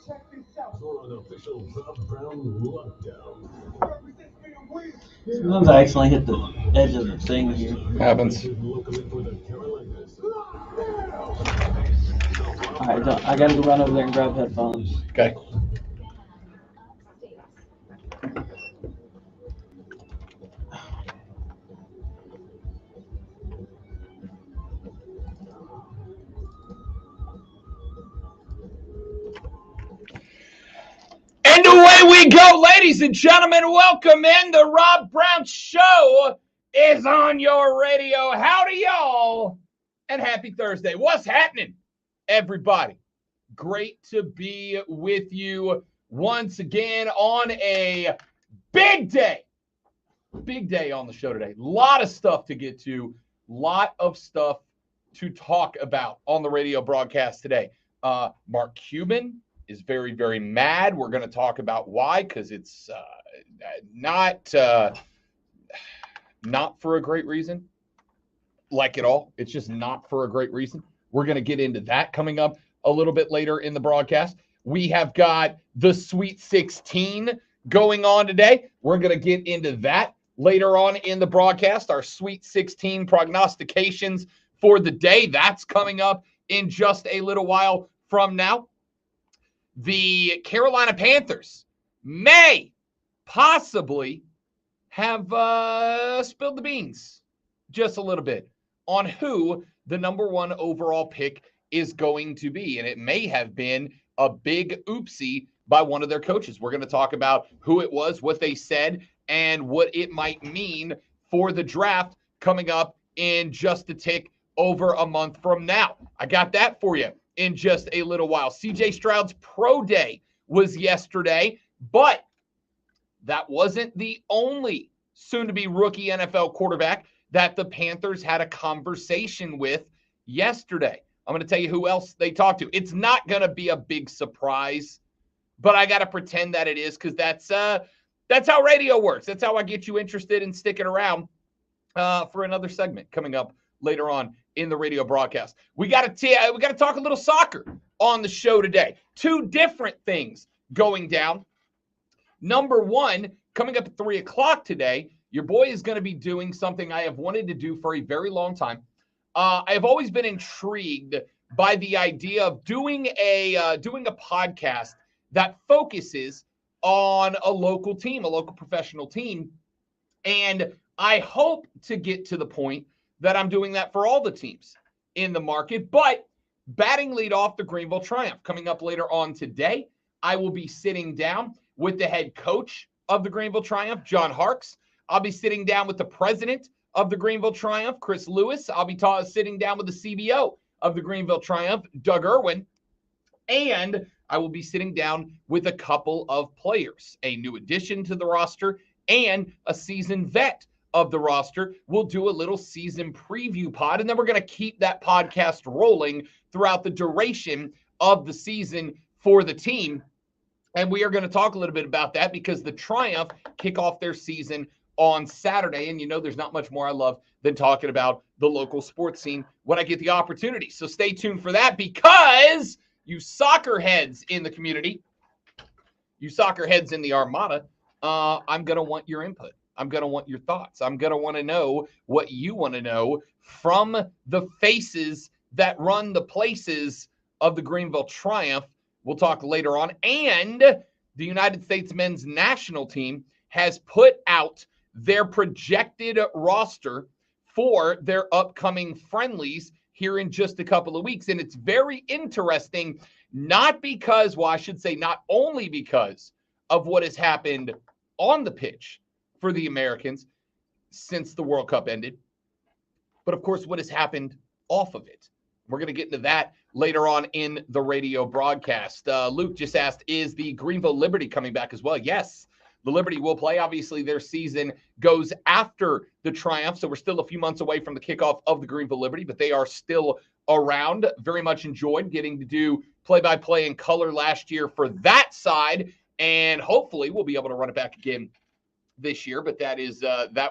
Sometimes I accidentally hit the edge of the thing here. Happens. All right, I gotta go run over there and grab headphones. Okay. And away we go, ladies and gentlemen. Welcome in. The Rob Brown Show is on your radio. Howdy, y'all, and happy Thursday. What's happening, everybody? Great to be with you once again on a big day. Big day on the show today. A lot of stuff to get to. Lot of stuff to talk about on the radio broadcast today. Mark Cuban is very, very mad. We're going to talk about why, because it's not for a great reason, like at all. It's just not for a great reason. We're going to get into that coming up a little bit later in the broadcast. We have got the Sweet 16 going on today. We're going to get into that later on in the broadcast. Our Sweet 16 prognostications for the day. That's coming up in just a little while from now. The Carolina Panthers may possibly have spilled the beans just a little bit on who the number one overall pick is going to be. And it may have been a big oopsie by one of their coaches. We're going to talk about who it was, what they said, and what it might mean for the draft coming up in just a tick over a month from now. I got that for you in just a little while. CJ Stroud's pro day was yesterday, but that wasn't the only soon-to-be rookie NFL quarterback that the Panthers had a conversation with yesterday. I'm going to tell you who else they talked to. It's not going to be a big surprise, but I got to pretend that it is because that's how radio works. That's how I get you interested in sticking around for another segment coming up later on in the radio broadcast. We got to talk a little soccer on the show today. Two different things going down. Number one, coming up at 3 o'clock today, your boy is going to be doing something I have wanted to do for a very long time. I have always been intrigued by the idea of doing a podcast that focuses on a local team, a local professional team. And I hope to get to the point that I'm doing that for all the teams in the market. But batting lead off the Greenville Triumph coming up later on today, I will be sitting down with the head coach of the Greenville Triumph, John Harkes. I'll be sitting down with the president of the Greenville Triumph, Chris Lewis. I'll be sitting down with the CBO of the Greenville Triumph, Doug Irwin. And I will be sitting down with a couple of players, a new addition to the roster and a seasoned vet of the roster. We'll do a little season preview pod, and then we're going to keep that podcast rolling throughout the duration of the season for the team. And we are going to talk a little bit about that because the Triumph kick off their season on Saturday. And you know, there's not much more I love than talking about the local sports scene when I get the opportunity. So stay tuned for that because you soccer heads in the community, you soccer heads in the Armada, I'm going to want your input. I'm going to want your thoughts. I'm going to want to know what you want to know from the faces that run the places of the Greenville Triumph. We'll talk later on. And the United States men's national team has put out their projected roster for their upcoming friendlies here in just a couple of weeks. And it's very interesting, not only because of what has happened on the pitch for the Americans since the World Cup ended, but of course what has happened off of it. We're going to get into that later on in the radio broadcast. Luke just asked, is the Greenville Liberty coming back as well? Yes, the Liberty will play. Obviously, their season goes after the Triumph, so we're still a few months away from the kickoff of the Greenville Liberty, but they are still around. Very much enjoyed getting to do play-by-play in color last year for that side, and hopefully we'll be able to run it back again this year, but that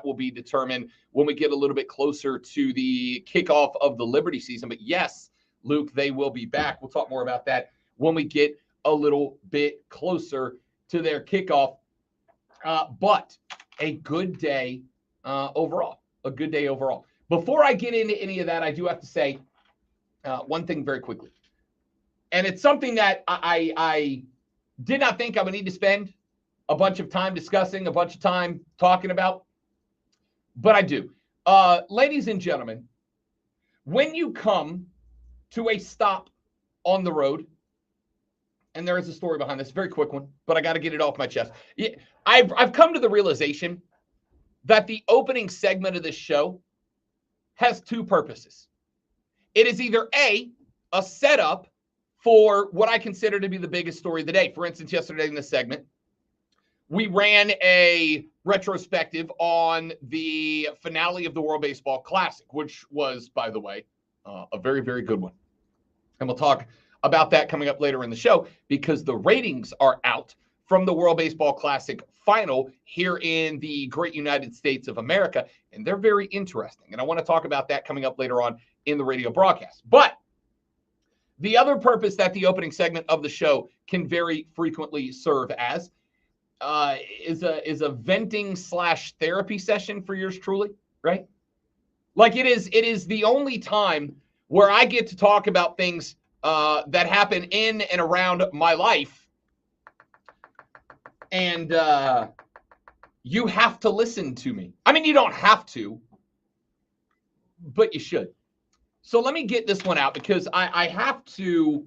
will be determined when we get a little bit closer to the kickoff of the Liberty season. But yes, Luke, they will be back. We'll talk more about that when we get a little bit closer to their kickoff. But a good day overall. A good day overall. Before I get into any of that, I do have to say one thing very quickly. And it's something that I did not think I would need to spend a bunch of time discussing, a bunch of time talking about, but I do. Ladies and gentlemen, when you come to a stop on the road, and there is a story behind this, very quick one, but I got to get it off my chest. I've come to the realization that the opening segment of this show has two purposes. It is either a setup for what I consider to be the biggest story of the day. For instance, yesterday in this segment, we ran a retrospective on the finale of the World Baseball Classic, which was, by the way, a very, very good one. And we'll talk about that coming up later in the show because the ratings are out from the World Baseball Classic final here in the great United States of America, and they're very interesting. And I want to talk about that coming up later on in the radio broadcast. But the other purpose that the opening segment of the show can very frequently serve as is a venting / therapy session for yours truly, right? Like it is the only time where I get to talk about things that happen in and around my life. And you have to listen to me. I mean, you don't have to, but you should. So let me get this one out because I have to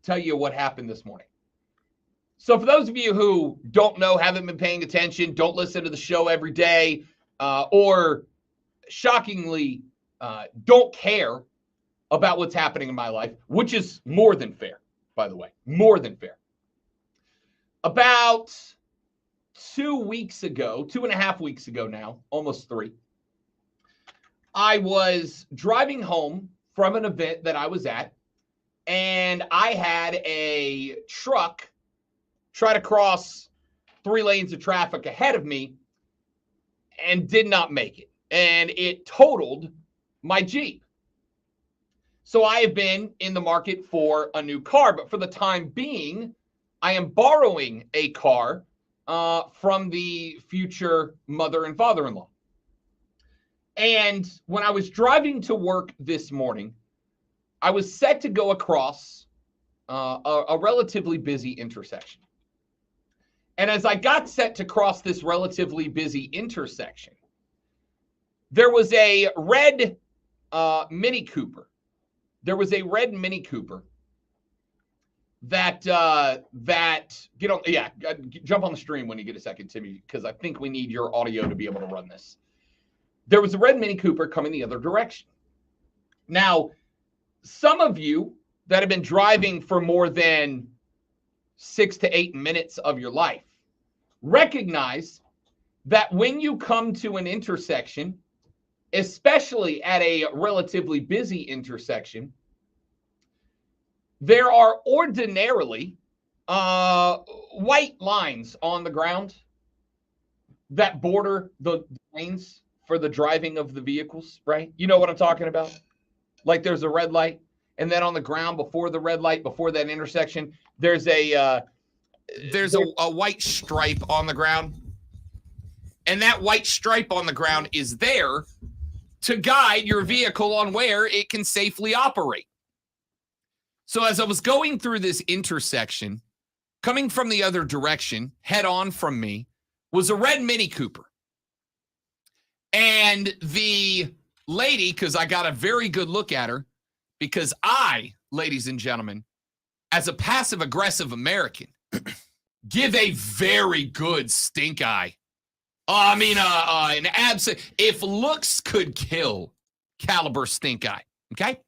tell you what happened this morning. So for those of you who don't know, haven't been paying attention, don't listen to the show every day, or shockingly don't care about what's happening in my life, which is more than fair, by the way, more than fair. About 2.5 weeks ago now, almost 3, I was driving home from an event that I was at, and I had a truck try to cross 3 lanes of traffic ahead of me and did not make it. And it totaled my Jeep. So I have been in the market for a new car, but for the time being, I am borrowing a car from the future mother and father-in-law. And when I was driving to work this morning, I was set to go across a relatively busy intersection. And as I got set to cross this relatively busy intersection, there was a red Mini Cooper. There was a red Mini Cooper that jump on the stream when you get a second, Timmy, because I think we need your audio to be able to run this. There was a red Mini Cooper coming the other direction. Now, some of you that have been driving for more than 6 to 8 minutes of your life recognize that when you come to an intersection, especially at a relatively busy intersection, there are ordinarily white lines on the ground that border the lanes for the driving of the vehicles, right? You know what I'm talking about? Like there's a red light, and then on the ground before the red light, before that intersection, there's a white stripe on the ground. And that white stripe on the ground is there to guide your vehicle on where it can safely operate. So as I was going through this intersection, coming from the other direction, head on from me, was a red Mini Cooper. And the lady, because I got a very good look at her, because I, ladies and gentlemen, as a passive-aggressive American, give a very good stink eye. An absolute, if looks could kill, caliber stink eye, okay?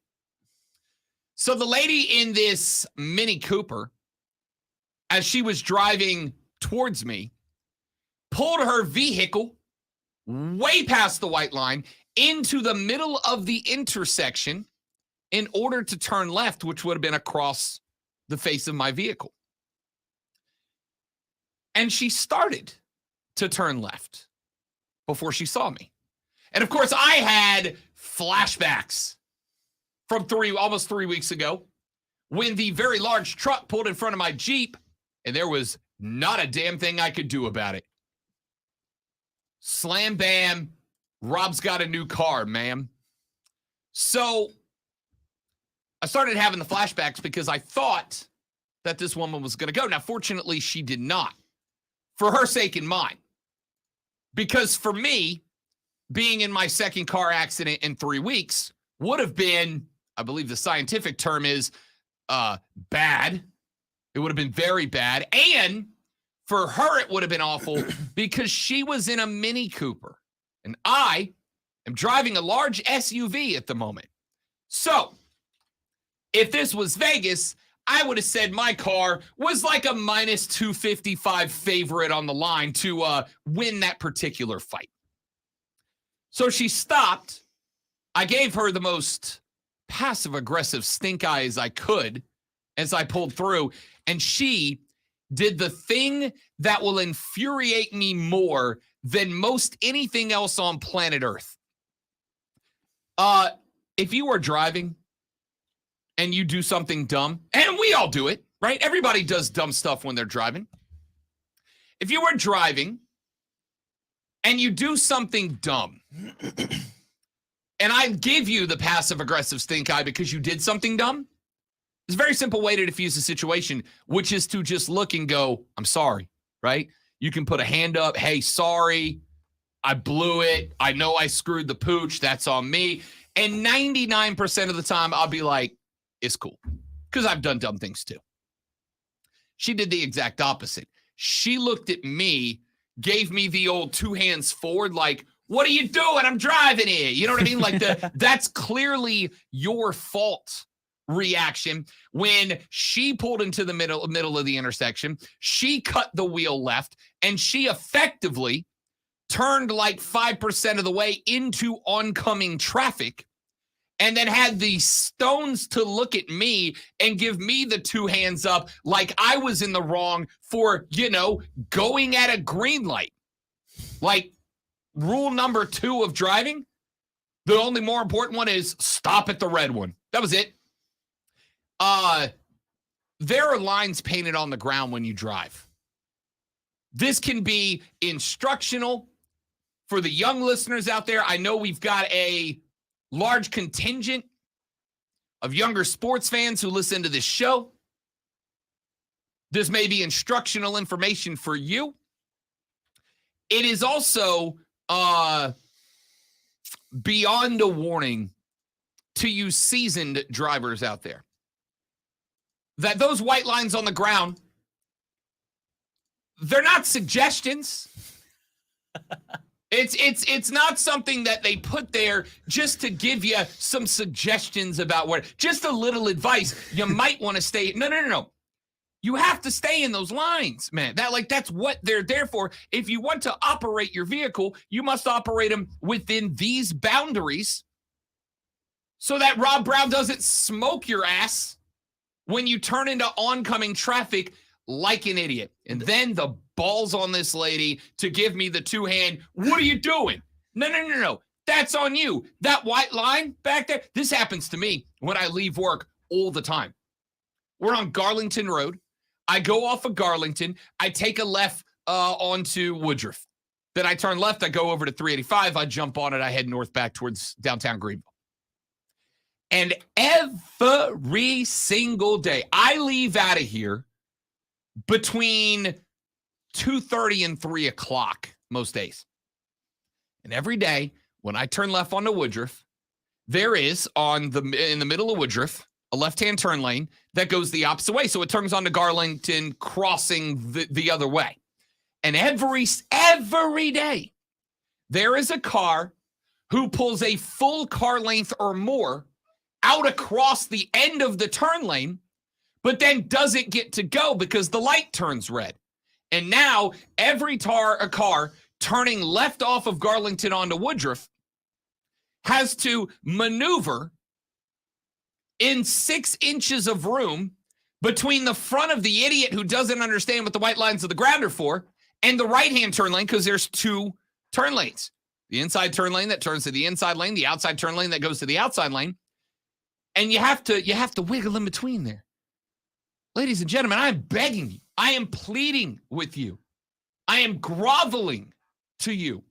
So the lady in this Mini Cooper, as she was driving towards me, pulled her vehicle way past the white line into the middle of the intersection in order to turn left, which would have been across the face of my vehicle. And she started to turn left before she saw me. And of course, I had flashbacks from almost 3 weeks ago when the very large truck pulled in front of my Jeep, and there was not a damn thing I could do about it. Slam bam, Rob's got a new car, ma'am. So I started having the flashbacks because I thought that this woman was going to go. Now, fortunately, she did not, for her sake and mine. Because for me, being in my second car accident in 3 weeks would have been, I believe the scientific term is bad. It would have been very bad. And for her, it would have been awful because she was in a Mini Cooper. And I am driving a large SUV at the moment. So if this was Vegas, I would have said my car was like a minus 255 favorite on the line to win that particular fight. So she stopped. I gave her the most passive-aggressive stink eye as I could as I pulled through, and she did the thing that will infuriate me more than most anything else on planet Earth. If you are driving and you do something dumb, and we all do it, right? Everybody does dumb stuff when they're driving. If you are driving and you do something dumb, and I give you the passive-aggressive stink eye because you did something dumb, there's a very simple way to diffuse the situation, which is to just look and go, I'm sorry, right? You can put a hand up, hey, sorry, I blew it. I know I screwed the pooch. That's on me. And 99% of the time, I'll be like, it's cool, because I've done dumb things too. She did the exact opposite. She looked at me, gave me the old 2 hands forward, like, what are you doing? I'm driving here. You know what I mean? Like, that's clearly your fault reaction. When she pulled into the middle of the intersection, she cut the wheel left, and she effectively turned like 5% of the way into oncoming traffic, and then had the stones to look at me and give me the 2 hands up like I was in the wrong for, going at a green light. Like, rule number 2 of driving, the only more important one is stop at the red one. That was it. There are lines painted on the ground when you drive. This can be instructional for the young listeners out there. I know we've got a large contingent of younger sports fans who listen to this show. This may be instructional information for you. It is also beyond a warning to you seasoned drivers out there that those white lines on the ground, they're not suggestions. It's not something that they put there just to give you some suggestions about what, just a little advice. You might want to stay. No. You have to stay in those lines, man. That's what they're there for. If you want to operate your vehicle, you must operate them within these boundaries so that Rob Brown doesn't smoke your ass when you turn into oncoming traffic like an idiot. And then the balls on this lady to give me the 2 hand. What are you doing? No. That's on you. That white line back there. This happens to me when I leave work all the time. We're on Garlington Road. I go off of Garlington. I take a left onto Woodruff. Then I turn left. I go over to 385. I jump on it. I head north back towards downtown Greenville. And every single day, I leave out of here between 2:30 and 3 o'clock most days. And every day when I turn left onto Woodruff, there is in the middle of Woodruff, a left-hand turn lane that goes the opposite way. So it turns onto Garlington, crossing the other way. And every day there is a car who pulls a full car length or more out across the end of the turn lane, but then doesn't get to go because the light turns red. And now every a car turning left off of Garlington onto Woodruff has to maneuver in 6 inches of room between the front of the idiot who doesn't understand what the white lines of the ground are for and the right-hand turn lane, because there's 2 turn lanes. The inside turn lane that turns to the inside lane, the outside turn lane that goes to the outside lane. And you have to wiggle in between there. Ladies and gentlemen, I am begging you. I am pleading with you. I am groveling to you.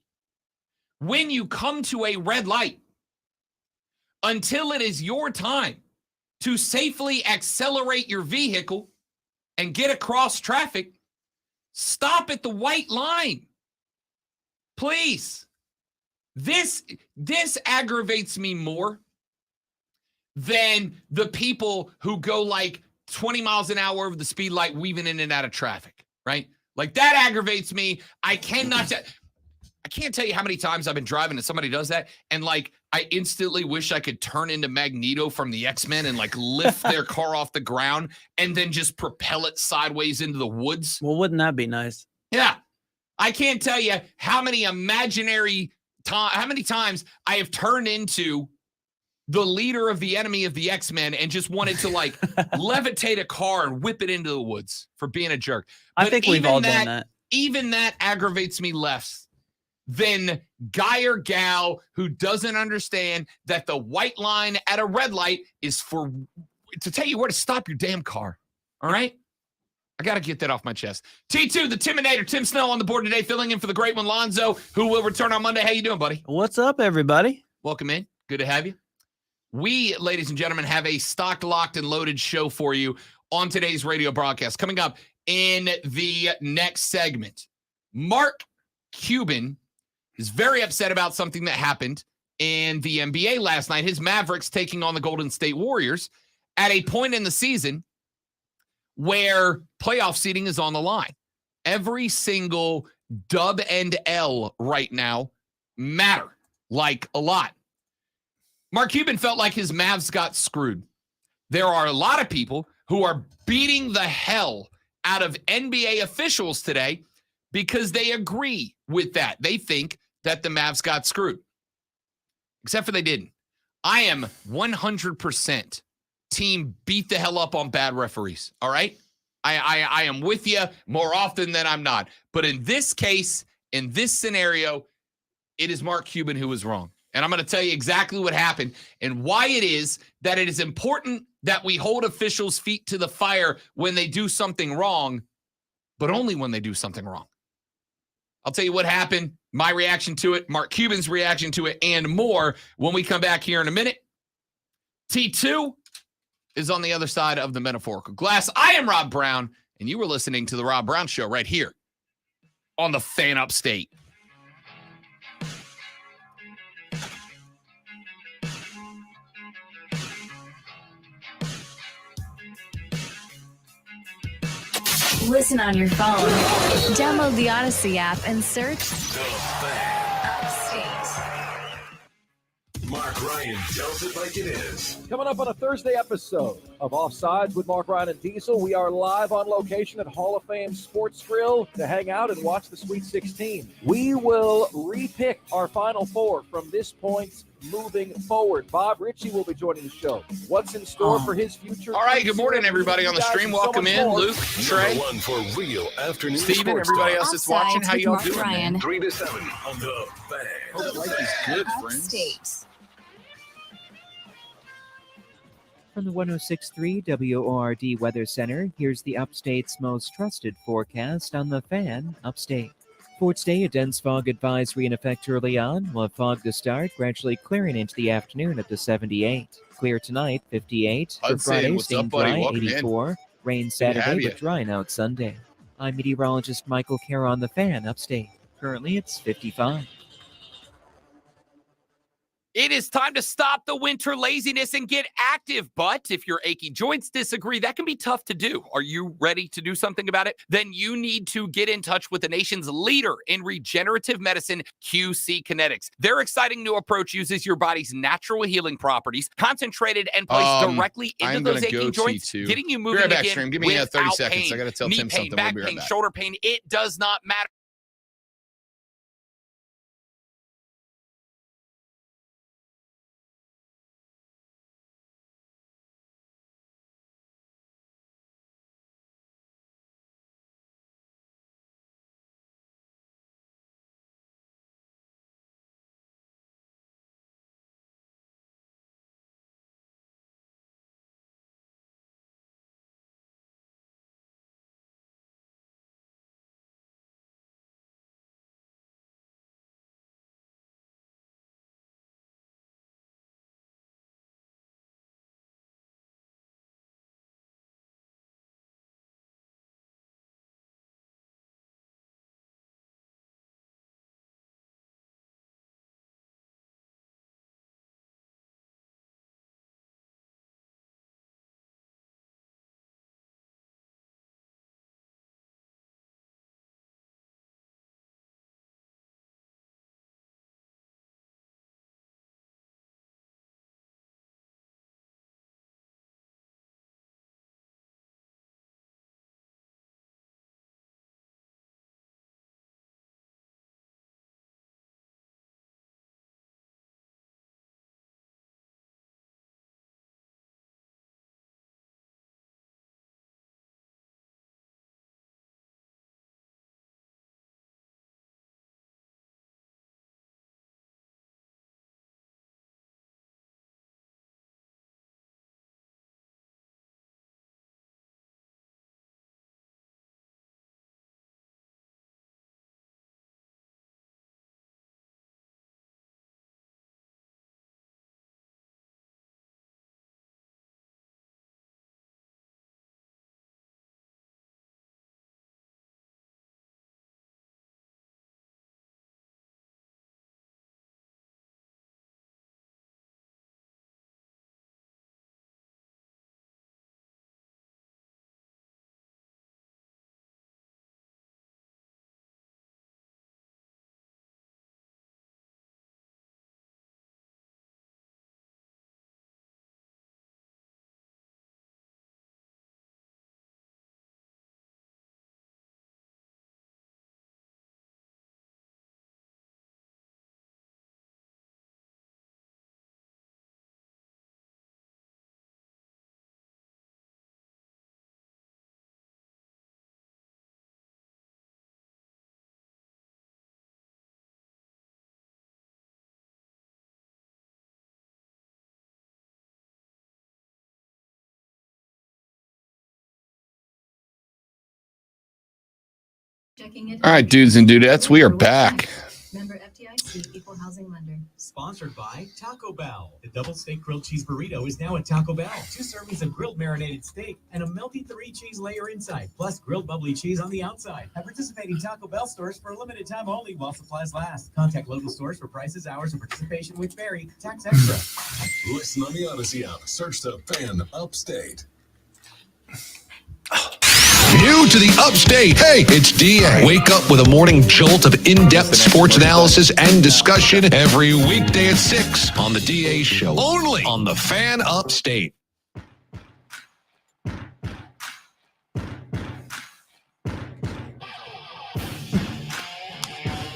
When you come to a red light, until it is your time to safely accelerate your vehicle and get across traffic, stop at the white line. Please. This aggravates me more than the people who go like 20 miles an hour over the speed light weaving in and out of traffic, right? Like that aggravates me. I can't tell you how many times I've been driving and somebody does that, and like I instantly wish I could turn into Magneto from the X-Men and like lift their car off the ground and then just propel it sideways into the woods. Well, wouldn't that be nice? Yeah. I can't tell you how many times I have turned into the leader of the enemy of the X-Men and just wanted to like levitate a car and whip it into the woods for being a jerk. I think we've all done that. Even that aggravates me less than guy or gal who doesn't understand that the white line at a red light is to tell you where to stop your damn car. All right? I got to get that off my chest. T2, the Timinator, Tim Snell on the board today, filling in for the great one, Lonzo, who will return on Monday. How you doing, buddy? What's up, everybody? Welcome in. Good to have you. We, ladies and gentlemen, have a stocked, locked, and loaded show for you on today's radio broadcast. Coming up in the next segment, Mark Cuban is very upset about something that happened in the NBA last night. His Mavericks taking on the Golden State Warriors at a point in the season where playoff seeding is on the line. Every single dub and L right now matter like a lot. Mark Cuban felt like his Mavs got screwed. There are a lot of people who are beating the hell out of NBA officials today because they agree with that. They think that the Mavs got screwed. Except for they didn't. I am 100% team beat the hell up on bad referees, all right? I am with you more often than I'm not. But in this case, in this scenario, it is Mark Cuban who was wrong. And I'm going to tell you exactly what happened and why it is that it is important that we hold officials' feet to the fire when they do something wrong, but only when they do something wrong. I'll tell you what happened, my reaction to it, Mark Cuban's reaction to it, and more when we come back here in a minute. T2 is on the other side of the metaphorical glass. I am Rob Brown, and you were listening to The Rob Brown Show right here on the Fan Upstate. Listen on your phone. Download the Odyssey app and search Upstate. Mark Ryan tells it like it is. Coming up on a Thursday episode of Offsides with Mark Ryan and Diesel, we are live on location at Hall of Fame Sports Grill to hang out and watch the Sweet 16. We will repick our Final Four from this point moving forward. Bob Ritchie will be joining the show. What's in store for his future? All right, good morning, everybody on the stream. Welcome in, Luke, Trey, Number one for real afternoon Steven, sports everybody talk. else that's watching. How y'all Mark doing, Ryan. man? 3 to 7 on the Fan. Hope life is good, friends. Upstate. From the 106.3 WORD Weather Center, here's the Upstate's most trusted forecast on the Fan Upstate. For today, a dense fog advisory in effect early on. We'll have fog to start, gradually clearing into the afternoon at the 78. Clear tonight, 58. For Hudson, Friday, what's staying up, buddy? dry, Welcome in. 84. Rain have Saturday, you. but drying out Sunday. I'm meteorologist Michael Kara on the Fan Upstate. Currently, it's 55. It is time to stop the winter laziness and get active. But if your achy joints disagree, that can be tough to do. Are you ready to do something about it? Then you need to get in touch with the nation's leader in regenerative medicine, QC Kinetics. Their exciting new approach uses your body's natural healing properties, concentrated and placed directly into I'm those gonna aching go joints, T2. getting you Be moving right back, again Stream. Give me 30 without seconds. pain. I gotta tell Knee Tim pain, something. back We'll be right pain, back. shoulder pain. It does not matter. All right, dudes and dudettes, we are back. Member FDIC equal housing lender. Sponsored by Taco Bell. The double steak grilled cheese burrito is now at Taco Bell. 2 servings of grilled marinated steak and a melty 3-cheese layer inside, plus grilled bubbly cheese on the outside. At participating Taco Bell stores for a limited time only while supplies last. Contact local stores for prices, hours, and participation which vary. Tax extra. Listen on the Odyssey app. Search the Fan Upstate. New to the Upstate. Hey, it's DA. Wake up with a morning jolt of in-depth sports analysis and discussion every weekday at 6 on the DA Show. Only on the Fan Upstate.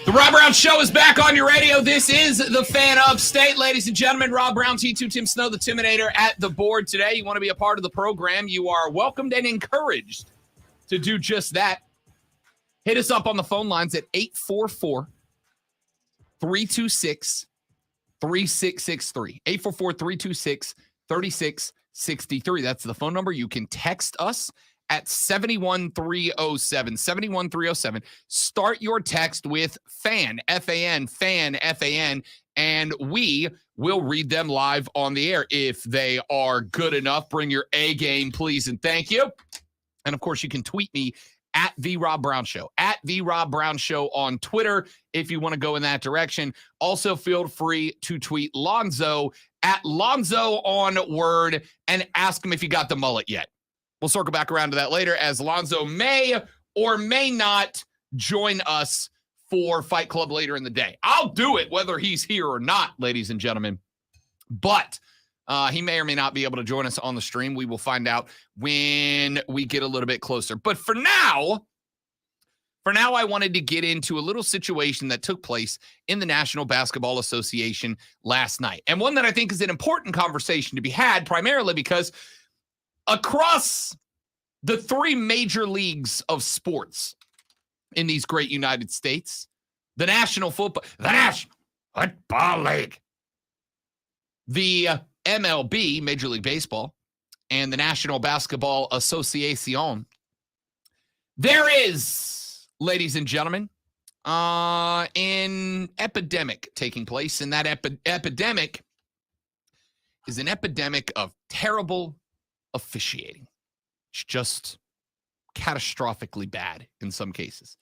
The Rob Brown Show is back on your radio. This is the Fan Upstate. Ladies and gentlemen, Rob Brown, T2, Tim Snow, the Timinator at the board today. You want to be a part of the program, you are welcomed and encouraged to do just that. Hit us up on the phone lines at 844-326-3663. 844-326-3663. That's the phone number. You can text us at 71307. 71307. Start your text with FAN, F-A-N, FAN, F-A-N, and we will read them live on the air. If they are good enough, bring your A game, please, and thank you. And, of course, you can tweet me at The Rob Brown Show, at The Rob Brown Show on Twitter if you want to go in that direction. Also, feel free to tweet Lonzo at Lonzo on Word and ask him if he got the mullet yet. We'll circle back around to that later as Lonzo may or may not join us for Fight Club later in the day. I'll do it whether he's here or not, ladies and gentlemen. But he may or may not be able to join us on the stream. We will find out when we get a little bit closer. But for now, I wanted to get into a little situation that took place in the National Basketball Association last night. And one that I think is an important conversation to be had, primarily because across the 3 major leagues of sports in these great United States, the National Football League, the MLB, Major League Baseball, and the National Basketball Association, there is, ladies and gentlemen, an epidemic taking place, and that epidemic is an epidemic of terrible officiating. It's just catastrophically bad in some cases.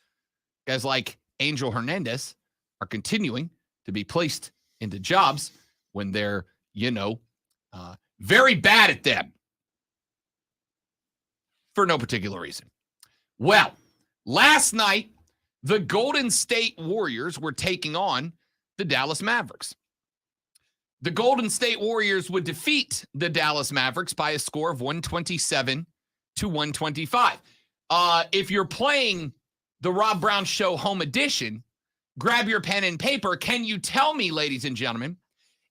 Guys like Angel Hernandez are continuing to be placed into jobs when they're, very bad at them for no particular reason. Well, last night, the Golden State Warriors were taking on the Dallas Mavericks. The Golden State Warriors would defeat the Dallas Mavericks by a score of 127-125. If you're playing the Rob Brown Show Home Edition, grab your pen and paper. Can you tell me, ladies and gentlemen,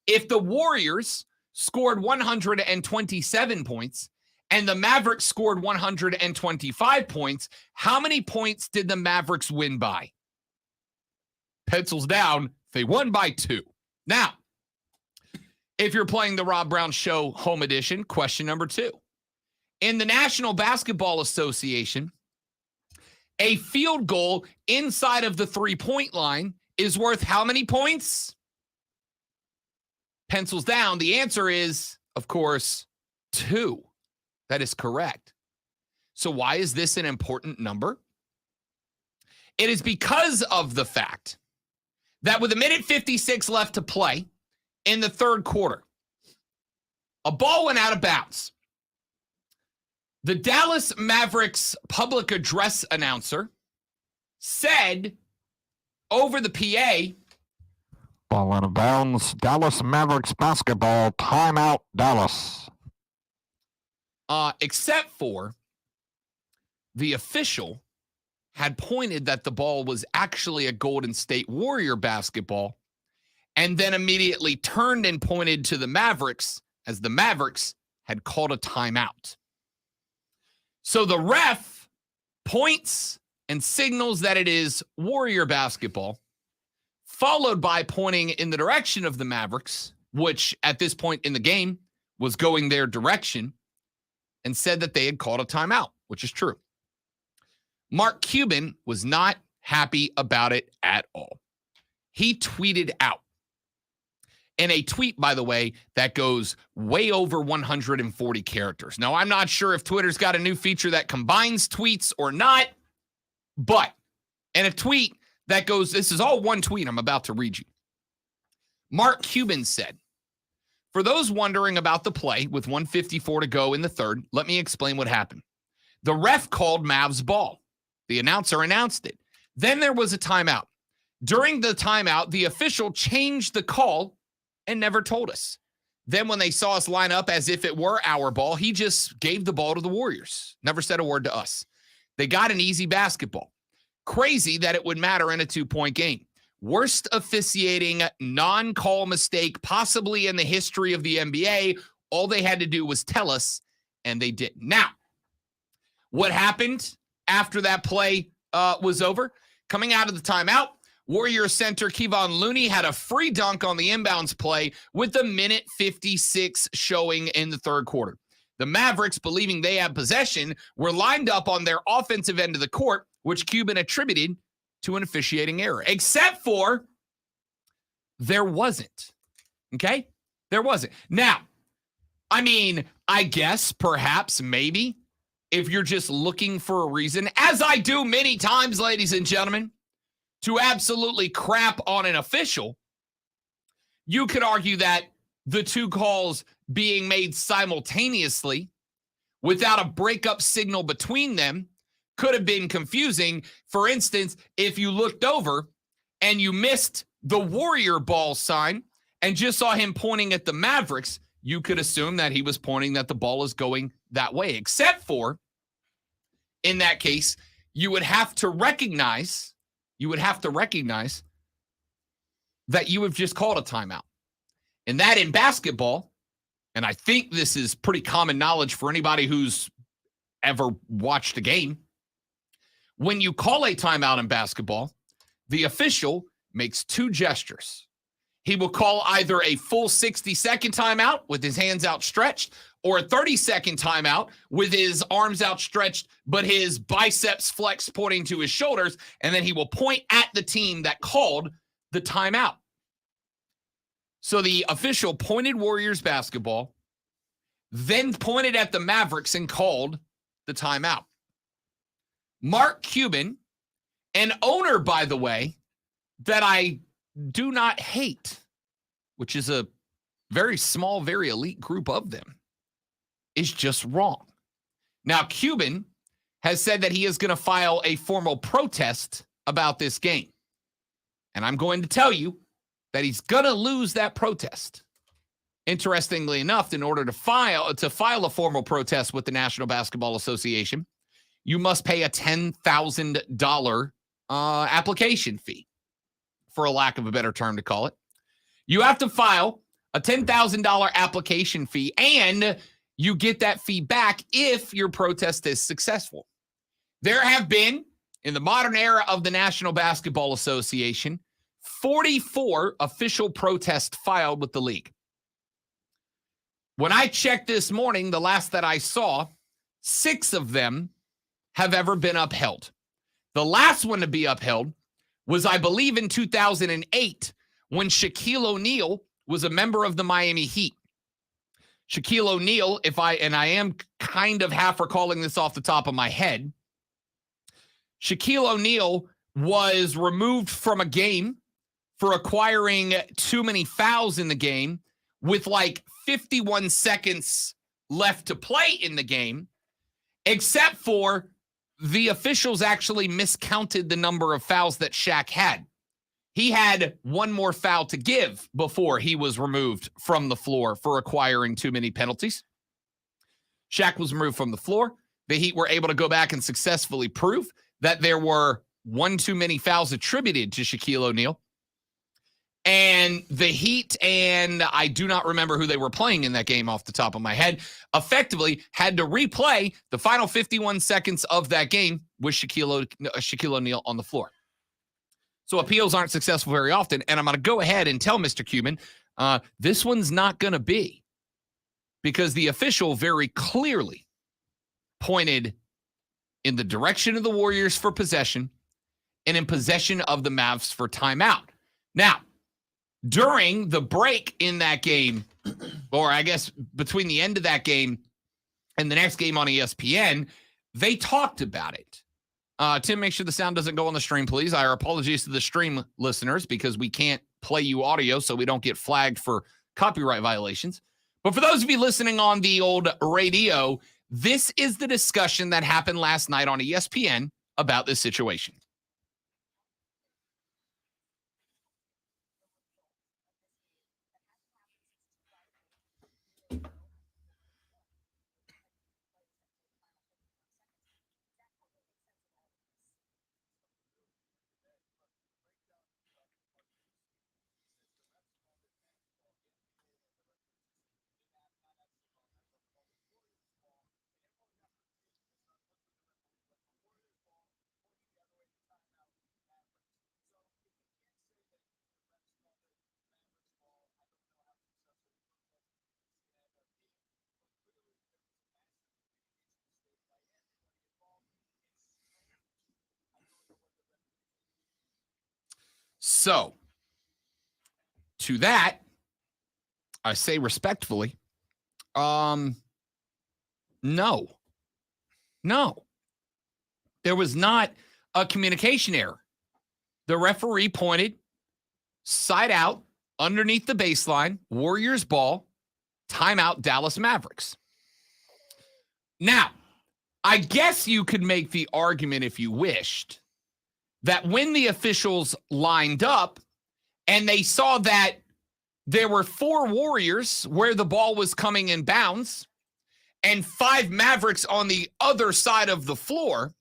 if the Warriors scored 127 points and the Mavericks scored 125 points, how many points did the Mavericks win by? Pencils down, they won by 2. Now, if you're playing the Rob Brown Show Home Edition, question number 2. In the National Basketball Association, a field goal inside of the 3-point line is worth how many points? Pencils down. The answer is, of course, 2. That is correct. So why is this an important number? It is because of the fact that with 1:56 left to play in the third quarter, a ball went out of bounds. The Dallas Mavericks public address announcer said over the PA, "Ball out of bounds, Dallas Mavericks basketball, timeout, Dallas." Except for the official had pointed that the ball was actually a Golden State Warrior basketball and then immediately turned and pointed to the Mavericks as the Mavericks had called a timeout. So the ref points and signals that it is Warrior basketball, followed by pointing in the direction of the Mavericks, which at this point in the game was going their direction, and said that they had called a timeout, which is true. Mark Cuban was not happy about it at all. He tweeted out, in a tweet, by the way, that goes way over 140 characters. Now, I'm not sure if Twitter's got a new feature that combines tweets or not, but in a tweet that goes, this is all one tweet I'm about to read you. Mark Cuban said, for those wondering about the play with 1:54 to go in the third, let me explain what happened. The ref called Mavs ball. The announcer announced it. Then there was a timeout. During the timeout, the official changed the call and never told us. Then when they saw us line up as if it were our ball, he just gave the ball to the Warriors. Never said a word to us. They got an easy basketball. Crazy that it would matter in a 2-point game. Worst officiating non-call mistake possibly in the history of the NBA. All they had to do was tell us, and they didn't. Now, what happened after that play was over? Coming out of the timeout, Warrior center Kevon Looney had a free dunk on the inbounds play with a minute 56 showing in the third quarter. The Mavericks, believing they had possession, were lined up on their offensive end of the court, which Cuban attributed to an officiating error, except for there wasn't. Okay? There wasn't. Now, I mean, I guess, perhaps, maybe, if you're just looking for a reason, as I do many times, ladies and gentlemen, to absolutely crap on an official, you could argue that the two calls being made simultaneously without a breakup signal between them could have been confusing. For instance, if you looked over and you missed the Warrior ball sign and just saw him pointing at the Mavericks, you could assume that he was pointing that the ball is going that way, except for, in that case, you would have to recognize that you have just called a timeout. And that in basketball, and I think this is pretty common knowledge for anybody who's ever watched a game, when you call a timeout in basketball, the official makes two gestures. He will call either a full 60-second timeout with his hands outstretched or a 30-second timeout with his arms outstretched but his biceps flexed pointing to his shoulders, and then he will point at the team that called the timeout. So the official pointed Warriors basketball, then pointed at the Mavericks and called the timeout. Mark Cuban, an owner, by the way, that I do not hate, which is a very small, very elite group of them, is just wrong. Now, Cuban has said that he is going to file a formal protest about this game. And I'm going to tell you that he's going to lose that protest. Interestingly enough, in order to file a formal protest with the National Basketball Association, you must pay a $10,000 application fee, for a lack of a better term to call it. You have to file a $10,000 application fee, and you get that fee back if your protest is successful. There have been, in the modern era of the National Basketball Association, 44 official protests filed with the league. When I checked this morning, the last that I saw, 6 of them have ever been upheld. The last one to be upheld was, I believe, in 2008, when Shaquille O'Neal was a member of the Miami Heat. Shaquille O'Neal, I am kind of half recalling this off the top of my head, Shaquille O'Neal was removed from a game for acquiring too many fouls in the game with like 51 seconds left to play in the game, except for the officials actually miscounted the number of fouls that Shaq had. He had one more foul to give before he was removed from the floor for acquiring too many penalties. Shaq was removed from the floor. The Heat were able to go back and successfully prove that there were one too many fouls attributed to Shaquille O'Neal. And the Heat, and I do not remember who they were playing in that game off the top of my head, effectively had to replay the final 51 seconds of that game with Shaquille O'Neal on the floor. So appeals aren't successful very often, and I'm going to go ahead and tell Mr. Cuban, this one's not going to be, because the official very clearly pointed in the direction of the Warriors for possession and in possession of the Mavs for timeout. Now, during the break in that game, or I guess between the end of that game and the next game on ESPN, they talked about it. Tim, make sure the sound doesn't go on the stream, please. Our apologies to the stream listeners because we can't play you audio so we don't get flagged for copyright violations. But for those of you listening on the old radio, this is the discussion that happened last night on ESPN about this situation. So, to that, I say respectfully, no. There was not a communication error. The referee pointed side out underneath the baseline, Warriors ball, timeout, Dallas Mavericks. Now, I guess you could make the argument if you wished that when the officials lined up and they saw that there were 4 Warriors where the ball was coming in bounds and 5 Mavericks on the other side of the floor,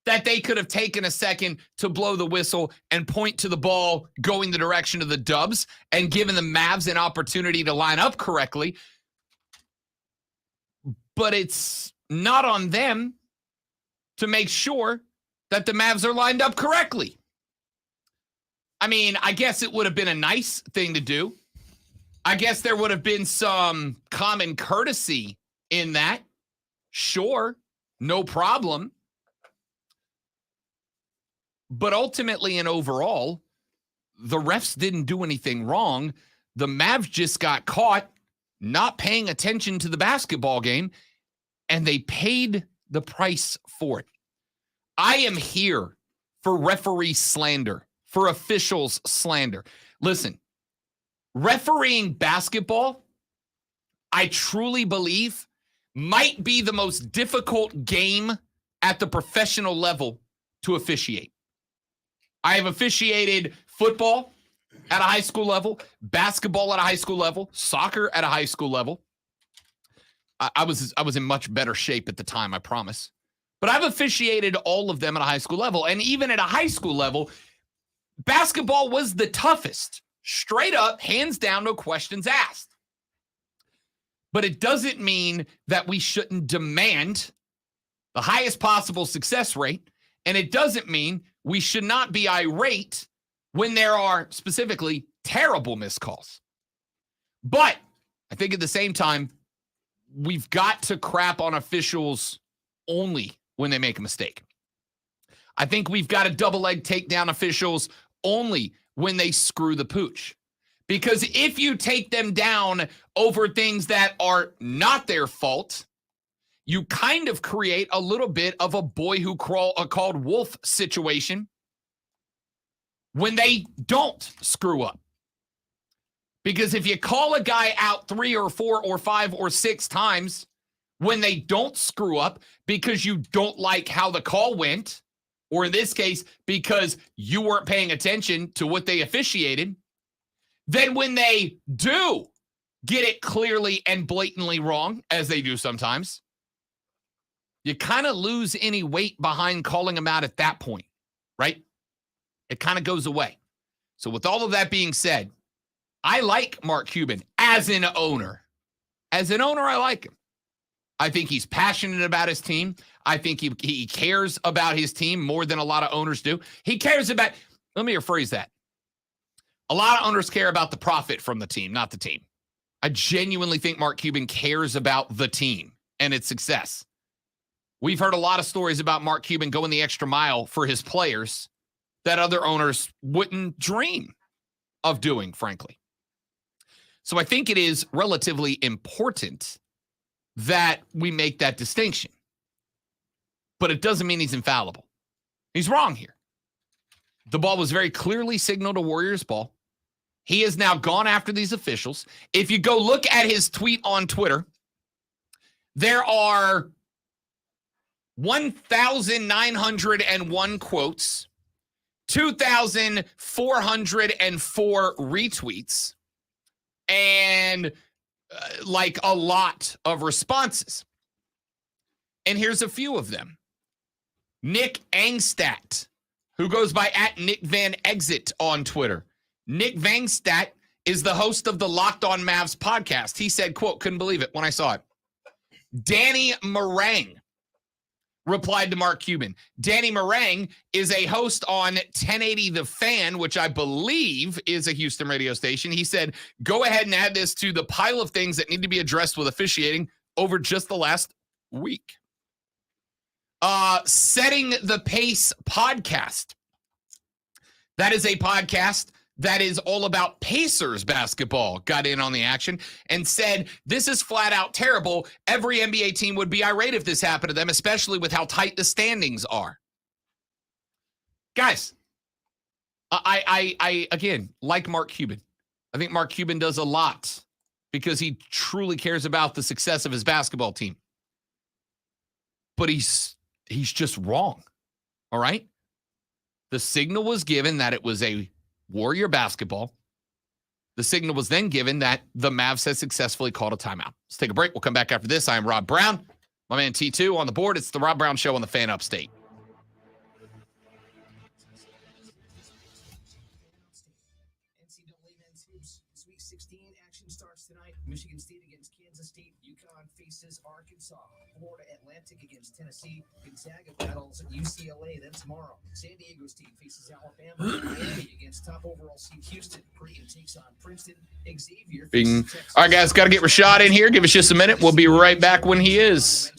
that they could have taken a second to blow the whistle and point to the ball going the direction of the Dubs and given the Mavs an opportunity to line up correctly. But it's not on them to make sure that the Mavs are lined up correctly. I mean, I guess it would have been a nice thing to do. I guess there would have been some common courtesy in that. Sure, no problem. But ultimately and overall, the refs didn't do anything wrong. The Mavs just got caught not paying attention to the basketball game, and they paid the price for it. I am here for referee slander, for officials slander. Listen, refereeing basketball, I truly believe, might be the most difficult game at the professional level to officiate. I have officiated football at a high school level, basketball at a high school level, soccer at a high school level. I was in much better shape at the time, I promise. But I've officiated all of them at a high school level. And even at a high school level, basketball was the toughest. Straight up, hands down, no questions asked. But it doesn't mean that we shouldn't demand the highest possible success rate. And it doesn't mean we should not be irate when there are specifically terrible missed calls. But I think at the same time, we've got to crap on officials only when they make a mistake. I think we've got to double-leg take down officials only when they screw the pooch. Because if you take them down over things that are not their fault, you kind of create a little bit of a boy who called wolf situation when they don't screw up. Because if you call a guy out 3 or 4 or 5 or 6 times when they don't screw up because you don't like how the call went, or in this case, because you weren't paying attention to what they officiated, then when they do get it clearly and blatantly wrong, as they do sometimes, you kind of lose any weight behind calling them out at that point, right? It kind of goes away. So with all of that being said, I like Mark Cuban as an owner. As an owner, I like him. I think he's passionate about his team. I think he cares about his team more than a lot of owners do. He cares about, let me rephrase that. A lot of owners care about the profit from the team, not the team. I genuinely think Mark Cuban cares about the team and its success. We've heard a lot of stories about Mark Cuban going the extra mile for his players that other owners wouldn't dream of doing, frankly. So I think it is relatively important that we make that distinction. But it doesn't mean he's infallible. He's wrong here. The ball was very clearly signaled a Warriors ball. He has now gone after these officials. If you go look at his tweet on Twitter, there are 1,901 quotes, 2,404 retweets, and like a lot of responses. And here's a few of them. Nick Angstadt, who goes by @NickVanExit on Twitter. Nick Vangstadt is the host of the Locked On Mavs podcast. He said, quote, couldn't believe it when I saw it. Danny Meringue replied to Mark Cuban. Danny Meringue is a host on 1080 The Fan, which I believe is a Houston radio station. He said, go ahead and add this to the pile of things that need to be addressed with officiating over just the last week. Setting the Pace podcast. That is a podcast that is all about Pacers basketball, got in on the action and said, this is flat out terrible. Every NBA team would be irate if this happened to them, especially with how tight the standings are. Guys, I again, like Mark Cuban. I think Mark Cuban does a lot because he truly cares about the success of his basketball team. But he's just wrong, all right? The signal was given that it was a Warrior basketball. The signal was then given that the Mavs had successfully called a timeout. Let's take a break. We'll come back after this. I am Rob Brown. My man T2 on the board. It's the Rob Brown Show on the Fan Upstate. Sweet 16 action starts tonight. Michigan State against Kansas State. UConn faces Arkansas. Florida Atlantic against Tennessee. Gonzaga battles UCLA. Then tomorrow, San Diego State faces Alabama. Miami against top overall seed Houston. Creighton takes on Princeton. Xavier. All right, guys, got to get Rashad in here. Give us just a minute. We'll be right back when he is.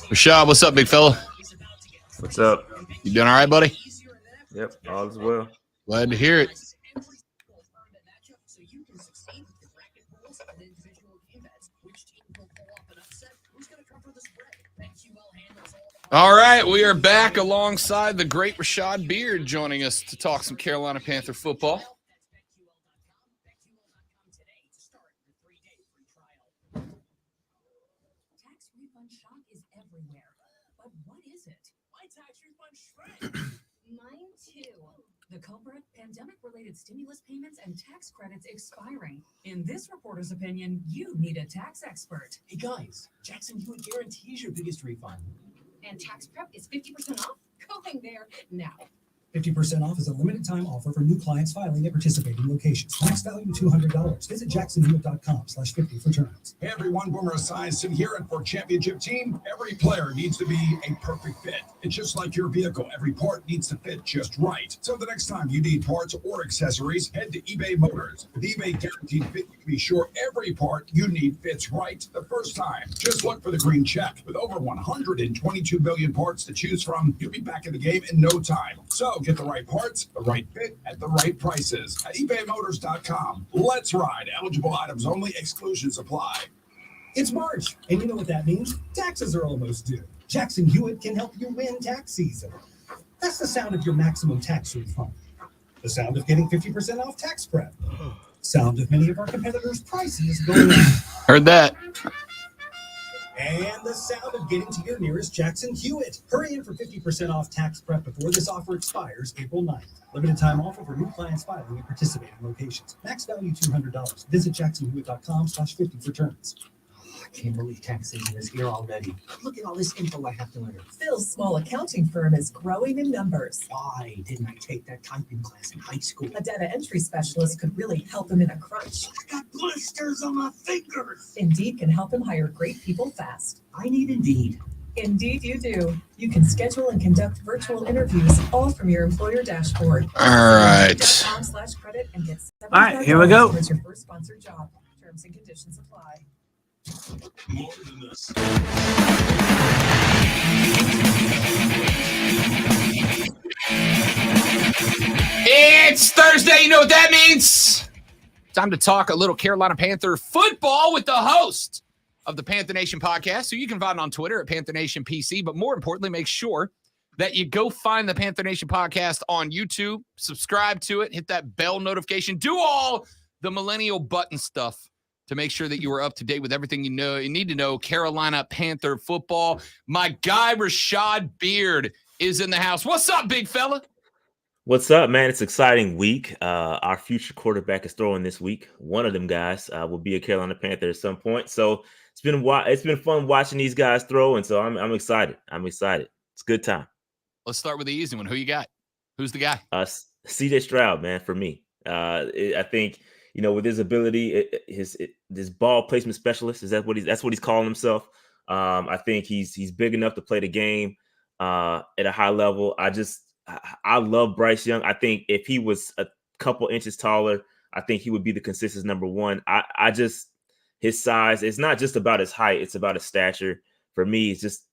Rashad, what's up, big fella? What's up? You doing all right, buddy? Yep, all is well. Glad to hear it. All right, we are back alongside the great Rashad Beard joining us to talk some Carolina Panther football. Tax refund shock is everywhere. But what is it? My tax refund shrank. Mine too. The culprit, pandemic-related stimulus payments and tax credits expiring. In this reporter's opinion, you need a tax expert. Hey guys, Jackson Hewitt guarantees your biggest refund. And tax prep is 50% off? Going there now. 50% off is a limited time offer for new clients filing at participating locations. Max value $200. Visit jacksonhewitt.com/50 for terms. Hey everyone, Boomer Esiason here, and for championship team, every player needs to be a perfect fit. It's just like your vehicle. Every part needs to fit just right. So the next time you need parts or accessories, head to eBay Motors. With eBay Guaranteed Fit, you can be sure every part you need fits right the first time. Just look for the green check. With over 122 million parts to choose from, you'll be back in the game in no time. So get the right parts, the right fit, at the right prices at ebaymotors.com. Let's ride. Eligible items only. Exclusions apply. It's March, and you know what that means? Taxes are almost due. Jackson Hewitt can help you win tax season. That's the sound of your maximum tax refund. The sound of getting 50% off tax prep. Sound of many of our competitors' prices going up. Heard that. And the sound of getting to your nearest Jackson Hewitt. Hurry in for 50% off tax prep before this offer expires April 9th. Limited time offer for new clients filing at participating locations. Max value $200. Visit jacksonhewitt.com/50 for terms. I can't believe tax season is here already. Look at all this info I have to enter. Phil's small accounting firm is growing in numbers. Why didn't I take that typing class in high school? A data entry specialist could really help him in a crunch. I got blisters on my fingers. Indeed can help him hire great people fast. I need Indeed. Indeed you do. You can schedule and conduct virtual interviews all from your employer dashboard. All right. .com/credit and get All right, here we go. towards your first sponsored job. Terms and conditions apply. More than this. It's Thursday. You know what that means? Time to talk a little Carolina Panther football with the host of the Panther Nation Podcast, who you can find on Twitter at Panther Nation PC. But more importantly, make sure that you go find the Panther Nation Podcast on YouTube, subscribe to it, hit that bell notification, do all the millennial button stuff to make sure that you are up to date with everything you need to know Carolina Panther football. My guy, Rashad Beard, is in the house. What's up, big fella? What's up, man? It's an exciting week. Our future quarterback is throwing this week. One of them guys will be a Carolina Panther at some point. So it's been fun watching these guys throw, and so I'm excited. I'm excited. It's a good time. Let's start with the easy one. Who you got? Who's the guy? CJ Stroud, man, for me. I think, with his ability, his ball placement specialist, that's what he's calling himself. I think he's big enough to play the game at a high level. I love Bryce Young. I think if he was a couple inches taller, I think he would be the consistent number one. His size, it's not just about his height, it's about his stature. For me, it's just,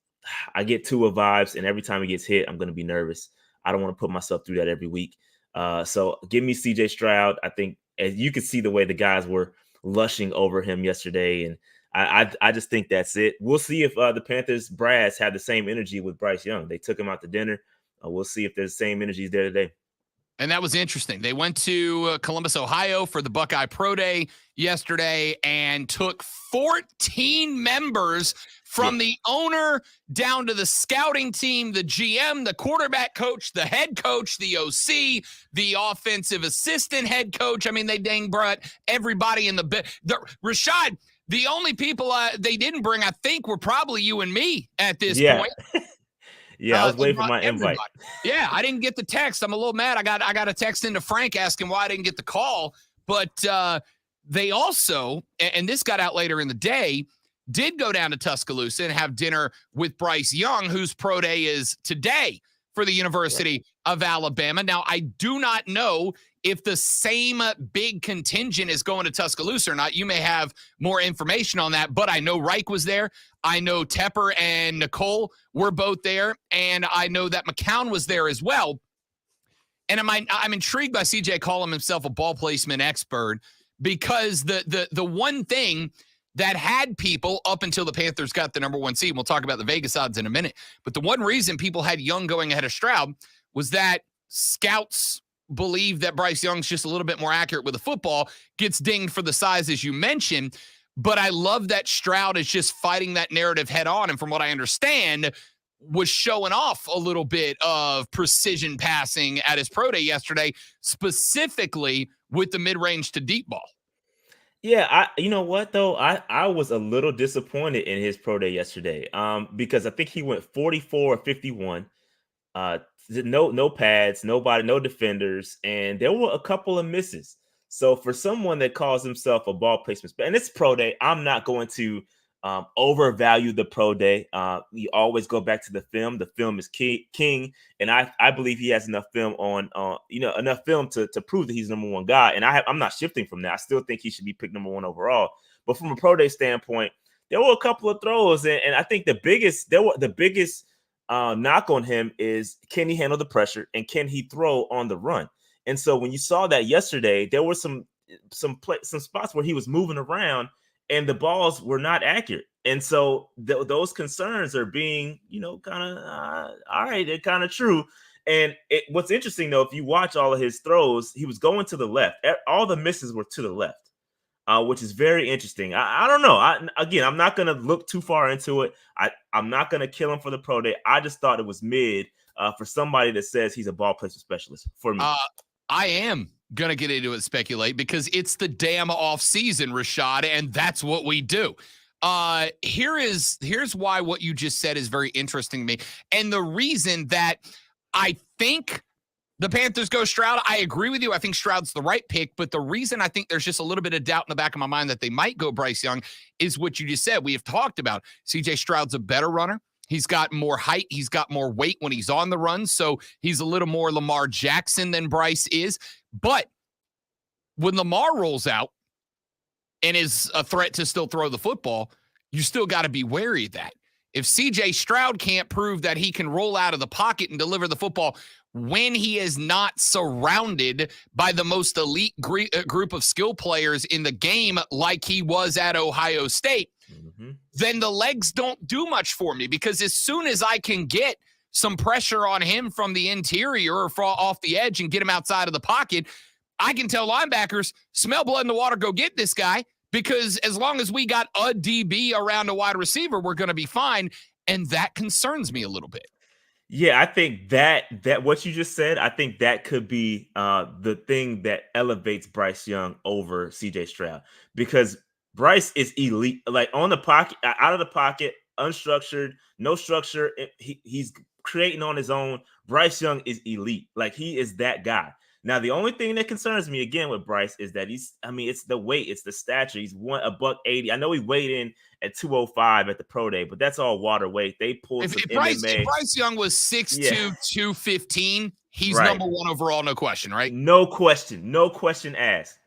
I get Tua vibes, and every time he gets hit, I'm going to be nervous. I don't want to put myself through that every week. So give me CJ Stroud. I think, as you can see the way the guys were lushing over him yesterday, and I just think that's it. We'll see if the Panthers brass had the same energy with Bryce Young. They took him out to dinner. We'll see if there's the same energies there today. And that was interesting. They went to Columbus, Ohio for the Buckeye Pro Day yesterday and took 14 members from the owner down to the scouting team, the GM, the quarterback coach, the head coach, the OC, the offensive assistant head coach. I mean, they dang brought everybody in the Rashad, the only people they didn't bring, I think, were probably you and me at this point. Yeah, I was waiting for my invite. Yeah, I didn't get the text. I'm a little mad. I got a text into Frank asking why I didn't get the call. But they also, and this got out later in the day, did go down to Tuscaloosa and have dinner with Bryce Young, whose pro day is today for the University of Alabama. Now, I do not know if the same big contingent is going to Tuscaloosa or not. You may have more information on that, but I know Reich was there. I know Tepper and Nicole were both there, and I know that McCown was there as well. And I'm intrigued by CJ calling himself a ball placement expert, because the one thing that had people up until the Panthers got the number 1 seed. We'll talk about the Vegas odds in a minute. But the one reason people had Young going ahead of Stroud was that scouts believe that Bryce Young's just a little bit more accurate with the football, gets dinged for the size, as you mentioned. But I love that Stroud is just fighting that narrative head on. And from what I understand, was showing off a little bit of precision passing at his pro day yesterday, specifically with the mid-range to deep ball. Yeah, you know what though? I was a little disappointed in his pro day yesterday. Because I think he went 44 or 51. No pads, nobody, no defenders, and there were a couple of misses. So for someone that calls himself a ball placement, and it's pro day, I'm not going to overvalue the pro day. We always go back to the film. The film is king, and I believe he has enough film enough film to prove that he's number 1 guy. And I'm not shifting from that. I still think he should be picked number 1 overall. But from a pro day standpoint, there were a couple of throws, and I think the biggest knock on him is, can he handle the pressure and can he throw on the run? And so when you saw that yesterday, there were some spots where he was moving around and the balls were not accurate. And so those concerns are being, kind of, all right, they're kind of true. And what's interesting, though, if you watch all of his throws, he was going to the left. All the misses were to the left, which is very interesting. I don't know. I'm not going to look too far into it. I'm not going to kill him for the pro day. I just thought it was mid for somebody that says he's a ball placement specialist for me. I am going to get into it, speculate, because it's the damn off season, Rashad, and that's what we do. Here's why what you just said is very interesting to me. And the reason that I think the Panthers go Stroud, I agree with you. I think Stroud's the right pick, but the reason I think there's just a little bit of doubt in the back of my mind that they might go Bryce Young is what you just said. We have talked about CJ Stroud's a better runner. He's got more height. He's got more weight when he's on the run. So he's a little more Lamar Jackson than Bryce is. But when Lamar rolls out and is a threat to still throw the football, you still got to be wary of that. If CJ Stroud can't prove that he can roll out of the pocket and deliver the football when he is not surrounded by the most elite group of skill players in the game like he was at Ohio State, then the legs don't do much for me, because as soon as I can get some pressure on him from the interior or off the edge and get him outside of the pocket, I can tell linebackers, smell blood in the water, go get this guy, because as long as we got a DB around a wide receiver, we're going to be fine. And that concerns me a little bit. Yeah, I think that what you just said, I think that could be the thing that elevates Bryce Young over CJ Stroud, because Bryce is elite, like on the pocket, out of the pocket, unstructured, no structure. He's creating on his own. Bryce Young is elite. Like, he is that guy. Now, the only thing that concerns me again with Bryce is that it's the weight, it's the stature. He's $180. I know he weighed in at 205 at the pro day, but that's all water weight. They pulled some MMA. If Bryce Young was 6'2", 215, he's number 1 overall, no question, right? No question asked.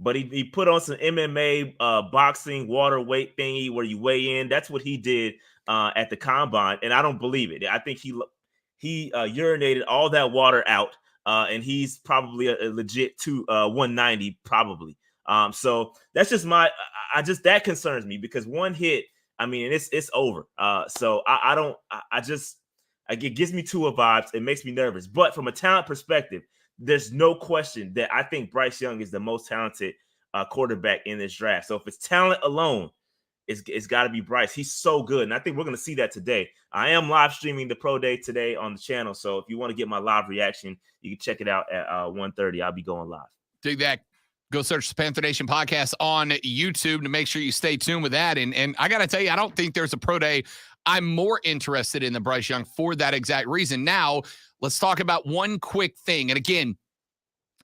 But he put on some MMA boxing water weight thingy where you weigh in. That's what he did at the combine, and I don't believe it. I think he urinated all that water out, and he's probably a legit 190 probably. So that's just that concerns me, because one hit, I mean, it's over. So it gives me Tua vibes. It makes me nervous. But from a talent perspective, there's no question that I think Bryce Young is the most talented quarterback in this draft. So if it's talent alone, it's got to be Bryce. He's so good, and I think we're going to see that today. I am live streaming the pro day today on the channel, so if you want to get my live reaction, you can check it out at 1:30. I'll be going live. Dig that. Go search the Panther Nation Podcast on YouTube to make sure you stay tuned with that. And I got to tell you, I don't think there's a pro day I'm more interested in than Bryce Young for that exact reason. Now, let's talk about one quick thing. And again,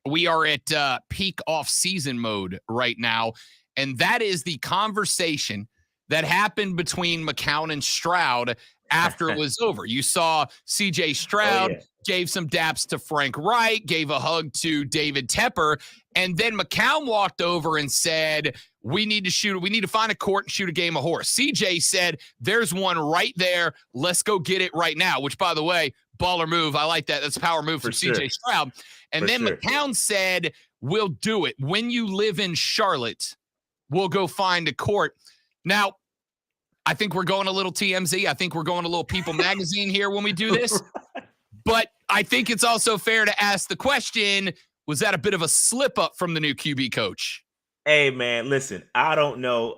we are at peak off-season mode right now, and that is the conversation that happened between McCown and Stroud after it was over. You saw CJ Stroud gave some daps to Frank Wright, gave a hug to David Tepper, and then McCown walked over and said, we need to find a court and shoot a game of horse. CJ said, there's one right there. Let's go get it right now, which, by the way, baller move. I like that. That's a power move from CJ Stroud. And then McCown said, we'll do it. When you live in Charlotte, will go find a court. Now, I think we're going a little TMZ. I think we're going a little People Magazine here when we do this. But I think it's also fair to ask the question, was that a bit of a slip up from the new QB coach? Hey, man, listen, I don't know.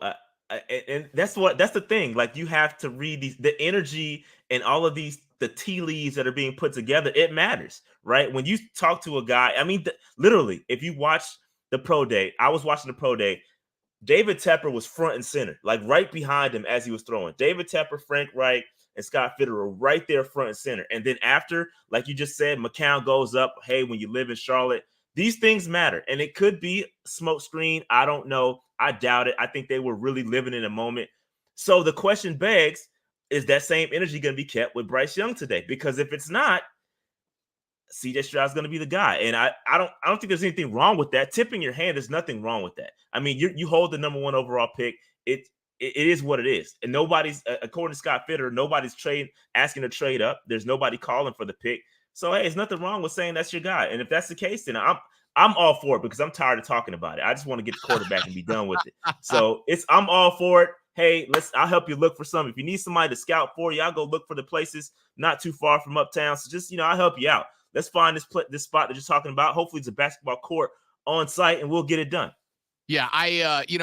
And that's the thing. Like, you have to read the energy and all of the tea leaves that are being put together. It matters, right? When you talk to a guy, I mean, literally, if you watch the pro day, I was watching the pro day, David Tepper was front and center, like right behind him as he was throwing. David Tepper, Frank Wright, and Scott Fitter were right there front and center. And then after, like you just said, McCown goes up, hey, when you live in Charlotte, these things matter. And it could be smoke screen. I don't know. I doubt it. I think they were really living in a moment. So the question begs, is that same energy going to be kept with Bryce Young today? Because if it's not, CJ Stroud's going to be the guy. And I don't think there's anything wrong with that. Tipping your hand, there's nothing wrong with that. I mean, you hold the number 1 overall pick. It is what it is. And nobody's, according to Scott Fitter, nobody's asking to trade up. There's nobody calling for the pick. So, hey, there's nothing wrong with saying that's your guy. And if that's the case, then I'm all for it because I'm tired of talking about it. I just want to get the quarterback and be done with it. So I'm all for it. Hey, I'll help you look for some. If you need somebody to scout for you, I'll go look for the places not too far from uptown. So just, I'll help you out. Let's find this spot that you're talking about. Hopefully it's a basketball court on site and we'll get it done. Yeah, I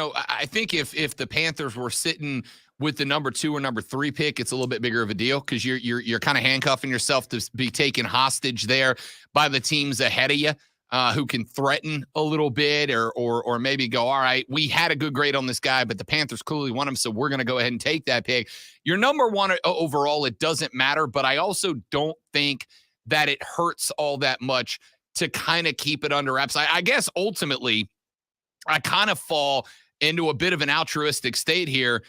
think if the Panthers were sitting with the number 2 or number 3 pick, it's a little bit bigger of a deal because you're kind of handcuffing yourself to be taken hostage there by the teams ahead of you who can threaten a little bit or maybe go, all right, we had a good grade on this guy, but the Panthers clearly want him, so we're going to go ahead and take that pick. Your number 1 overall, it doesn't matter, but I also don't think that it hurts all that much to kind of keep it under wraps. I guess ultimately I kind of fall into a bit of an altruistic state here,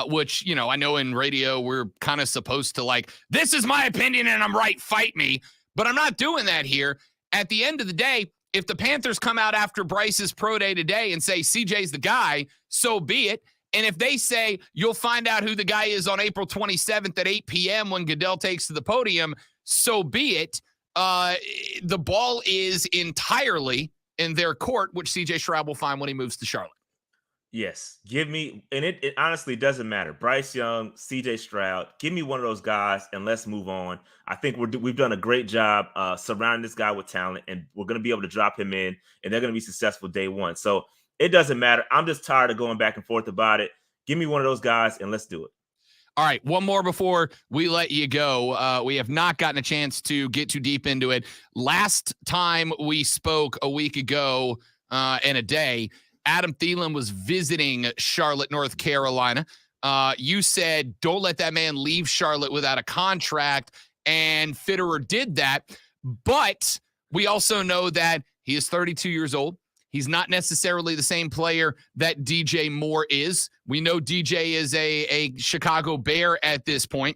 which, I know in radio we're kind of supposed to like, this is my opinion and I'm right, fight me. But I'm not doing that here. At the end of the day, if the Panthers come out after Bryce's pro day today and say CJ's the guy, so be it. And if they say you'll find out who the guy is on April 27th at 8 p.m. when Goodell takes to the podium, so be it. The ball is entirely in their court, which CJ Stroud will find when he moves to Charlotte. Yes. Give me, and it honestly doesn't matter. Bryce Young, CJ Stroud, give me one of those guys and let's move on. I think we've done a great job surrounding this guy with talent, and we're going to be able to drop him in, and they're going to be successful day one. So it doesn't matter. I'm just tired of going back and forth about it. Give me one of those guys and let's do it. All right, one more before we let you go. We have not gotten a chance to get too deep into it. Last time we spoke a week ago and a day, Adam Thielen was visiting Charlotte, North Carolina. You said, don't let that man leave Charlotte without a contract, and Fitterer did that. But we also know that he is 32 years old. He's not necessarily the same player that DJ Moore is. We know DJ is a Chicago Bear at this point.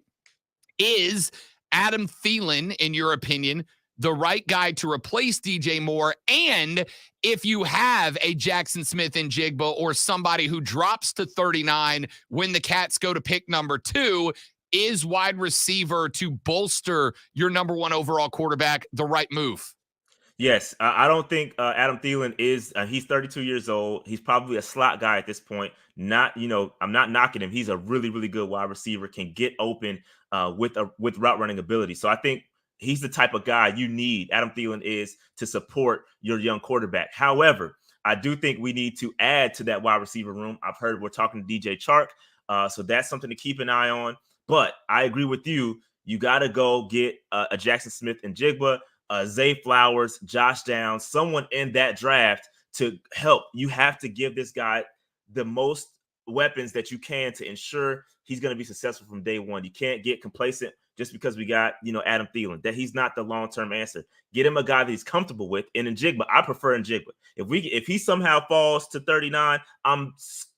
Is Adam Thielen, in your opinion, the right guy to replace DJ Moore? And if you have a Jackson Smith-Njigba or somebody who drops to 39 when the Cats go to pick number 2, is wide receiver to bolster your number 1 overall quarterback the right move? Yes, I don't think Adam Thielen is. He's 32 years old. He's probably a slot guy at this point. I'm not knocking him. He's a really, really good wide receiver. Can get open with route running ability. So I think he's the type of guy you need. Adam Thielen is to support your young quarterback. However, I do think we need to add to that wide receiver room. I've heard we're talking to DJ Chark, so that's something to keep an eye on. But I agree with you. You got to go get a Jackson Smith-Njigba, Zay Flowers, Josh Downs, someone in that draft to help. You have to give this guy the most weapons that you can to ensure he's going to be successful from day one. You can't get complacent just because we got, Adam Thielen, that he's not the long-term answer. Get him a guy that he's comfortable with. And Njigba, I prefer Njigba. If he somehow falls to 39, I'm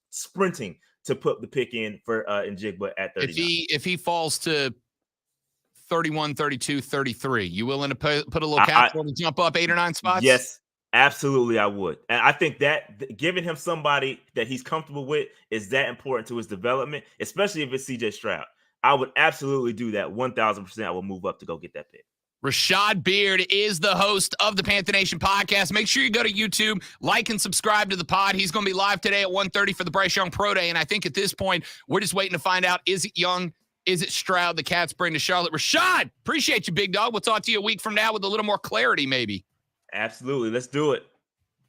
sprinting to put the pick in for Njigba at 39. If he falls to 31, 32, 33. You willing to put a little capital to jump up 8 or 9 spots? Yes, absolutely I would. And I think that giving him somebody that he's comfortable with is that important to his development, especially if it's CJ Stroud. I would absolutely do that. 1,000%. I will move up to go get that pick. Rashad Beard is the host of the Panther Nation Podcast. Make sure you go to YouTube, like and subscribe to the pod. He's going to be live today at 1:30 for the Bryce Young Pro Day. And I think at this point, we're just waiting to find out, is it Young? Is it Stroud? The Cats bring to Charlotte. Rashad, appreciate you, big dog. We'll talk to you a week from now with a little more clarity, maybe. Absolutely. Let's do it.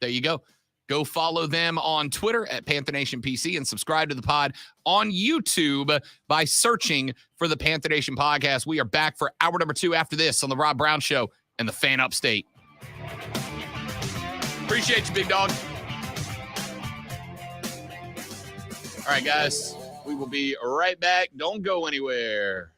There you go. Go follow them on Twitter at Panther Nation PC and subscribe to the pod on YouTube by searching for the Panther Nation Podcast. We are back for hour number 2 after this on the Rob Brown Show and the Fan Upstate. Appreciate you, big dog. All right, guys, we will be right back. Don't go anywhere.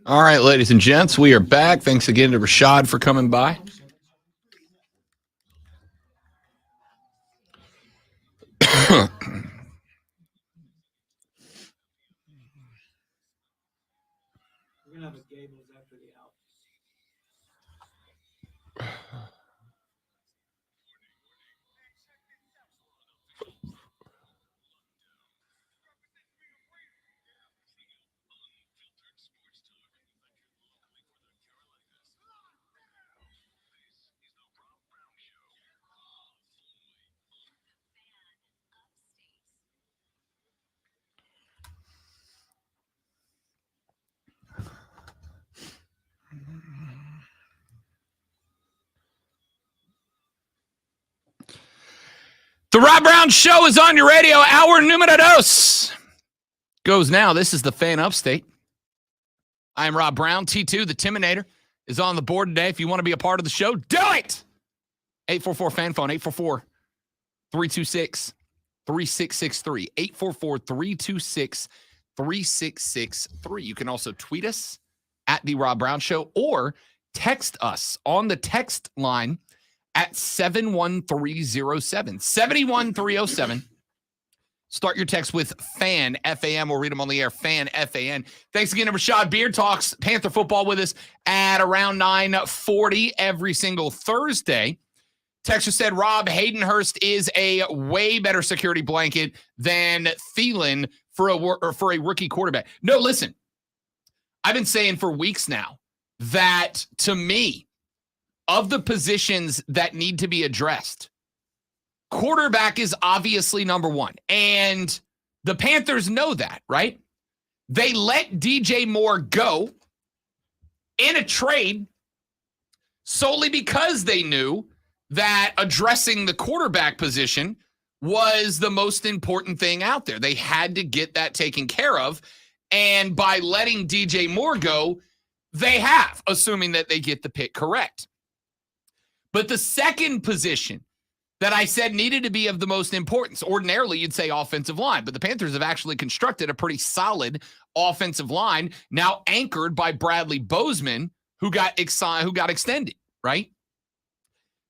All right, ladies and gents, we are back. Thanks again to Rashad for coming by. The Rob Brown Show is on your radio. Hour numero dos goes now. This is the Fan Upstate. I am Rob Brown. T2, the Timinator, is on the board today. If you want to be a part of the show, do it! 844-FAN phone, 844-326-3663. 844-326-3663. You can also tweet us at The Rob Brown Show or text us on the text line at 71307. 71307. Start your text with FAN, F-A-M. We'll read them on the air, FAN, F-A-N. Thanks again to Rashad Beard. Talks Panther football with us at around 9:40 every single Thursday. Texture said, Rob, Hayden Hurst is a way better security blanket than Thielen for a rookie quarterback. No, listen. I've been saying for weeks now that, to me, of the positions that need to be addressed, quarterback is obviously number one. And the Panthers know that, right? They let DJ Moore go in a trade solely because they knew that addressing the quarterback position was the most important thing out there. They had to get that taken care of. And by letting DJ Moore go, they have, assuming that they get the pick correct. But the second position that I said needed to be of the most importance, ordinarily you'd say offensive line, but the Panthers have actually constructed a pretty solid offensive line, now anchored by Bradley Bozeman, who got extended, right?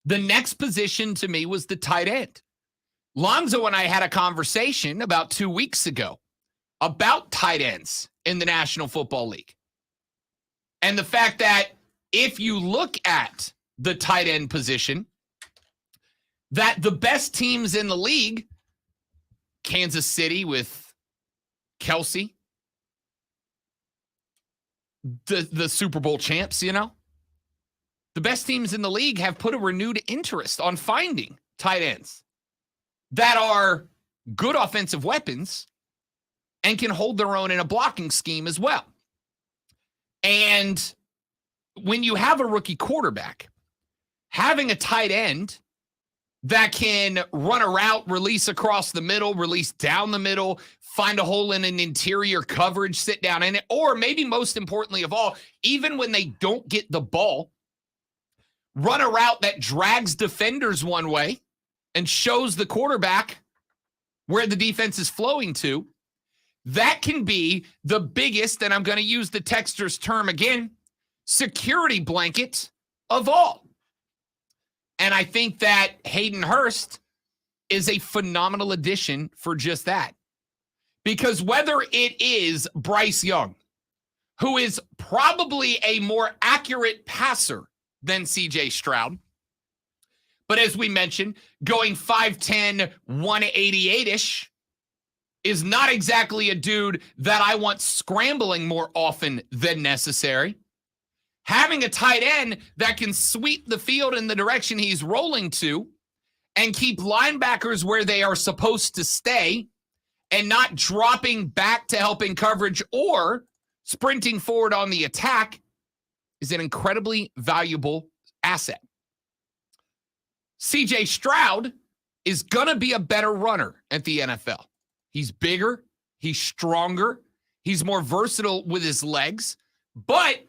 The next position to me was the tight end. Lonzo and I had a conversation about 2 weeks ago about tight ends in the National Football League. And the fact that if you look at the tight end position, that the best teams in the league, Kansas City with Kelsey, the Super Bowl champs, the best teams in the league have put a renewed interest on finding tight ends that are good offensive weapons and can hold their own in a blocking scheme as well. And when you have a rookie quarterback, having a tight end that can run a route, release across the middle, release down the middle, find a hole in an interior coverage, sit down in it, or maybe most importantly of all, even when they don't get the ball, run a route that drags defenders one way and shows the quarterback where the defense is flowing to, that can be the biggest, and I'm going to use the texter's term again, security blanket of all. And I think that Hayden Hurst is a phenomenal addition for just that. Because whether it is Bryce Young, who is probably a more accurate passer than CJ Stroud, but as we mentioned, going 5'10", 188-ish is not exactly a dude that I want scrambling more often than necessary. Having a tight end that can sweep the field in the direction he's rolling to and keep linebackers where they are supposed to stay and not dropping back to help in coverage or sprinting forward on the attack is an incredibly valuable asset. CJ Stroud is going to be a better runner at the NFL. He's bigger, he's stronger, he's more versatile with his legs, but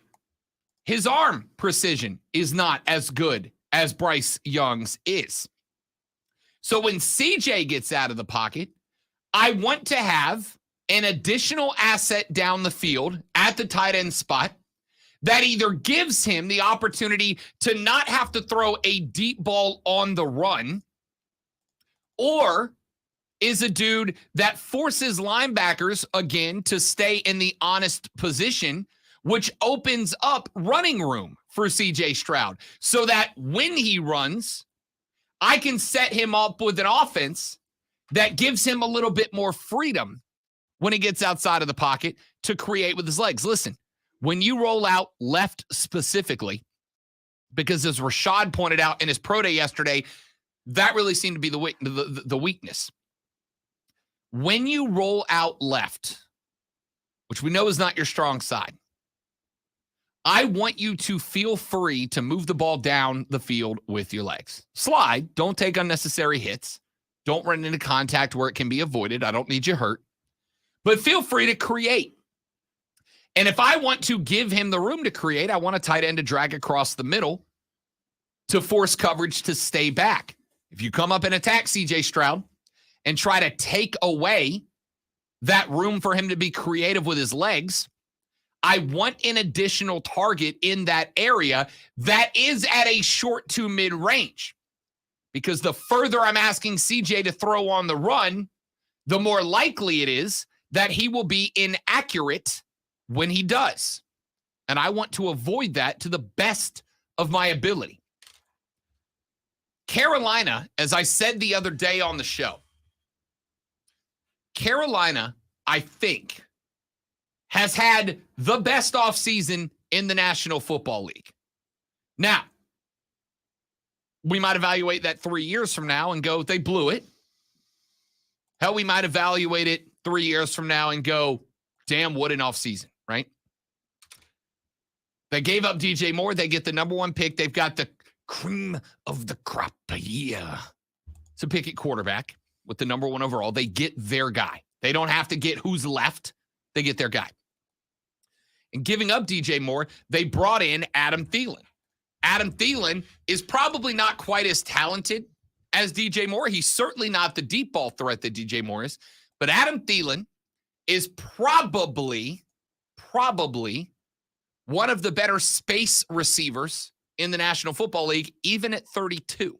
his arm precision is not as good as Bryce Young's is. So when CJ gets out of the pocket, I want to have an additional asset down the field at the tight end spot that either gives him the opportunity to not have to throw a deep ball on the run, or is a dude that forces linebackers, again, to stay in the honest position, which opens up running room for CJ Stroud so that when he runs, I can set him up with an offense that gives him a little bit more freedom when he gets outside of the pocket to create with his legs. Listen, when you roll out left specifically, because as Rashad pointed out in his pro day yesterday, that really seemed to be the weakness. When you roll out left, which we know is not your strong side, I want you to feel free to move the ball down the field with your legs. Slide, don't take unnecessary hits. Don't run into contact where it can be avoided. I don't need you hurt. But feel free to create. And if I want to give him the room to create, I want a tight end to drag across the middle to force coverage to stay back. If you come up and attack CJ Stroud and try to take away that room for him to be creative with his legs, I want an additional target in that area that is at a short to mid range. Because the further I'm asking CJ to throw on the run, the more likely it is that he will be inaccurate when he does. And I want to avoid that to the best of my ability. Carolina, as I said the other day on the show, Carolina, I think, has had the best offseason in the National Football League. Now, we might evaluate that 3 years from now and go, they blew it. Hell, we might evaluate it 3 years from now and go, damn, what an offseason, right? They gave up DJ Moore. They get the number 1 pick. They've got the cream of the crop a year. It's a pick at quarterback with the number 1 overall. They get their guy. They don't have to get who's left. They get their guy. And giving up DJ Moore, they brought in Adam Thielen. Adam Thielen is probably not quite as talented as DJ Moore. He's certainly not the deep ball threat that DJ Moore is. But Adam Thielen is probably one of the better space receivers in the National Football League, even at 32.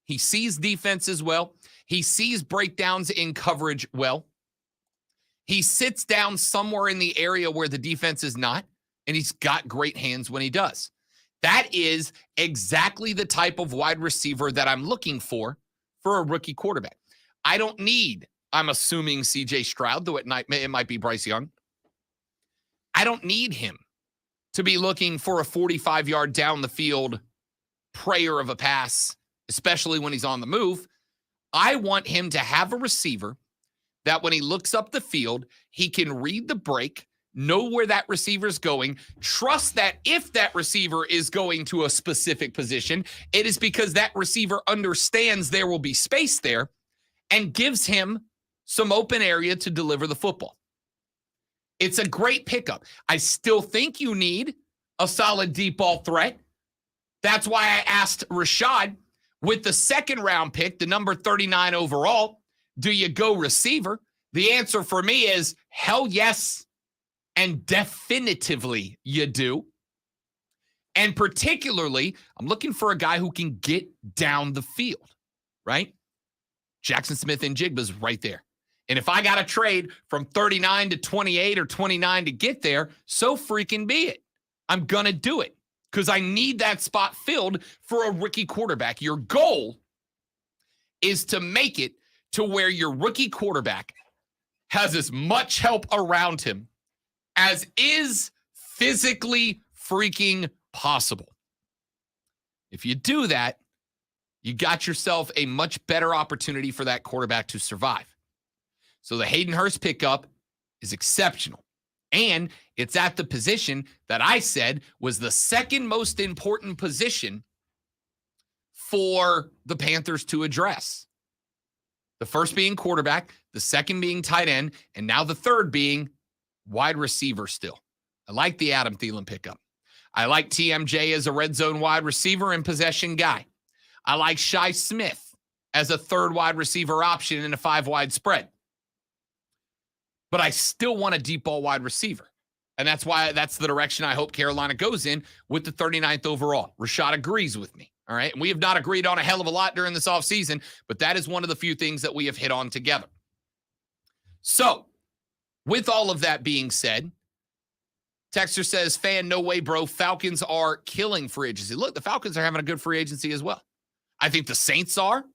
He sees defenses well. He sees breakdowns in coverage well. He sits down somewhere in the area where the defense is not, and he's got great hands when he does. That is exactly the type of wide receiver that I'm looking for a rookie quarterback. I don't need, I'm assuming, CJ Stroud, though it might be Bryce Young. I don't need him to be looking for a 45-yard down the field prayer of a pass, especially when he's on the move. I want him to have a receiver that when he looks up the field, he can read the break, know where that receiver is going, trust that if that receiver is going to a specific position, it is because that receiver understands there will be space there and gives him some open area to deliver the football. It's a great pickup. I still think you need a solid deep ball threat. That's why I asked Rashad, with the second round pick, the number 39 overall, do you go receiver? The answer for me is hell yes, and definitively you do. And particularly, I'm looking for a guy who can get down the field, right? Jackson Smith-Njigba's right there. And if I got to trade from 39 to 28 or 29 to get there, so freaking be it. I'm going to do it because I need that spot filled for a rookie quarterback. Your goal is to make it to where your rookie quarterback has as much help around him as is physically freaking possible. If you do that, you got yourself a much better opportunity for that quarterback to survive. So the Hayden Hurst pickup is exceptional. And it's at the position that I said was the second most important position for the Panthers to address. The first being quarterback, the second being tight end, and now the third being wide receiver still. I like the Adam Thielen pickup. I like TMJ as a red zone wide receiver and possession guy. I like Shi Smith as a third wide receiver option in a 5-wide spread. But I still want a deep ball wide receiver. And that's why that's the direction I hope Carolina goes in with the 39th overall. Rashad agrees with me. All right. And we have not agreed on a hell of a lot during this offseason, but that is one of the few things that we have hit on together. So, with all of that being said, Texter says, fan, no way, bro. Falcons are killing free agency. Look, the Falcons are having a good free agency as well. I think the Saints are.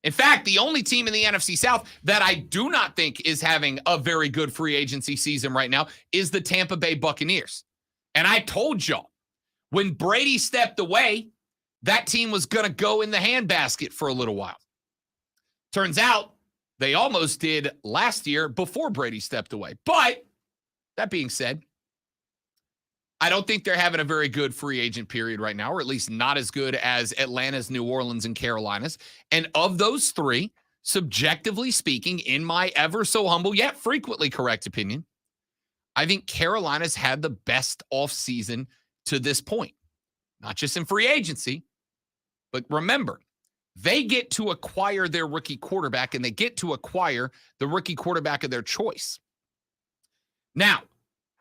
In fact, the only team in the NFC South that I do not think is having a very good free agency season right now is the Tampa Bay Buccaneers. And I told y'all, when Brady stepped away, that team was going to go in the handbasket for a little while. Turns out they almost did last year before Brady stepped away. But that being said, I don't think they're having a very good free agent period right now, or at least not as good as Atlanta's, New Orleans, and Carolina's. And of those three, subjectively speaking, in my ever so humble yet frequently correct opinion, I think Carolina's had the best offseason to this point, not just in free agency, but remember, they get to acquire their rookie quarterback, and they get to acquire the rookie quarterback of their choice. Now,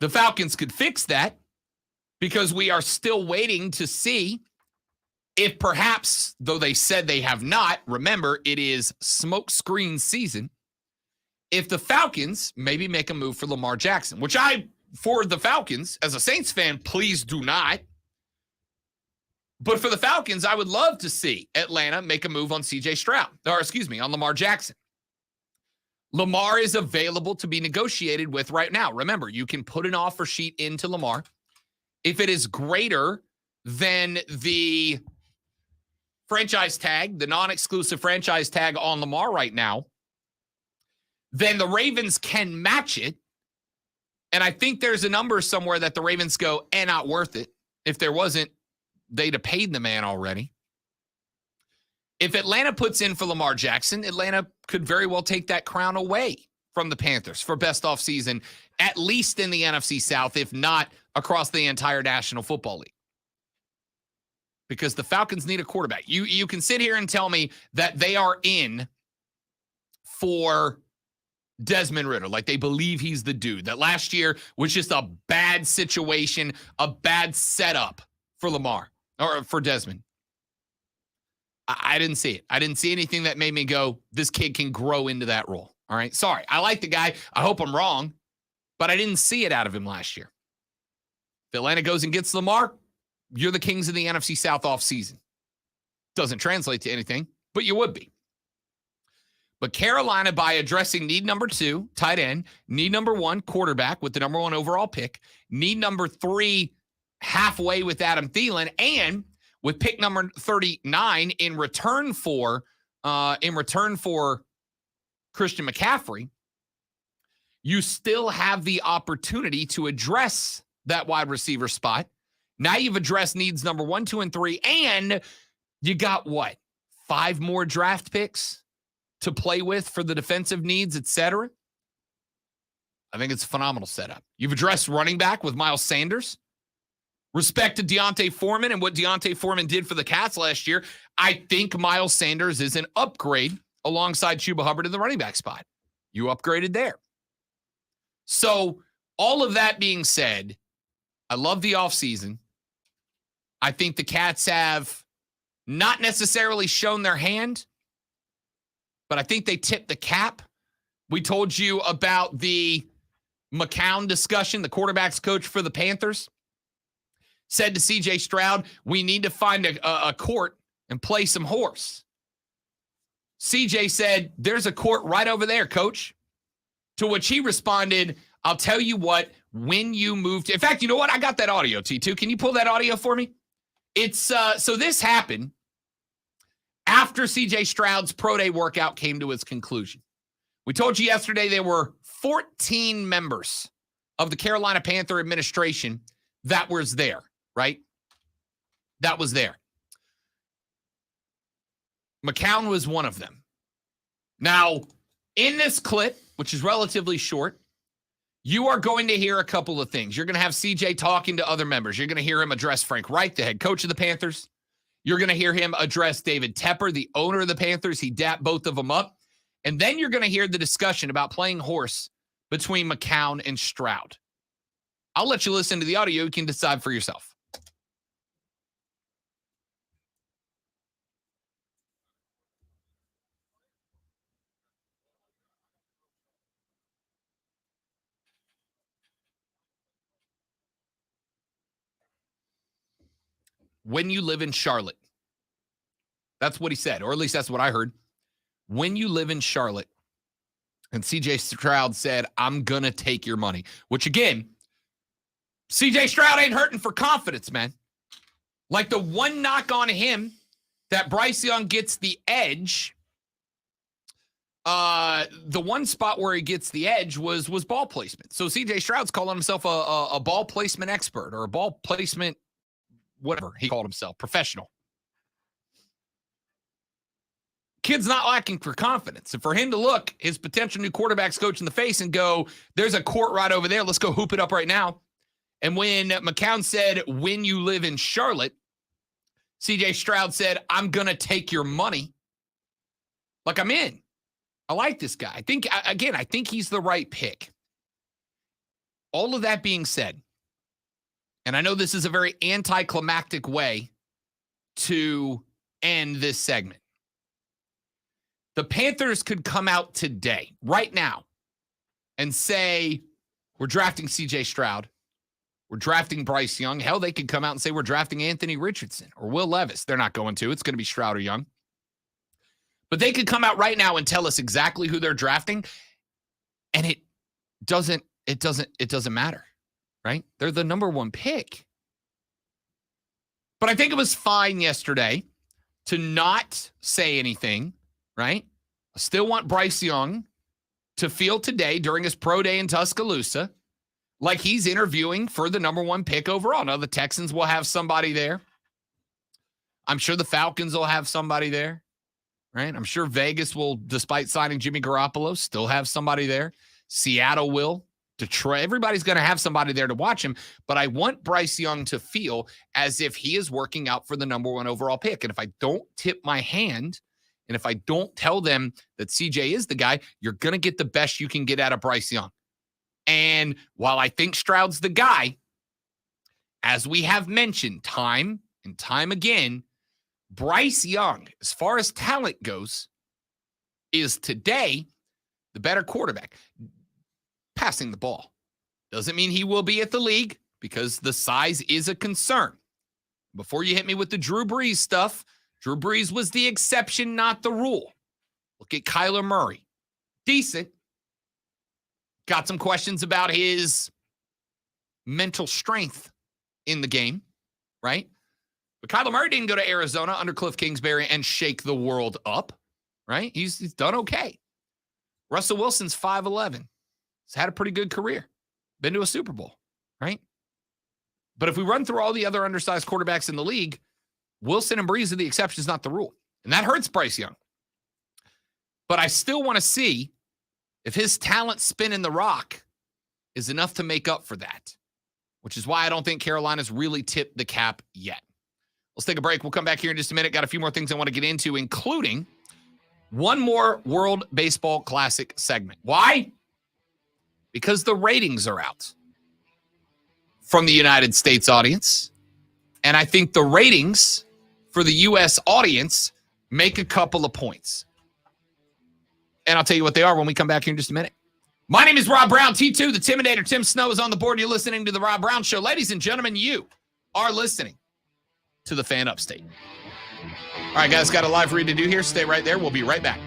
the Falcons could fix that because we are still waiting to see if perhaps, though they said they have not, remember, it is smokescreen season, if the Falcons maybe make a move for Lamar Jackson, which for the Falcons, as a Saints fan, please do not. But for the Falcons, I would love to see Atlanta make a move on on Lamar Jackson. Lamar is available to be negotiated with right now. Remember, you can put an offer sheet into Lamar. If it is greater than the franchise tag, the non-exclusive franchise tag on Lamar right now, then the Ravens can match it. And I think there's a number somewhere that the Ravens go, not worth it. If there wasn't, they'd have paid the man already. If Atlanta puts in for Lamar Jackson, Atlanta could very well take that crown away from the Panthers for best offseason, at least in the NFC South, if not across the entire National Football League. Because the Falcons need a quarterback. You can sit here and tell me that they are in for Desmond Ridder, like they believe he's the dude, that last year was just a bad situation, a bad setup for Lamar or for Desmond. I didn't see it. I didn't see anything that made me go, this kid can grow into that role. All right. Sorry. I like the guy. I hope I'm wrong, but I didn't see it out of him last year. If Atlanta goes and gets Lamar, you're the kings of the NFC South offseason. Doesn't translate to anything, but you would be. But Carolina, by addressing need number 2, tight end, need number 1, quarterback with the number 1 overall pick, need number 3, halfway with Adam Thielen, and with pick number 39 in return for Christian McCaffrey, you still have the opportunity to address that wide receiver spot. Now you've addressed needs number 1, 2, and 3, and you got 5 more draft picks to play with for the defensive needs, etc. I think it's a phenomenal setup. You've addressed running back with Miles Sanders. Respect to Deontay Foreman and what Deontay Foreman did for the Cats last year. I think Miles Sanders is an upgrade alongside Chuba Hubbard in the running back spot. You upgraded there. So all of that being said, I love the offseason. I think the Cats have not necessarily shown their hand, but I think they tipped the cap. We told you about the McCown discussion, the quarterback's coach for the Panthers. Said to C.J. Stroud, we need to find a court and play some horse. C.J. said, there's a court right over there, coach. To which he responded, I'll tell you what, when you moved. In fact, you know what? I got that audio, T2. Can you pull that audio for me? It's so this happened after C.J. Stroud's pro day workout came to its conclusion. We told you yesterday there were 14 members of the Carolina Panther administration that was there. Right? That was there. McCown was one of them. Now, in this clip, which is relatively short, you are going to hear a couple of things. You're going to have CJ talking to other members. You're going to hear him address Frank Reich, the head coach of the Panthers. You're going to hear him address David Tepper, the owner of the Panthers. He dapped both of them up. And then you're going to hear the discussion about playing horse between McCown and Stroud. I'll let you listen to the audio. You can decide for yourself. When you live in Charlotte, that's what he said, or at least that's what I heard. When you live in Charlotte, and CJ Stroud said, I'm going to take your money, which again, CJ Stroud ain't hurting for confidence, man. Like the one knock on him that Bryce Young gets the edge, the one spot where he gets the edge was ball placement. So CJ Stroud's calling himself a ball placement expert or a ball placement whatever he called himself, professional. kid's not lacking for confidence. And for him to look his potential new quarterback's coach in the face and go, there's a court right over there. Let's go hoop it up right now. And when McCown said, when you live in Charlotte, CJ Stroud said, I'm going to take your money. Like, I'm in. I like this guy. I think he's the right pick. All of that being said, and I know this is a very anticlimactic way to end this segment. The Panthers could come out today, right now, and say, we're drafting CJ Stroud. We're drafting Bryce Young. Hell, they could come out and say we're drafting Anthony Richardson or Will Levis. They're not going to. It's going to be Stroud or Young. But they could come out right now and tell us exactly who they're drafting, and it doesn't matter, right? They're the number one pick. But I think it was fine yesterday to not say anything, right? I still want Bryce Young to feel today during his pro day in Tuscaloosa like he's interviewing for the number one pick overall. Now, the Texans will have somebody there. I'm sure the Falcons will have somebody there, right? I'm sure Vegas will, despite signing Jimmy Garoppolo, still have somebody there. Seattle will. Detroit. Everybody's going to have somebody there to watch him. But I want Bryce Young to feel as if he is working out for the number one overall pick. And if I don't tip my hand, and if I don't tell them that CJ is the guy, you're going to get the best you can get out of Bryce Young. And while I think Stroud's the guy, as we have mentioned time and time again, Bryce Young, as far as talent goes, is today the better quarterback. Passing the ball doesn't mean he will be at the league because the size is a concern. Before you hit me with the Drew Brees stuff, Drew Brees was the exception, not the rule. Look at Kyler Murray. Decent. Got some questions about his mental strength in the game, right? But Kyler Murray didn't go to Arizona under Cliff Kingsbury and shake the world up, right? He's done okay. Russell Wilson's 5'11". He's had a pretty good career. Been to a Super Bowl, right? But if we run through all the other undersized quarterbacks in the league, Wilson and Brees are the exceptions, not the rule. And that hurts Bryce Young. But I still want to see if his talent spinning the rock is enough to make up for that, which is why I don't think Carolina's really tipped the cap yet. Let's take a break. We'll come back here in just a minute. Got a few more things I want to get into, including one more World Baseball Classic segment. Why? Because the ratings are out from the United States audience. And I think the ratings for the U.S. audience make a couple of points. And I'll tell you what they are when we come back here in just a minute. My name is Rob Brown, T2, the Timidator. Tim Snow is on the board. You're listening to The Rob Brown Show. Ladies and gentlemen, you are listening to The Fan Upstate. All right, guys, got a live read to do here. Stay right there. We'll be right back.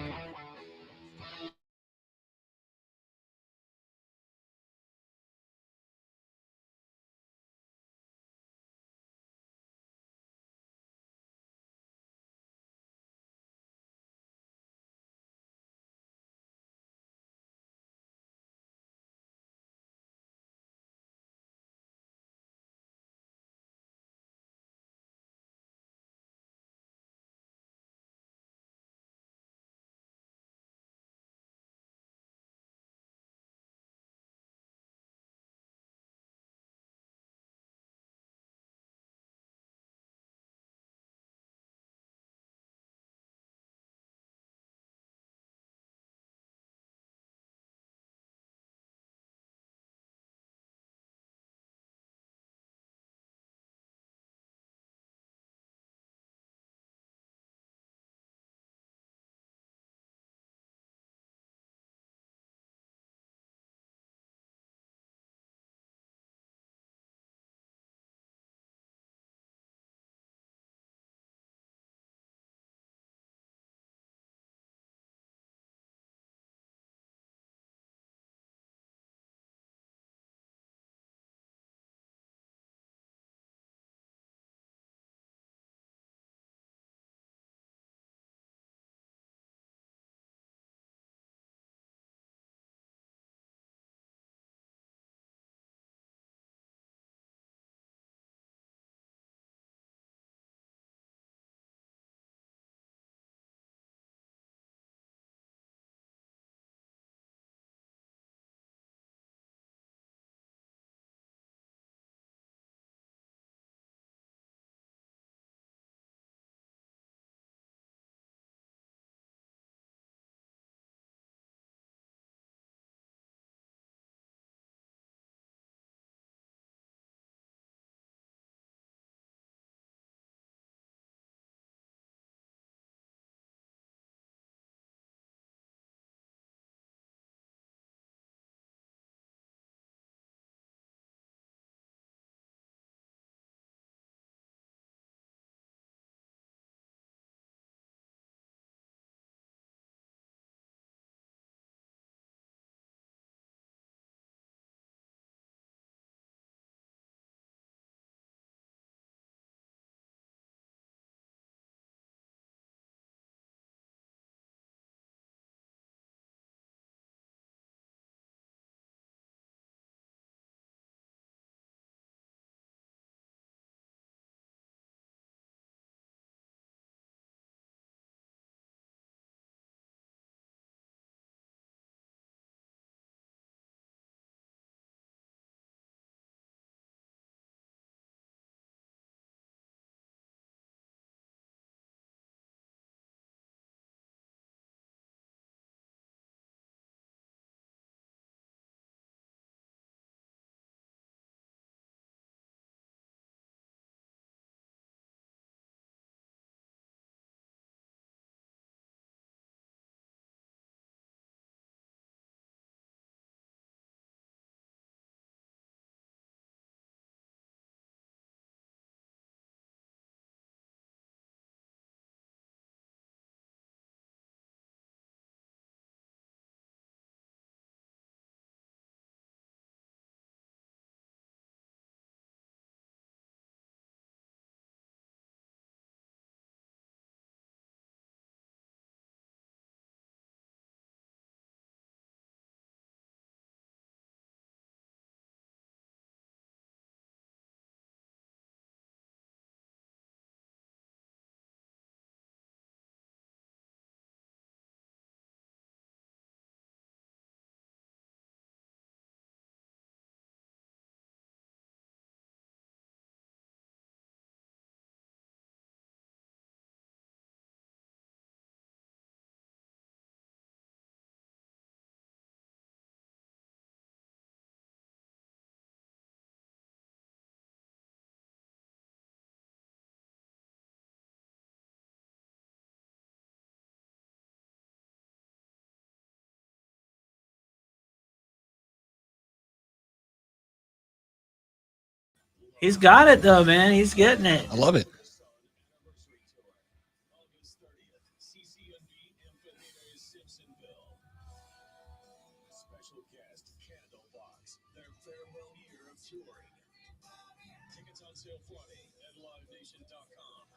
He's got it though, man. He's getting it. I love it.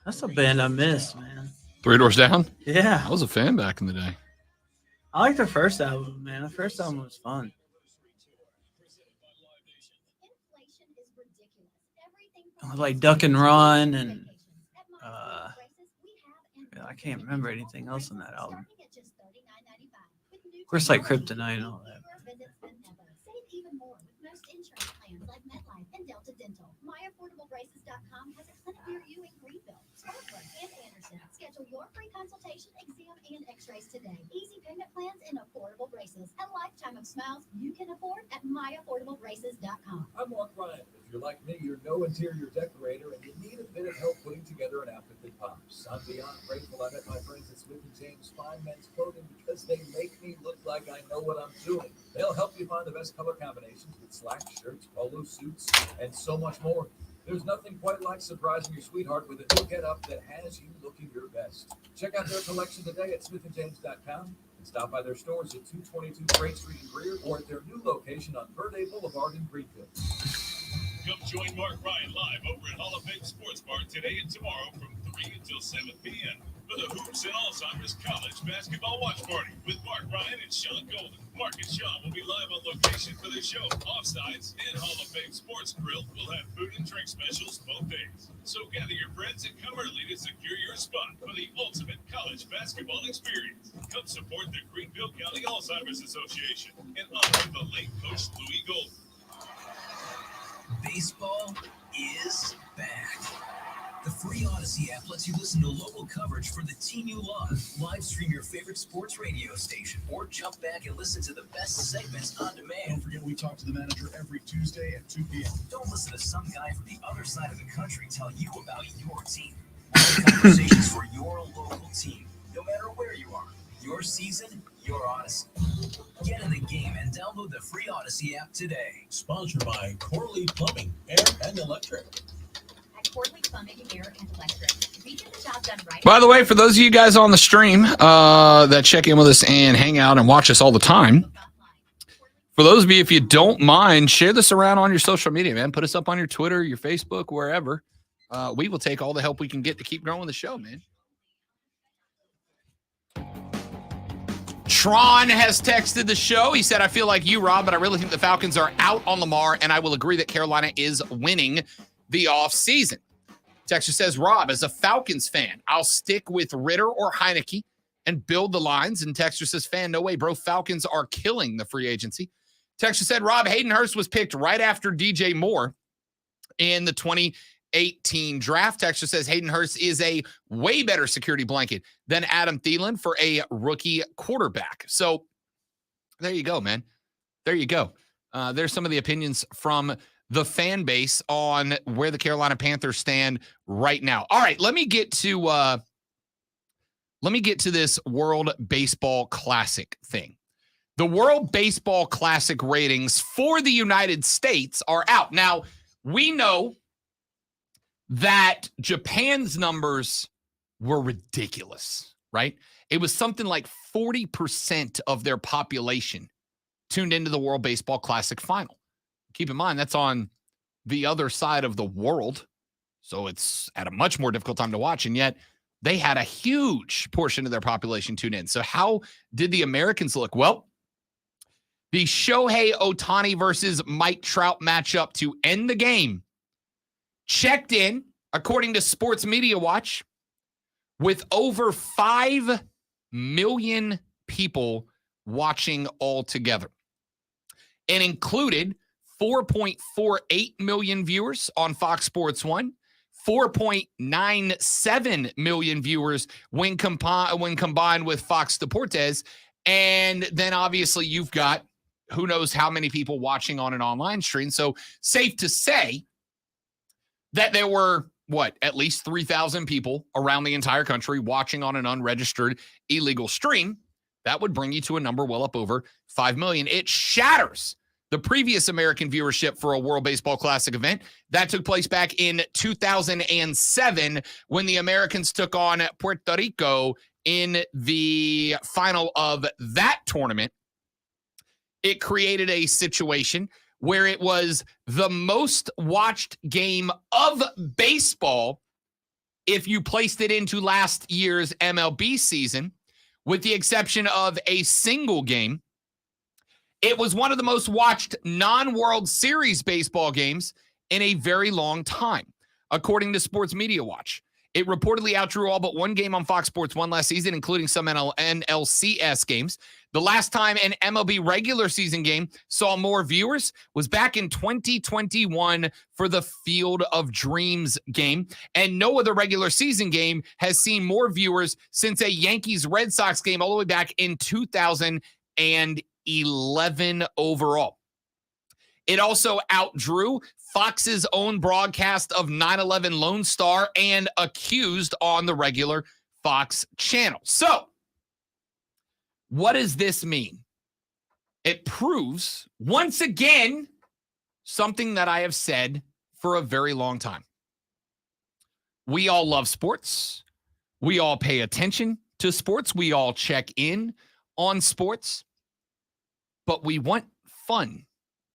That's a band I missed, man. Three Doors Down? Yeah. I was a fan back in the day. I like the first album, man. The first album was fun. Like Duck and Run, and I can't remember anything else on that album. Of course, like Kryptonite and all that. MyAffordableBraces.com has a clinic near you in Greenville, Sparkler, and Anderson. Schedule your free consultation, exam, and x-rays today. Easy payment plans and affordable braces. A lifetime of smiles you can afford at MyAffordableBraces.com. I'm Mark Ryan. If you're like me, you're no interior decorator and you need a bit of help putting together an outfit that pops. I'm beyond grateful I met my friends at Smith & James Fine Men's Clothing because they make me look like I know what I'm doing. They'll help you find the best color combinations with slacks, shirts, polo suits, and so much more. There's nothing quite like surprising your sweetheart with a new get-up that has you looking your best. Check out their collection today at smithandjames.com and stop by their stores at 222 Freight Street in Greer or at their new location on Verde Boulevard in Greenfield. Come join Mark Ryan live over at Hall of Fame Sports Bar today and tomorrow from 3 until 7 p.m. for the Hoops and Alzheimer's College Basketball Watch Party with Mark Ryan and Sean Golden. Mark and Sean will be live on location for the show. Offsides and Hall of Fame Sports Grill will have food and drink specials both days. So gather your friends and come early to secure your spot for the ultimate college basketball experience. Come support the Greenville County Alzheimer's Association and honor the late Coach Louis Golden. Baseball is back. The free Odyssey app lets you listen to local coverage for the team you love. Live stream your favorite sports radio station or jump back and listen to the best segments on demand. Don't forget, we talk to the manager every Tuesday at 2 p.m. Don't listen to some guy from the other side of the country tell you about your team. Conversations for your local team, no matter where you are. Your season, your Odyssey. Get in the game and download the free Odyssey app today. Sponsored by Corley Plumbing, Air and Electric. At Corley Plumbing, Air and Electric, we get the job done right. By the way, for those of you guys on the stream that check in with us and hang out and watch us all the time, for those of you, if you don't mind, share this around on your social media, man. Put us up on your Twitter, your Facebook, wherever. We will take all the help we can get to keep growing the show, man. Tron has texted the show. He said, I feel like you, Rob, but I really think the Falcons are out on Lamar, and I will agree that Carolina is winning the offseason. Texter says, Rob, as a Falcons fan, I'll stick with Ritter or Heineke and build the lines. And Texter says, fan, no way, bro. Falcons are killing the free agency. Texter said, Rob, Hayden Hurst was picked right after DJ Moore in the 2018 draft. Texter says Hayden Hurst is a way better security blanket than Adam Thielen for a rookie quarterback. So there you go, man. There you go. There's some of the opinions from the fan base on where the Carolina Panthers stand right now. All right, let me get to this World Baseball Classic thing. The World Baseball Classic ratings for the United States are out. Now, we know that Japan's numbers were ridiculous, right? It was something like 40% of their population tuned into the World Baseball Classic final. Keep in mind, that's on the other side of the world, so it's at a much more difficult time to watch, and yet they had a huge portion of their population tune in. So how did the Americans look? Well, the Shohei Ohtani versus Mike Trout matchup to end the game checked in, according to Sports Media Watch, with over 5 million people watching altogether, and included 4.48 million viewers on Fox Sports 1, 4.97 million viewers when combined with Fox Deportes, and then obviously you've got who knows how many people watching on an online stream. So safe to say that there were, at least 3,000 people around the entire country watching on an unregistered illegal stream. That would bring you to a number well up over 5 million. It shatters The previous American viewership for a World Baseball Classic event, that took place back in 2007 when the Americans took on Puerto Rico in the final of that tournament. It created a situation where it was the most watched game of baseball if you placed it into last year's MLB season, with the exception of a single game. It was one of the most watched non-World Series baseball games in a very long time, according to Sports Media Watch. It reportedly outdrew all but one game on Fox Sports 1 last season, including some NLCS games. The last time an MLB regular season game saw more viewers was back in 2021 for the Field of Dreams game. And no other regular season game has seen more viewers since a Yankees-Red Sox game all the way back in 2011 overall. It also outdrew Fox's own broadcast of 9/11 Lone Star and Accused on the regular Fox channel. So, what does this mean? It proves, once again, something that I have said for a very long time. We all love sports. We all pay attention to sports. We all check in on sports. But we want fun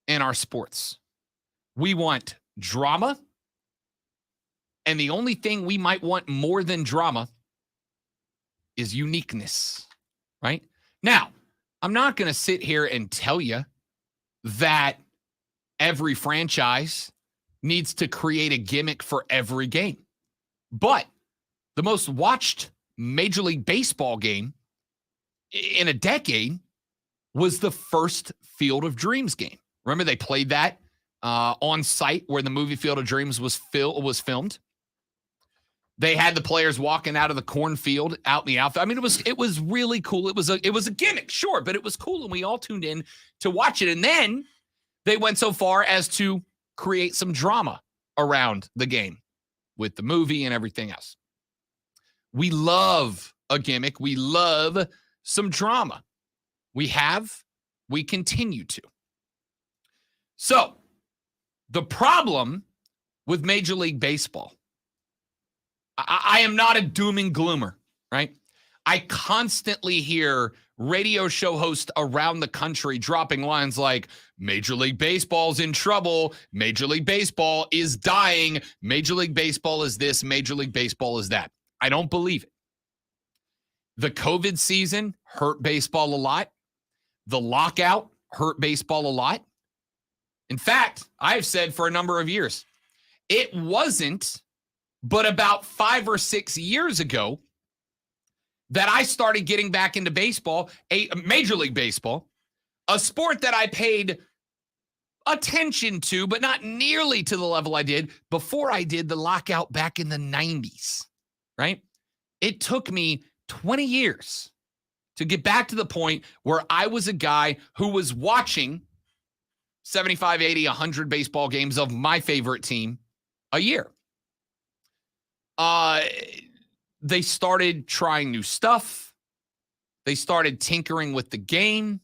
in our sports. We want drama. And the only thing we might want more than drama is uniqueness, right? Now, I'm not going to sit here and tell you that every franchise needs to create a gimmick for every game. But the most watched Major League Baseball game in a decade was the first Field of Dreams game. Remember, they played that on site where the movie Field of Dreams was filmed. They had the players walking out of the cornfield out in the outfield. I mean, it was really cool. It was a gimmick, sure, but it was cool, and we all tuned in to watch it. And then they went so far as to create some drama around the game with the movie and everything else. We love a gimmick. We love some drama. We continue to. So, the problem with Major League Baseball, I am not a doom and gloomer, right? I constantly hear radio show hosts around the country dropping lines like, Major League Baseball's in trouble, Major League Baseball is dying, Major League Baseball is this, Major League Baseball is that. I don't believe it. The COVID season hurt baseball a lot. The lockout hurt baseball a lot. In fact, I've said for a number of years, it wasn't but about 5 or 6 years ago that I started getting back into baseball, a Major League Baseball, a sport that I paid attention to, but not nearly to the level I did before I did the lockout back in the 90s, right? It took me 20 years to get back to the point where I was a guy who was watching 75, 80, 100 baseball games of my favorite team a year. They started trying new stuff. They started tinkering with the game.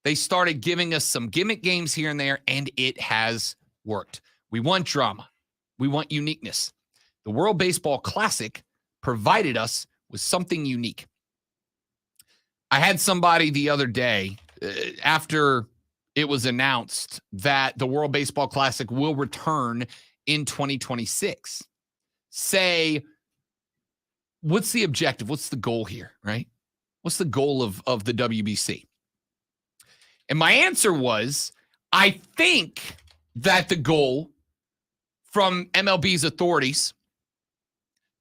They started giving us some gimmick games here and there, and it has worked. We want drama. We want uniqueness. The World Baseball Classic provided us with something unique. I had somebody the other day, after it was announced that the World Baseball Classic will return in 2026, say, what's the objective? What's the goal here, right? What's the goal of the WBC? And my answer was, I think that the goal from MLB's authorities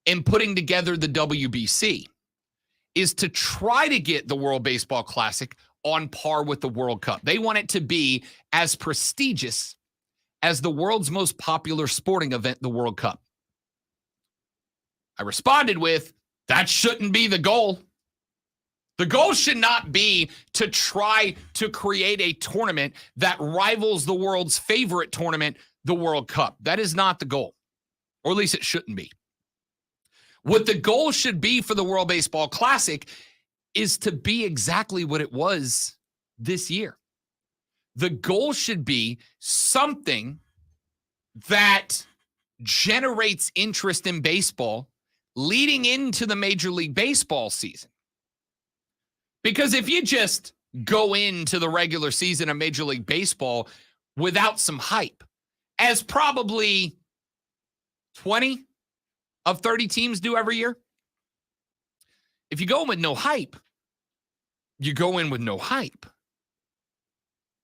in putting together the WBC is to try to get the World Baseball Classic on par with the World Cup. They want it to be as prestigious as the world's most popular sporting event, the World Cup. I responded with, that shouldn't be the goal. The goal should not be to try to create a tournament that rivals the world's favorite tournament, the World Cup. That is not the goal, or at least it shouldn't be. What the goal should be for the World Baseball Classic is to be exactly what it was this year. The goal should be something that generates interest in baseball leading into the Major League Baseball season. Because if you just go into the regular season of Major League Baseball without some hype, as probably 20 of 30 teams do every year, if you go in with no hype, you go in with no hype.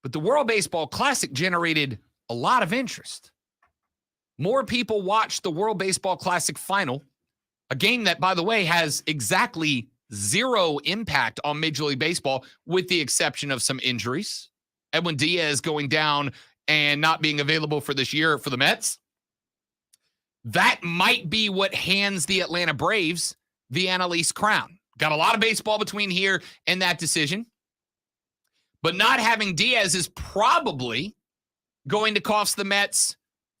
But the World Baseball Classic generated a lot of interest. More people watched the World Baseball Classic final, a game that, by the way, has exactly zero impact on Major League Baseball, with the exception of some injuries. Edwin Diaz going down and not being available for this year for the Mets. That might be what hands the Atlanta Braves the NL East crown. Got a lot of baseball between here and that decision. But not having Diaz is probably going to cost the Mets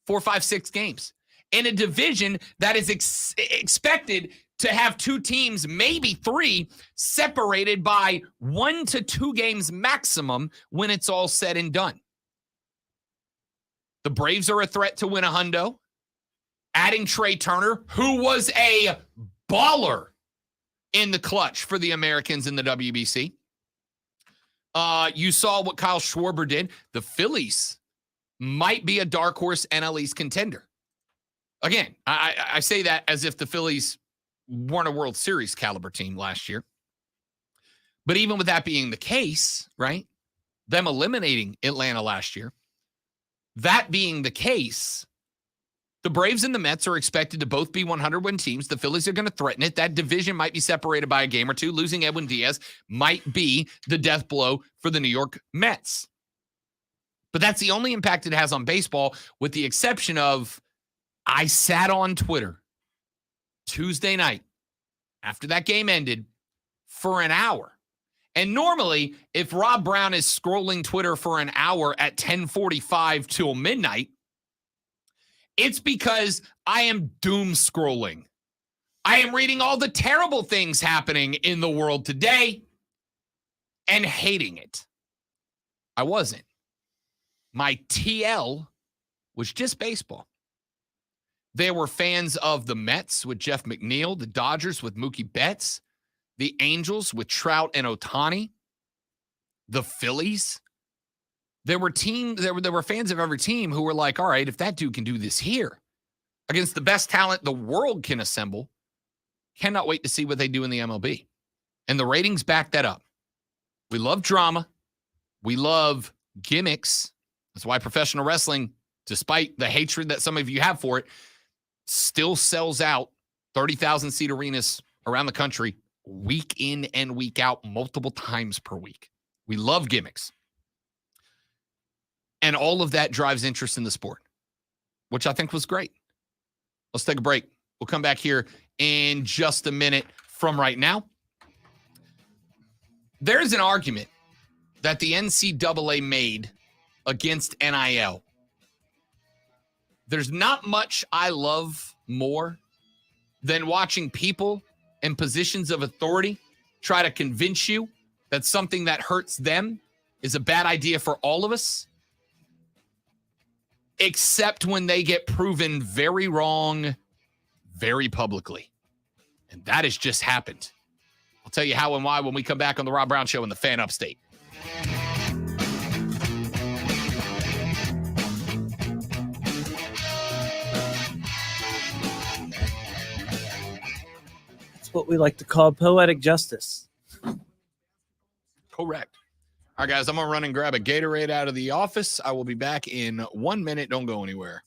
4, 5, 6 games in a division that is expected to have 2 teams, maybe 3, separated by 1 to 2 games maximum when it's all said and done. The Braves are a threat to win a hundo. Adding Trey Turner, who was a baller in the clutch for the Americans in the WBC. You saw what Kyle Schwarber did. The Phillies might be a dark horse NL East contender. Again, I say that as if the Phillies weren't a World Series caliber team last year. But even with that being the case, right, them eliminating Atlanta last year, that being the case, the Braves and the Mets are expected to both be 100-win teams. The Phillies are going to threaten it. That division might be separated by a game or two. Losing Edwin Diaz might be the death blow for the New York Mets. But that's the only impact it has on baseball, with the exception of I sat on Twitter Tuesday night after that game ended for an hour. And normally, if Rob Brown is scrolling Twitter for an hour at 10:45 till midnight, it's because I am doom scrolling. I am reading all the terrible things happening in the world today and hating it. I wasn't. My TL was just baseball. There were fans of the Mets with Jeff McNeil, the Dodgers with Mookie Betts, the Angels with Trout and Ohtani, the Phillies. There were fans of every team who were like, all right, if that dude can do this here against the best talent the world can assemble, cannot wait to see what they do in the MLB. And the ratings back that up. We love drama. We love gimmicks. That's why professional wrestling, despite the hatred that some of you have for it, still sells out 30,000-seat arenas around the country week in and week out, multiple times per week. We love gimmicks. And all of that drives interest in the sport, which I think was great. Let's take a break. We'll come back here in just a minute from right now. There's an argument that the NCAA made against NIL. There's not much I love more than watching people in positions of authority try to convince you that something that hurts them is a bad idea for all of us, except when they get proven very wrong very publicly. And that has just happened. I'll tell you how and why when we come back on the Rob Brown Show in the Fan Upstate. That's what we like to call poetic justice. Correct. All right, guys, I'm going to run and grab a Gatorade out of the office. I will be back in 1 minute. Don't go anywhere.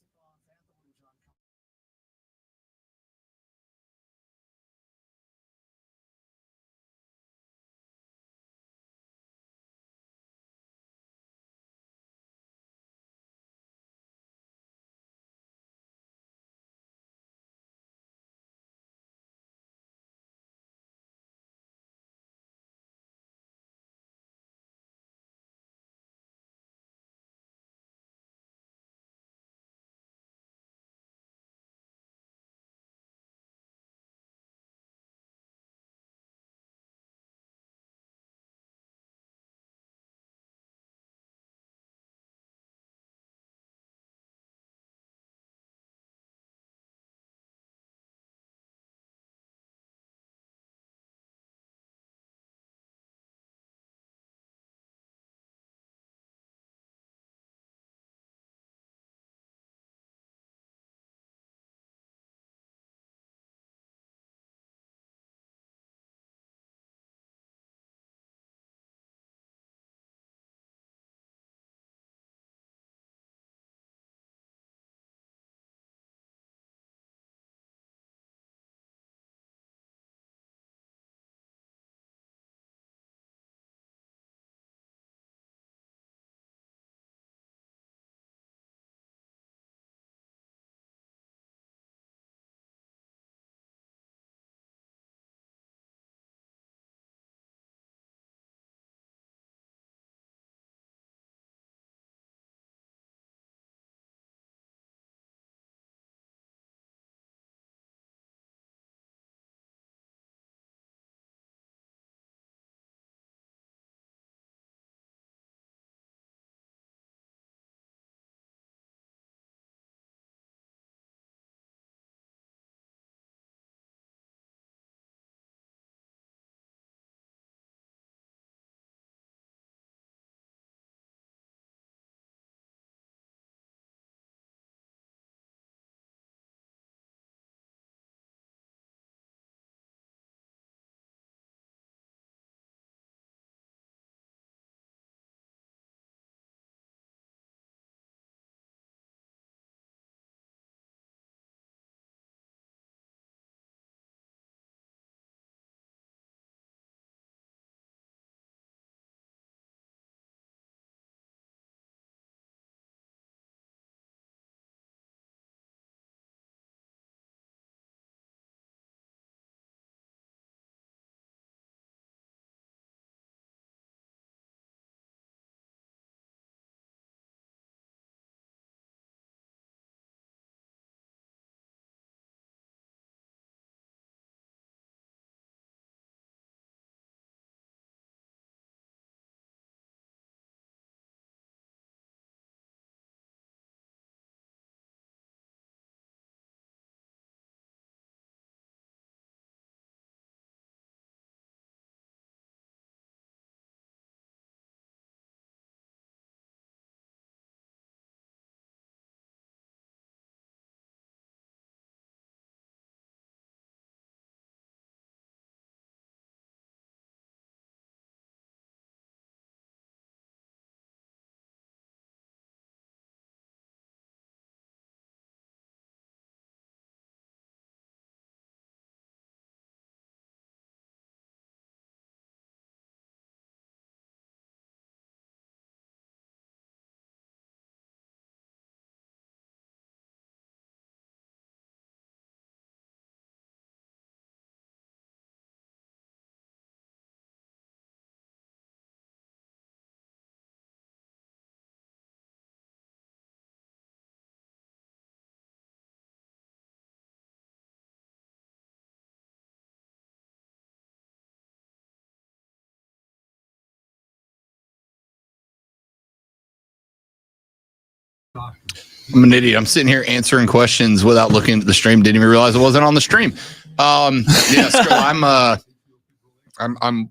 I'm an idiot. I'm sitting here answering questions without looking at the stream. Didn't even realize it wasn't on the stream. I'm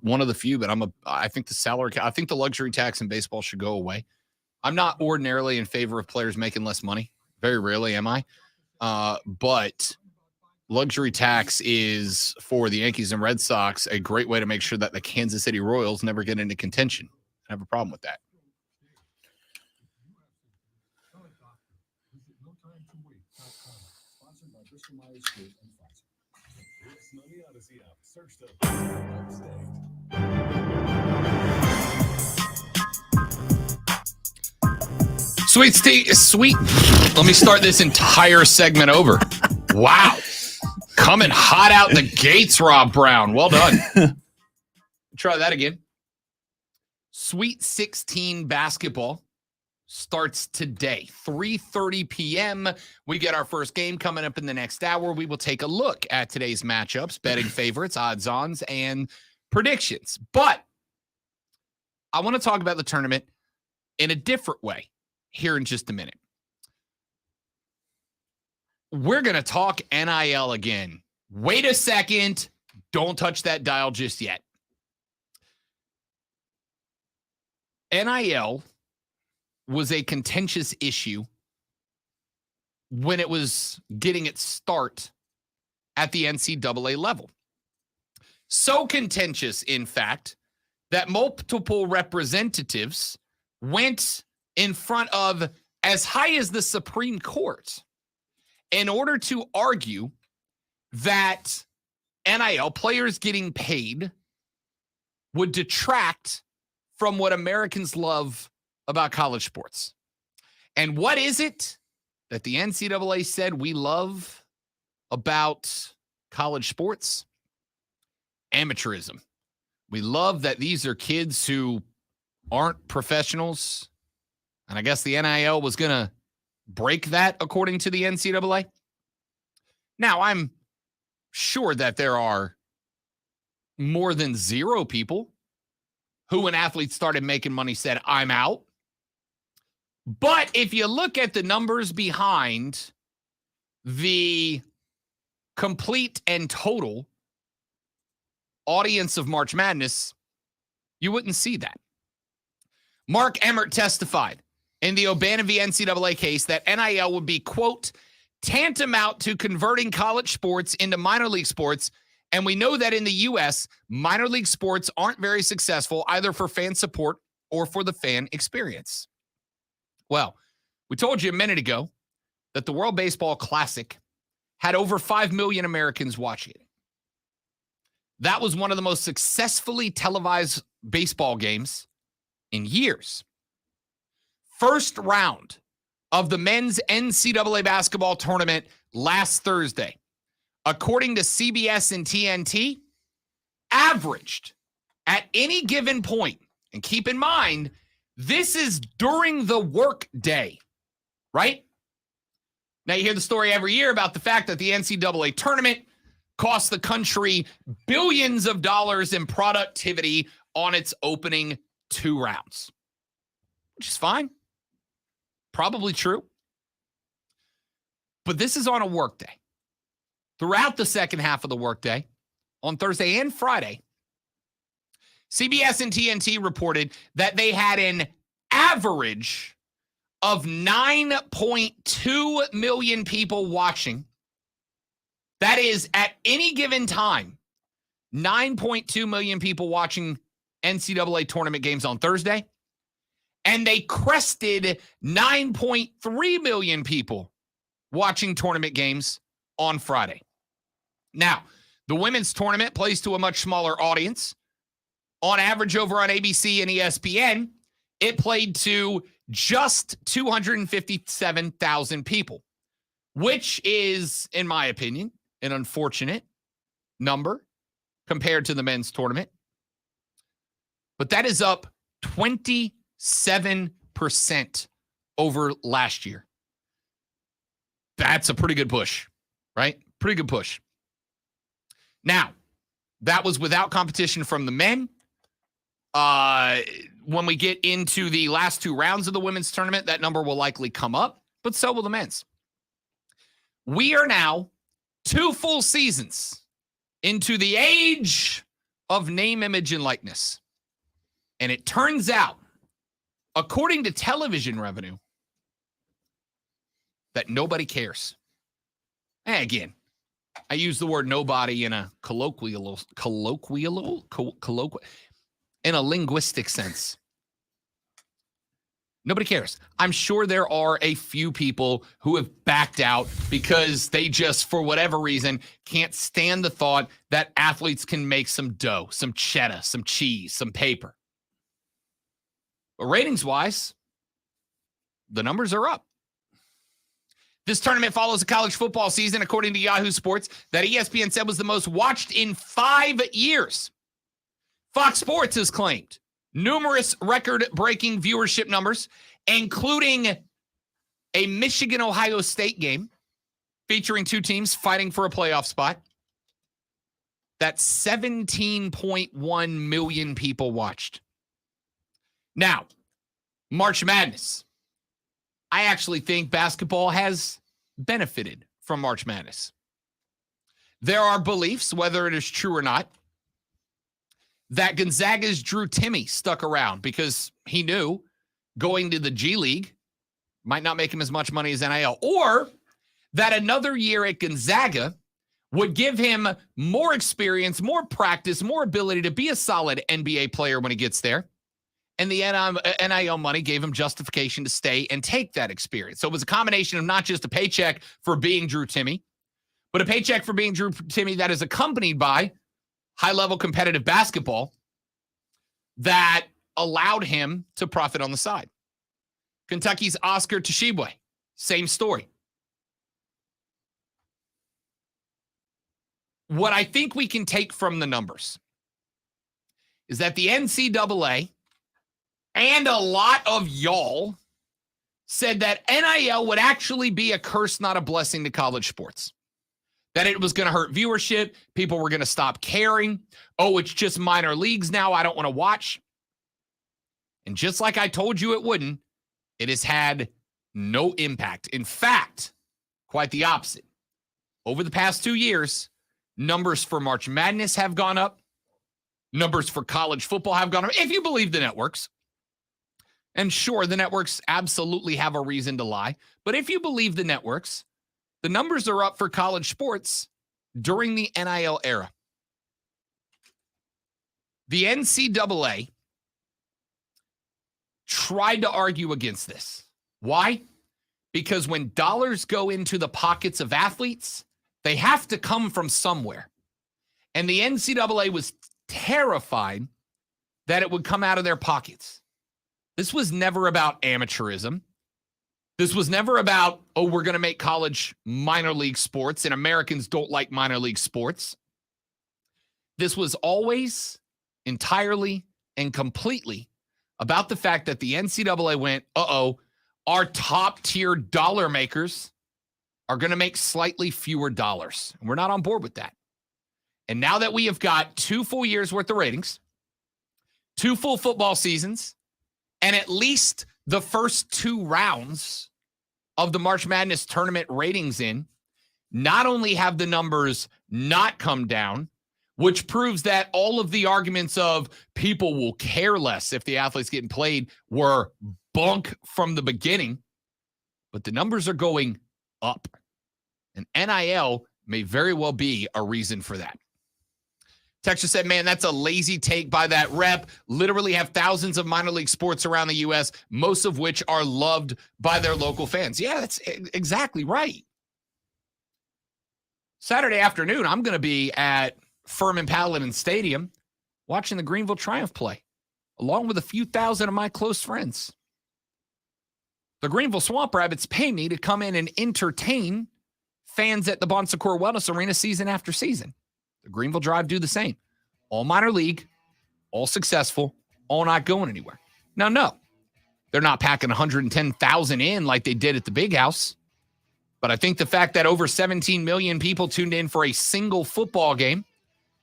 one of the few, but I think the luxury tax in baseball should go away. I'm not ordinarily in favor of players making less money. Very rarely am I. But luxury tax is, for the Yankees and Red Sox, a great way to make sure that the Kansas City Royals never get into contention. I have a problem with that. Sweet. Let me start this entire segment over. Wow. Coming hot out the gates, Rob Brown. Well done. Try that again. Sweet 16 basketball starts today, 3:30 p.m. We get our first game coming up in the next hour. We will take a look at today's matchups, betting favorites, odds-ons, and predictions. But I want to talk about the tournament in a different way here in just a minute. We're going to talk NIL again. Wait a second. Don't touch that dial just yet. NIL was a contentious issue when it was getting its start at the NCAA level. So contentious, in fact, that multiple representatives went in front of as high as the Supreme Court in order to argue that NIL, players getting paid, would detract from what Americans love about college sports. And what is it that the NCAA said we love about college sports? Amateurism. We love that these are kids who aren't professionals. And I guess the NIL was going to break that, according to the NCAA. Now, I'm sure that there are more than zero people who, when athletes started making money, said, I'm out. But if you look at the numbers behind the complete and total audience of March Madness, you wouldn't see that. Mark Emmert testified in the O'Bannon v. NCAA case that NIL would be, quote, tantamount to converting college sports into minor league sports. And we know that in the U.S., minor league sports aren't very successful either for fan support or for the fan experience. Well, we told you a minute ago that the World Baseball Classic had over 5 million Americans watching it. That was one of the most successfully televised baseball games in years. First round of the men's NCAA basketball tournament last Thursday, according to CBS and TNT, averaged at any given point, and keep in mind, this is during the work day, right? Now, you hear the story every year about the fact that the NCAA tournament cost the country billions of dollars in productivity on its opening 2 rounds, which is fine. Probably true. But this is on a work day. Throughout the second half of the workday, on Thursday and Friday, CBS and TNT reported that they had an average of 9.2 million people watching. That is, at any given time, 9.2 million people watching NCAA tournament games on Thursday. And they crested 9.3 million people watching tournament games on Friday. Now, the women's tournament plays to a much smaller audience. On average, over on ABC and ESPN, it played to just 257,000 people, which is, in my opinion, an unfortunate number compared to the men's tournament. But that is up 27% over last year. That's a pretty good push, right? Pretty good push. Now, that was without competition from the men. When we get into the last two rounds of the women's tournament, that number will likely come up, but so will the men's. We are now 2 full seasons into the age of name, image, and likeness. And it turns out, according to television revenue, that nobody cares. And again, I use the word nobody in a colloquial in a linguistic sense. Nobody cares. I'm sure there are a few people who have backed out because they just, for whatever reason, can't stand the thought that athletes can make some dough, some cheddar, some cheese, some paper. But ratings-wise, the numbers are up. This tournament follows a college football season, according to Yahoo Sports, that ESPN said was the most watched in 5 years. Fox Sports has claimed numerous record-breaking viewership numbers, including a Michigan-Ohio State game featuring 2 teams fighting for a playoff spot. That 17.1 million people watched. Now, March Madness. I actually think basketball has benefited from March Madness. There are beliefs, whether it is true or not, that Gonzaga's Drew Timme stuck around because he knew going to the G League might not make him as much money as NIL, or that another year at Gonzaga would give him more experience, more practice, more ability to be a solid NBA player when he gets there. And the NIL money gave him justification to stay and take that experience. So it was a combination of not just a paycheck for being Drew Timme, but a paycheck for being Drew Timme that is accompanied by high-level competitive basketball that allowed him to profit on the side. Kentucky's Oscar Tshiebwe, same story. What I think we can take from the numbers is that the NCAA and a lot of y'all said that NIL would actually be a curse, not a blessing to college sports. That it was going to hurt viewership. People were going to stop caring. Oh, it's just minor leagues now. I don't want to watch. And just like I told you it wouldn't, it has had no impact. In fact, quite the opposite. Over the past 2 years, numbers for March Madness have gone up. Numbers for college football have gone up, if you believe the networks. And sure, the networks absolutely have a reason to lie. But if you believe the networks, the numbers are up for college sports during the NIL era. The NCAA tried to argue against this. Why? Because when dollars go into the pockets of athletes, they have to come from somewhere. And the NCAA was terrified that it would come out of their pockets. This was never about amateurism. This was never about, oh, we're going to make college minor league sports and Americans don't like minor league sports. This was always entirely and completely about the fact that the NCAA went, our top tier dollar makers are going to make slightly fewer dollars. And we're not on board with that. And now that we have got 2 full years worth of ratings, 2 full football seasons, and at least the first 2 rounds of the March Madness tournament ratings in, not only have the numbers not come down, which proves that all of the arguments of people will care less if the athletes getting played were bunk from the beginning, but the numbers are going up. And NIL may very well be a reason for that. Texture said, man, that's a lazy take by that rep. Literally have thousands of minor league sports around the U.S., most of which are loved by their local fans. Yeah, that's exactly right. Saturday afternoon, I'm going to be at Furman Paladin Stadium watching the Greenville Triumph play, along with a few thousand of my close friends. The Greenville Swamp Rabbits pay me to come in and entertain fans at the Bon Secours Wellness Arena season after season. The Greenville Drive do the same. All minor league, all successful, all not going anywhere. Now, no, they're not packing 110,000 in like they did at the Big House. But I think the fact that over 17 million people tuned in for a single football game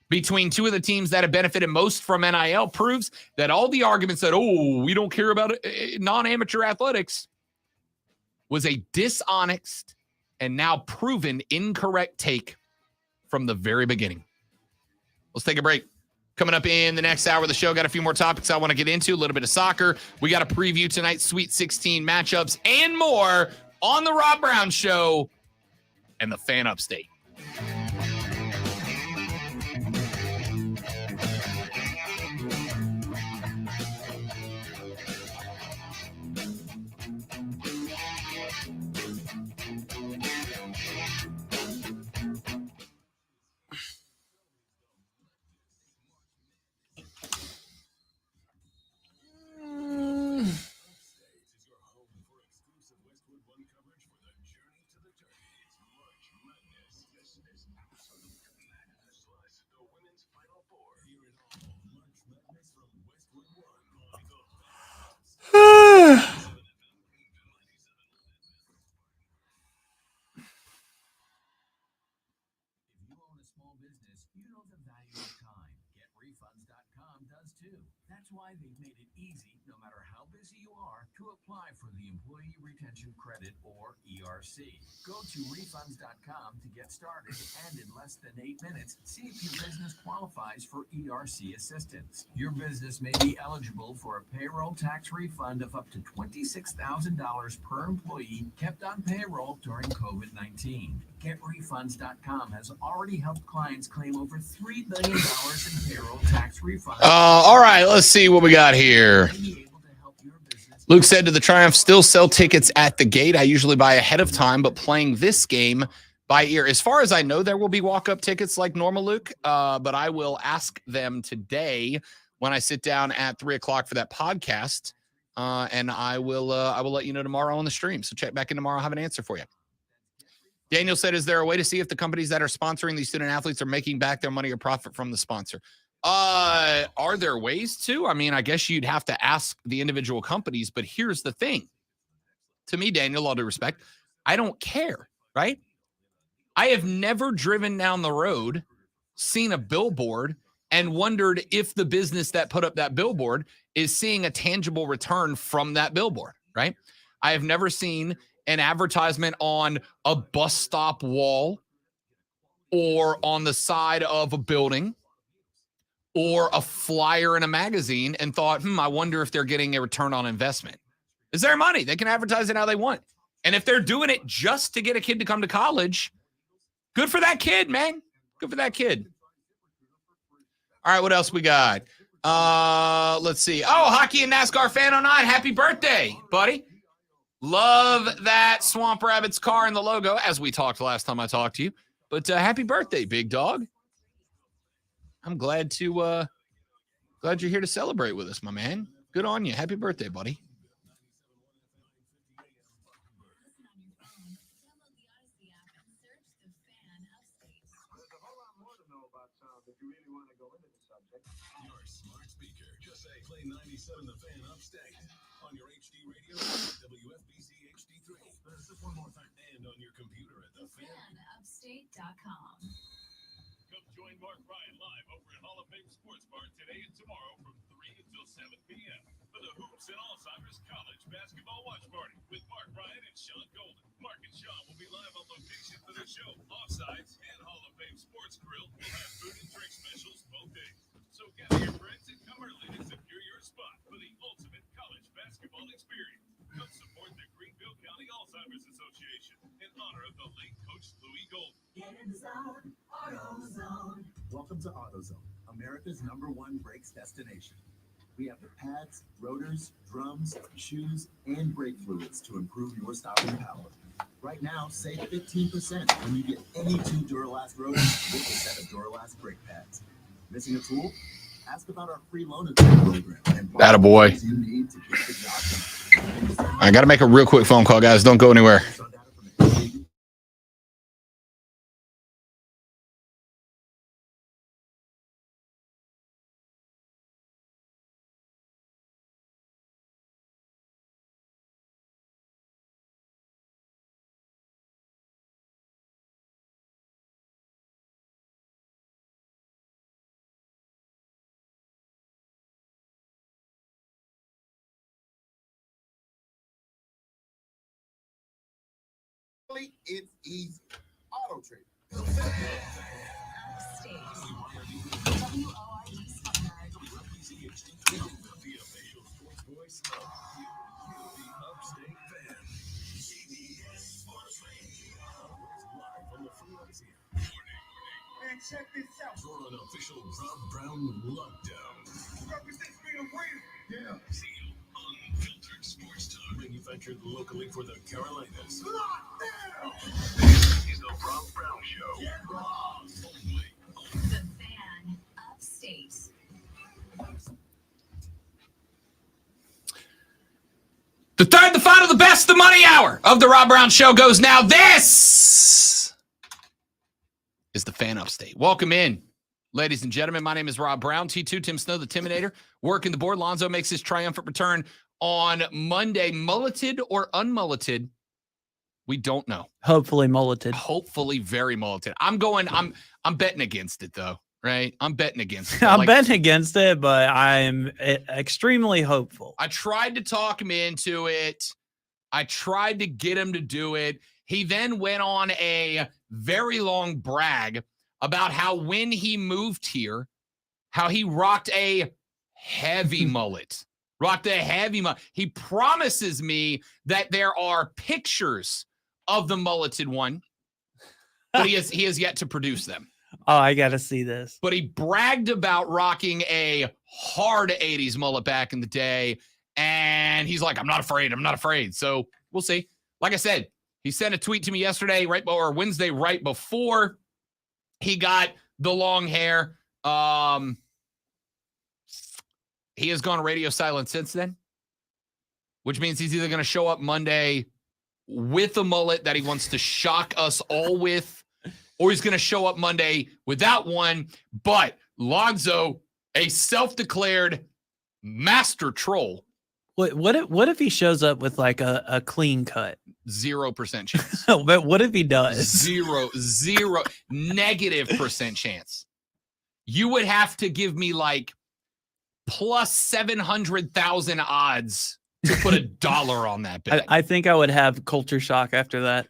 between two of the teams that have benefited most from NIL proves that all the arguments that, oh, we don't care about non-amateur athletics was a dishonest and now proven incorrect take from the very beginning. Let's take a break. Coming up in the next hour of the show, got a few more topics I want to get into, a little bit of soccer. We got to preview tonight's Sweet 16 matchups and more on the Rob Brown Show and the Fan Upstate. That's why they've made it easy, no matter how busy you are, to apply for the Employee Retention Credit, or ERC. Go to refunds.com to get started, and in less than 8 minutes, see if your business qualifies for ERC assistance. Your business may be eligible for a payroll tax refund of up to $26,000 per employee kept on payroll during COVID-19. GetRefunds.com has already helped clients claim over $3 billion in payroll tax refunds. All right, let's see what we got here. Luke said, to the Triumph still sell tickets at the gate? I usually buy ahead of time, but playing this game by ear. As far as I know, there will be walk-up tickets like normal, Luke, but I will ask them today when I sit down at 3 o'clock for that podcast, and I will let you know tomorrow on the stream. So check back in tomorrow. I'll have an answer for you. Daniel said, is there a way to see if the companies that are sponsoring these student athletes are making back their money or profit from the sponsor? Are there ways to? I mean, I guess you'd have to ask the individual companies, but here's the thing. To me, Daniel, all due respect, I don't care, right? I have never driven down the road, seen a billboard, and wondered if the business that put up that billboard is seeing a tangible return from that billboard, right? I have never seen an advertisement on a bus stop wall or on the side of a building or a flyer in a magazine and thought, I wonder if they're getting a return on investment. It's their money. They can advertise it how they want. And if they're doing it just to get a kid to come to college, good for that kid, man. Good for that kid. All right, what else we got? Let's see. Oh, Hockey and NASCAR Fan 09. Happy birthday, buddy. Love that Swamp Rabbit's car and the logo, as we talked last time I talked to you. But happy birthday, big dog. I'm glad you're here to celebrate with us, my man. Good on you. Happy birthday, buddy. Your smart speaker. Just say play 97 The Fan Upstate on your HD radio, WFBC HD3. This is one more time. And on your computer at thefanupstate.com. Come join Mark Ryan live over at Hall of Fame Sports Bar today and tomorrow from 3 until 7 p.m. for the Hoops and Alzheimer's College Basketball Watch Party with Mark Ryan and Sean Golden. Mark and Sean will be live on location for the show. Offsides and Hall of Fame Sports Grill will have food and drink specials both days. So gather your friends and come early to secure your spot for the ultimate college basketball experience. Come support the Greenville County Alzheimer's Association in honor of the late Coach Louis Golden. Get in the zone, AutoZone. Welcome to AutoZone, America's #1 brakes destination. We have the pads, rotors, drums, shoes, and brake fluids to improve your stopping power. Right now, save 15% when you get any 2 Duralast rotors with a set of Duralast brake pads. Missing a tool? Ask about our free loan program. Attaboy. You need to get the job done. I got to make a real quick phone call, guys. Don't go anywhere. It's easy. Auto Trader. The official sports voice of the Upstate Fan. CBS Sports Radio. Live from the freeways here. Man, check this out. You're on official Rob Brown lockdown. Represents being real. Yeah. See, unfiltered sports talk. Manufactured locally for the Carolinas. Lockdown. This is the Rob Brown Show. Get wrong. Only The Fan Upstate. The third, the final, the best, the money hour of the Rob Brown Show goes now. This is the Fan Upstate. Welcome in, ladies and gentlemen. My name is Rob Brown. T2, Tim Snow, the Timinator, working the board. Lonzo makes his triumphant return on Monday. Mulleted or unmulleted? We don't know. Hopefully mulleted. Hopefully very mulleted. I'm betting against it, though. Right? I'm betting against it. I'm betting against it, but I'm extremely hopeful. I tried to talk him into it. I tried to get him to do it. He then went on a very long brag about how when he moved here, how he rocked a heavy mullet. He promises me that there are pictures of the mulleted one, but he has yet to produce them. Oh, I got to see this. But he bragged about rocking a hard 80s mullet back in the day. And he's like, I'm not afraid. So we'll see. Like I said, he sent a tweet to me yesterday, Wednesday, right before he got the long hair. He has gone radio silent since then, which means he's either going to show up Monday with a mullet that he wants to shock us all with, or he's going to show up Monday without one. But Lonzo, a self-declared master troll. What if he shows up with like a clean cut? 0% chance. But what if he does? Zero, -% chance. You would have to give me like plus 700,000 odds to put $1 on that bet. I think I would have culture shock after that.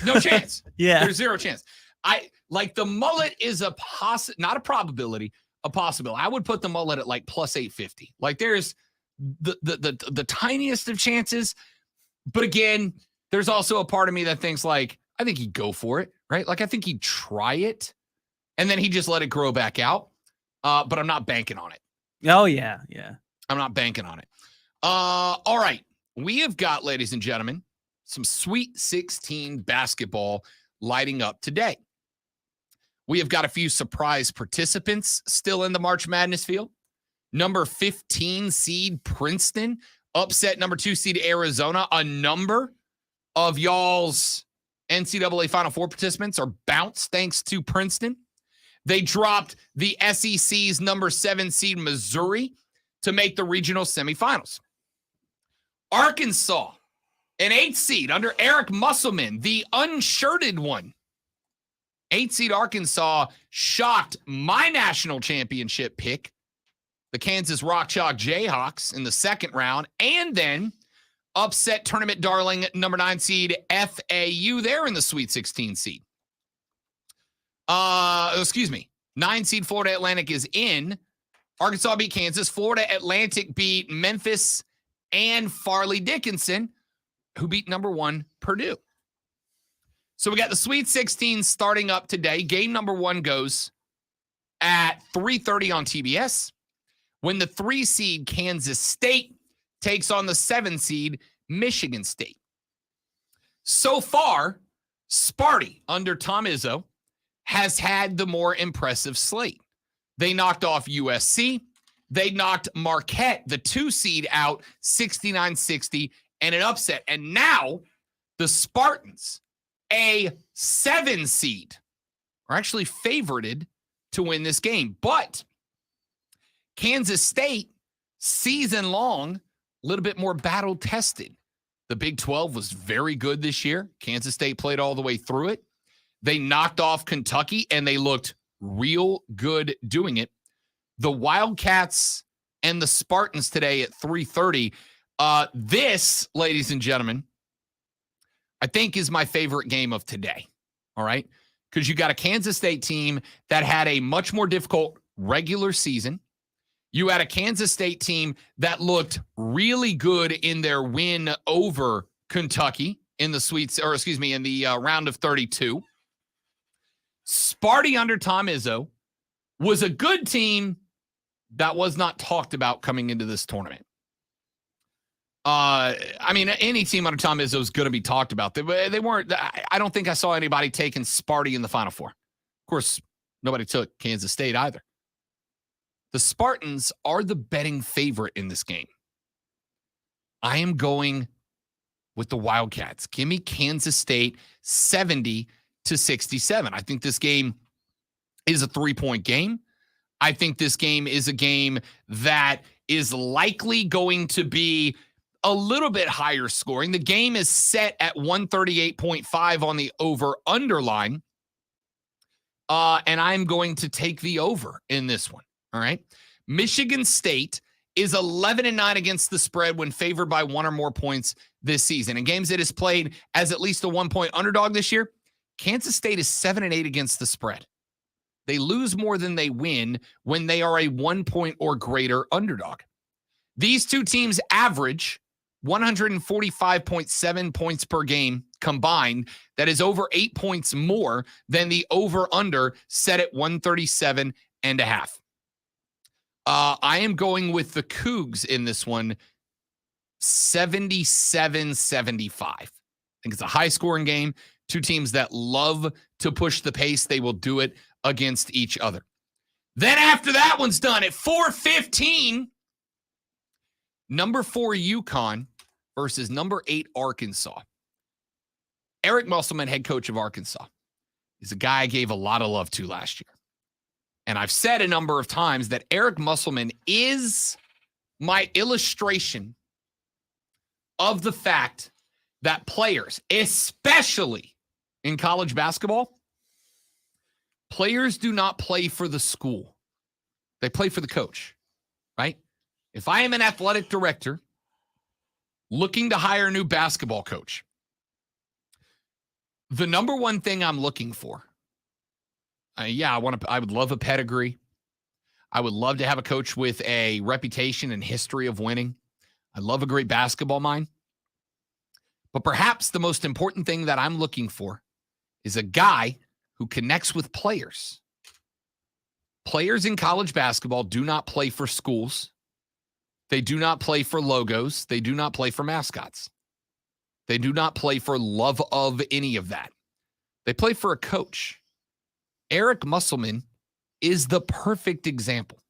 No chance. Yeah. There's 0 chance. The mullet is not a probability, a possibility. I would put the mullet at like plus 850. Like there's the tiniest of chances. But again, there's also a part of me that thinks like, I think he'd go for it, right? Like I think he'd try it and then he'd just let it grow back out. But I'm not banking on it. Oh yeah. Yeah. I'm not banking on it. All right. We have got, ladies and gentlemen, some Sweet 16 basketball lighting up today. We have got a few surprise participants still in the March Madness field. Number 15 seed Princeton upset number 2 seed Arizona. A number of y'all's NCAA Final Four participants are bounced thanks to Princeton. They dropped the SEC's number 7 seed Missouri to make the regional semifinals. Arkansas, an 8 seed under Eric Musselman, the unshirted one. 8 seed Arkansas shocked my national championship pick, the Kansas Rock Chalk Jayhawks, in the second round, and then upset tournament darling number 9 seed FAU. They're in the Sweet 16 seed. 9 seed Florida Atlantic is in. Arkansas beat Kansas. Florida Atlantic beat Memphis and Farley Dickinson, who beat number 1 Purdue. So we got the Sweet 16 starting up today. Game number 1 goes at 3:30 on TBS when the 3 seed Kansas State takes on the 7 seed Michigan State. So far, Sparty under Tom Izzo has had the more impressive slate. They knocked off USC. They knocked Marquette, the 2 seed, out 69-60 and an upset. And now the Spartans, a 7 seed, are actually favorited to win this game. But Kansas State, season long, a little bit more battle tested. The Big 12 was very good this year. Kansas State played all the way through it. They knocked off Kentucky, and they looked real good doing it. The Wildcats and the Spartans today at 3:30. This, ladies and gentlemen, I think is my favorite game of today. All right. Because you got a Kansas State team that had a much more difficult regular season. You had a Kansas State team that looked really good in their win over Kentucky in the round of 32. Sparty under Tom Izzo was a good team that was not talked about coming into this tournament. Any team under Tom Izzo is going to be talked about. They weren't. I don't think I saw anybody taking Sparty in the Final Four. Of course, nobody took Kansas State either. The Spartans are the betting favorite in this game. I am going with the Wildcats. Give me Kansas State 70-67. I think this game is a 3-point game. I think this game is a game that is likely going to be a little bit higher scoring. The game is set at 138.5 on the over-under line. And I'm going to take the over in this one. All right. Michigan State is 11-9 against the spread when favored by 1 or more points this season. In games it has played as at least a 1-point underdog this year, Kansas State is 7-8 against the spread. They lose more than they win when they are a 1-point or greater underdog. These two teams average 145.7 points per game combined. That is over 8 points more than the over-under set at 137.5. I am going with the Cougs in this one, 77-75. I think it's a high-scoring game. Two teams that love to push the pace. They will do it against each other. Then after that one's done at 4:15, number 4 UConn versus number 8 Arkansas. Eric Musselman, head coach of Arkansas, is a guy I gave a lot of love to last year. And I've said a number of times that Eric Musselman is my illustration of the fact that players, especially in college basketball, players do not play for the school. They play for the coach, right? If I am an athletic director looking to hire a new basketball coach, the number one thing I'm looking for, I would love a pedigree. I would love to have a coach with a reputation and history of winning. I love a great basketball mind. But perhaps the most important thing that I'm looking for is a guy who connects with players. Players in college basketball do not play for schools. They do not play for logos. They do not play for mascots. They do not play for love of any of that. They play for a coach. Eric Musselman is the perfect example.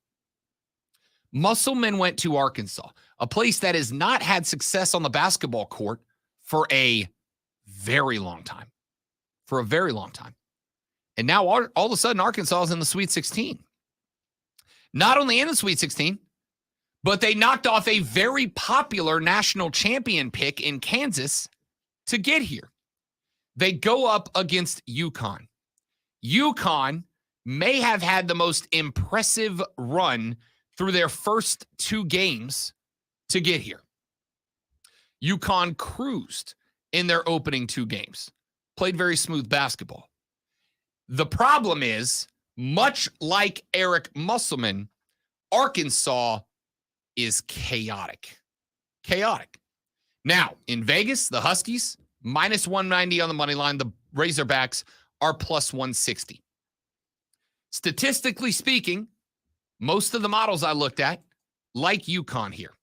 Musselman went to Arkansas, a place that has not had success on the basketball court for a very long time. And now all of a sudden, Arkansas is in the Sweet 16. Not only in the Sweet 16, but they knocked off a very popular national champion pick in Kansas to get here. They go up against UConn. UConn may have had the most impressive run through their first 2 games to get here. UConn cruised in their opening 2 games, played very smooth basketball. The problem is, much like Eric Musselman, Arkansas is chaotic. Now, in Vegas, the Huskies, minus 190 on the money line. The Razorbacks are plus 160. Statistically speaking, most of the models I looked at like UConn here.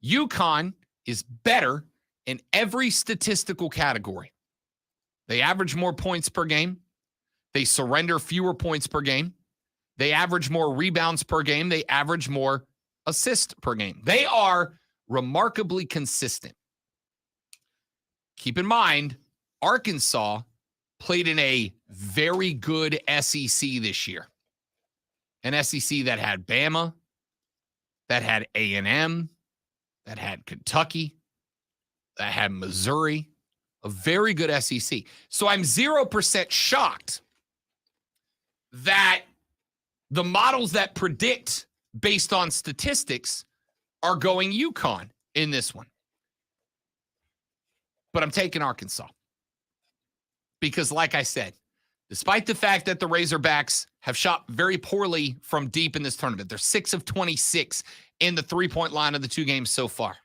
UConn is better in every statistical category. They average more points per game. They surrender fewer points per game. They average more rebounds per game. They average more assists per game. They are remarkably consistent. Keep in mind, Arkansas played in a very good SEC this year. An SEC that had Bama, that had A&M, that had Kentucky, that had Missouri. A very good SEC. So I'm 0% shocked that the models that predict based on statistics are going UConn in this one. But I'm taking Arkansas. because like I said, despite the fact that the Razorbacks have shot very poorly from deep in this tournament, they're 6 of 26 in the three-point line of the 2 games so far.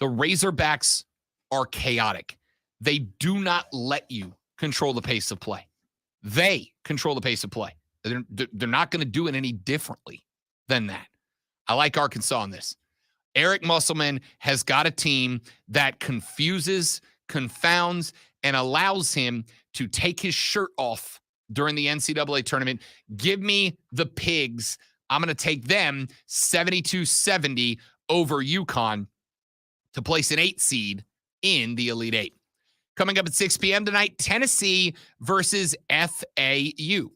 The Razorbacks are chaotic. They do not let you control the pace of play. They control the pace of play. They're not going to do it any differently than that. I like Arkansas on this. Eric Musselman has got a team that confuses, confounds, and allows him to take his shirt off during the NCAA tournament. Give me the Pigs. I'm going to take them 72-70 over UConn to place an 8 seed in the Elite Eight. Coming up at 6 p.m. tonight, Tennessee versus FAU.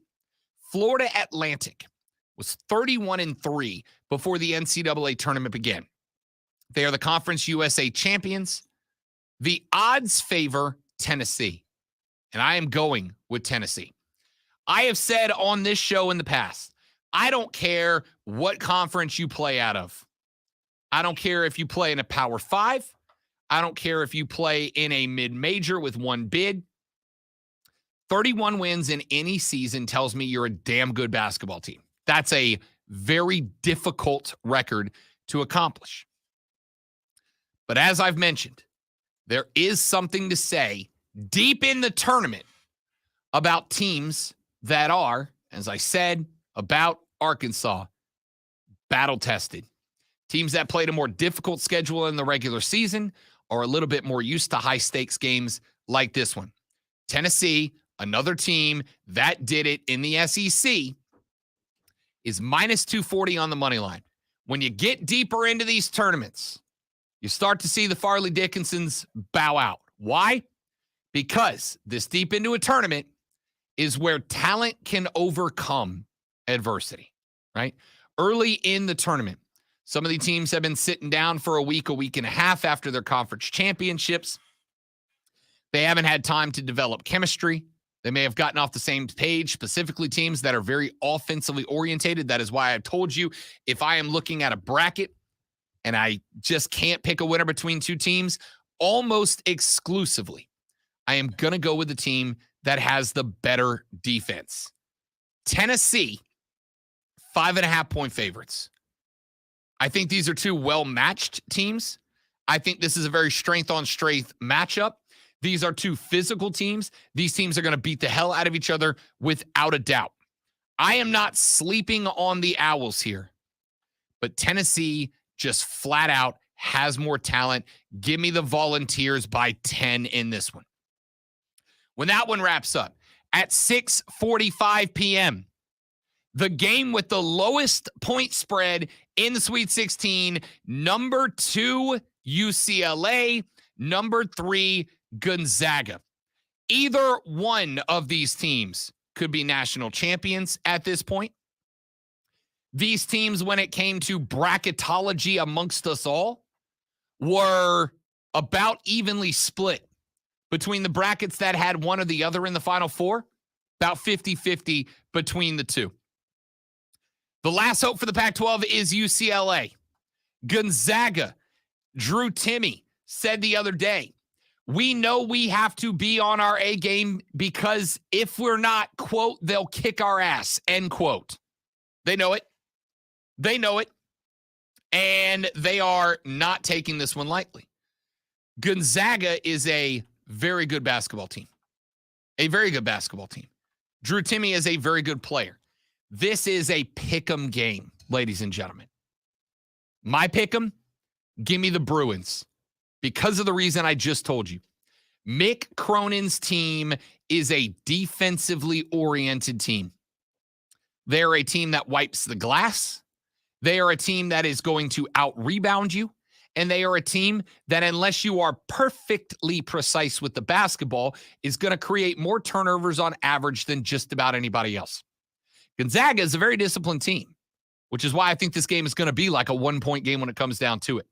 Florida Atlantic was 31-3 before the NCAA tournament began. They are the Conference USA champions. The odds favor Tennessee, and I am going with Tennessee. I have said on this show in the past, I don't care what conference you play out of. I don't care if you play in a Power 5. I don't care if you play in a mid-major with one bid. 31 wins in any season tells me you're a damn good basketball team. That's a very difficult record to accomplish. But as I've mentioned, there is something to say deep in the tournament about teams that are, as I said, about Arkansas, battle-tested. Teams that played a more difficult schedule in the regular season are a little bit more used to high-stakes games like this one. Tennessee, another team that did it in the SEC, is minus 240 on the money line. When you get deeper into these tournaments, you start to see the Farley Dickinsons bow out. Why? Because this deep into a tournament is where talent can overcome adversity, right? Early in the tournament, some of the teams have been sitting down for a week and a half after their conference championships. They haven't had time to develop chemistry. They may have gotten off the same page, specifically teams that are very offensively orientated. That is why I've told you, if I am looking at a bracket and I just can't pick a winner between two teams, almost exclusively, I am going to go with the team that has the better defense. Tennessee, 5.5-point favorites. I think these are two well-matched teams. I think this is a very strength-on-strength matchup. These are two physical teams. These teams are going to beat the hell out of each other without a doubt. I am not sleeping on the Owls here, but Tennessee just flat out has more talent. Give me the Volunteers by 10 in this one. When that one wraps up at 6:45 p.m., the game with the lowest point spread in the Sweet 16, number 2, UCLA, number 3, Gonzaga. Either one of these teams could be national champions at this point. These teams, when it came to bracketology amongst us all, were about evenly split between the brackets that had one or the other in the Final Four, about 50-50 between the two. The last hope for the Pac-12 is UCLA. Gonzaga, Drew Timme said the other day, we know we have to be on our A game because if we're not, quote, they'll kick our ass, end quote. They know it. They know it. And they are not taking this one lightly. Gonzaga is a very good basketball team. A very good basketball team. Drew Timme is a very good player. This is a pick'em game, ladies and gentlemen. My pick'em, give me the Bruins. Because of the reason I just told you. Mick Cronin's team is a defensively oriented team. They're a team that wipes the glass. They are a team that is going to out-rebound you. And they are a team that, unless you are perfectly precise with the basketball, is going to create more turnovers on average than just about anybody else. Gonzaga is a very disciplined team, which is why I think this game is going to be like a 1-point game when it comes down to it.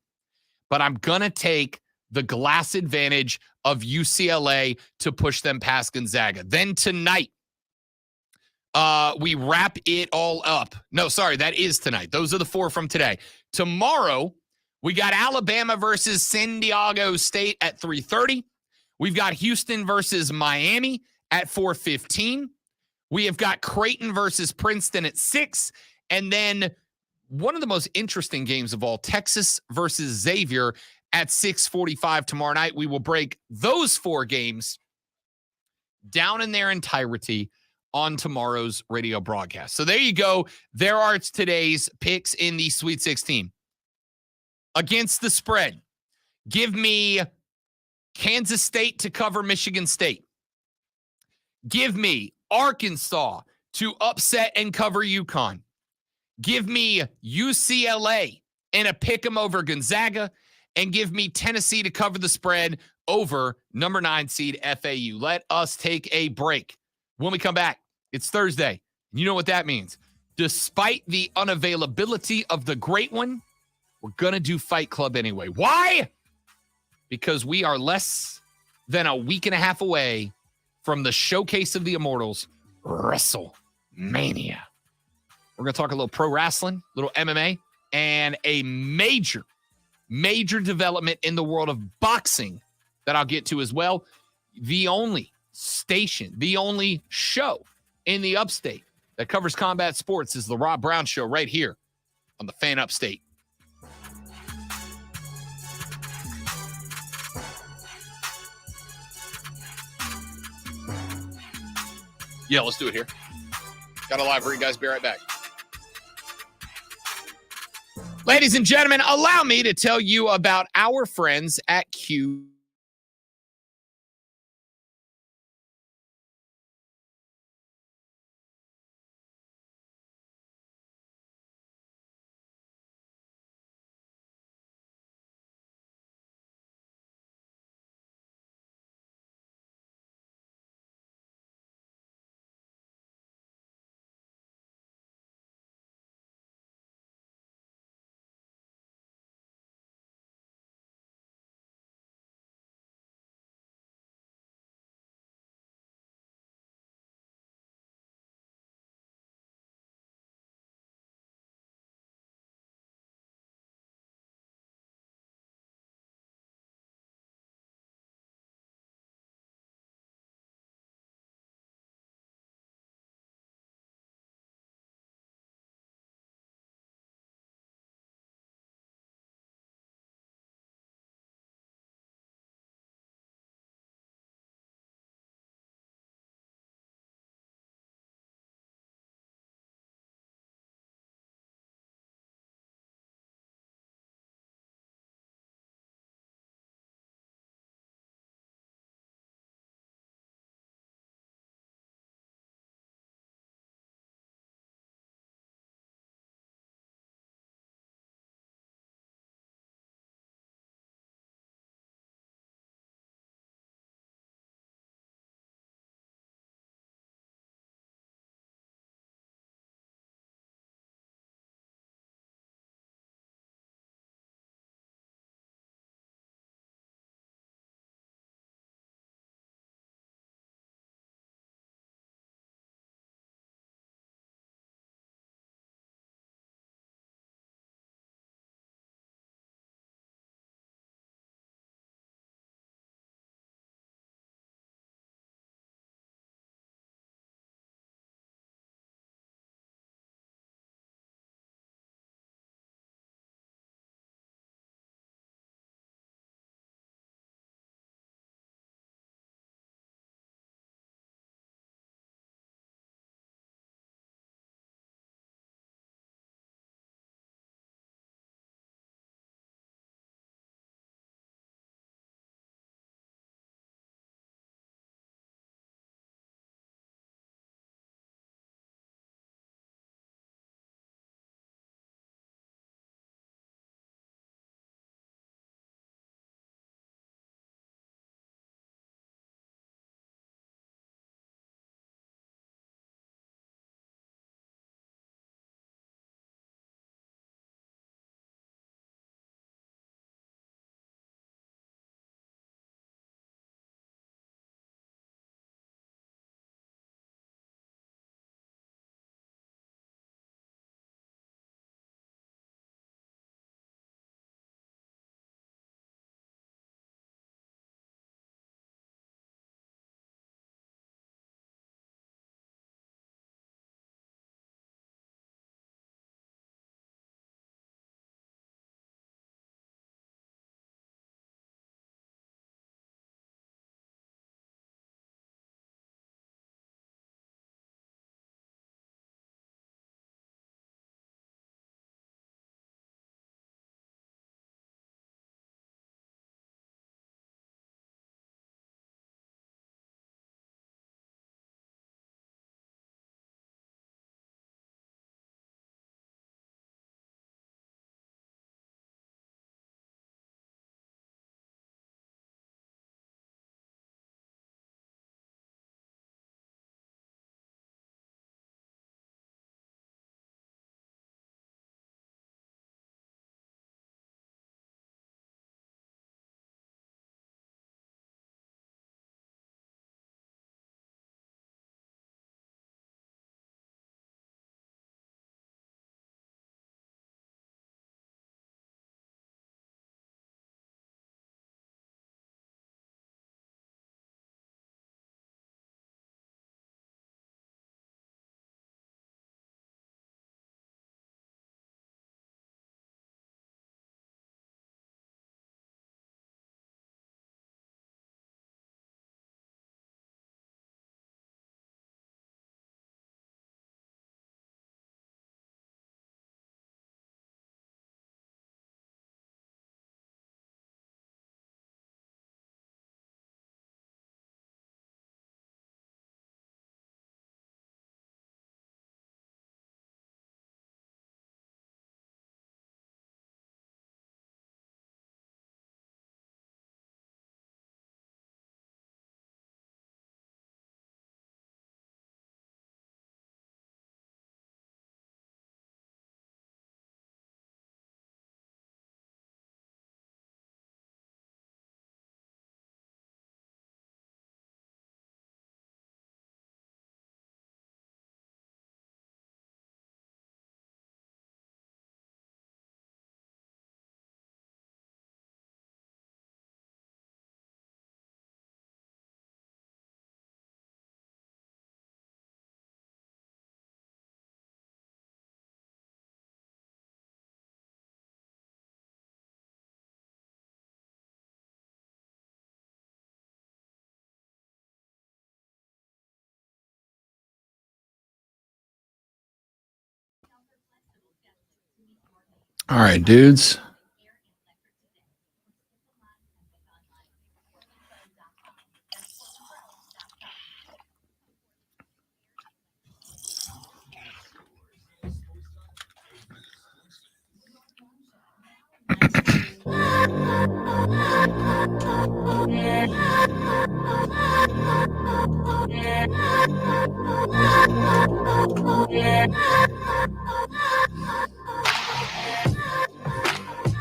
But I'm going to take the glass advantage of UCLA to push them past Gonzaga. Then tonight, we wrap it all up. No, sorry, that is tonight. Those are the 4 from today. Tomorrow, we got Alabama versus San Diego State at 3:30. We've got Houston versus Miami at 4:15. We have got Creighton versus Princeton at 6. And then one of the most interesting games of all, Texas versus Xavier at 6:45 tomorrow night. We will break those 4 games down in their entirety on tomorrow's radio broadcast. So there you go. There are today's picks in the Sweet 16. Against the spread, give me Kansas State to cover Michigan State. Give me Arkansas to upset and cover UConn. Give me UCLA in a pick 'em over Gonzaga, and give me Tennessee to cover the spread over number 9 seed FAU. Let us take a break. When we come back, it's Thursday. You know what that means. Despite the unavailability of the great one, we're going to do Fight Club anyway. Why? Because we are less than a week and a half away from the Showcase of the Immortals, WrestleMania. We're going to talk a little pro wrestling, a little MMA, and a major development in the world of boxing that I'll get to as well. The only station, the only show in the upstate that covers combat sports is the Rob Brown Show right here on the Fan Upstate. Yeah, let's do it here. Got a live read, guys. Be right back. Ladies and gentlemen, allow me to tell you about our friends at Cuban. All right, dudes.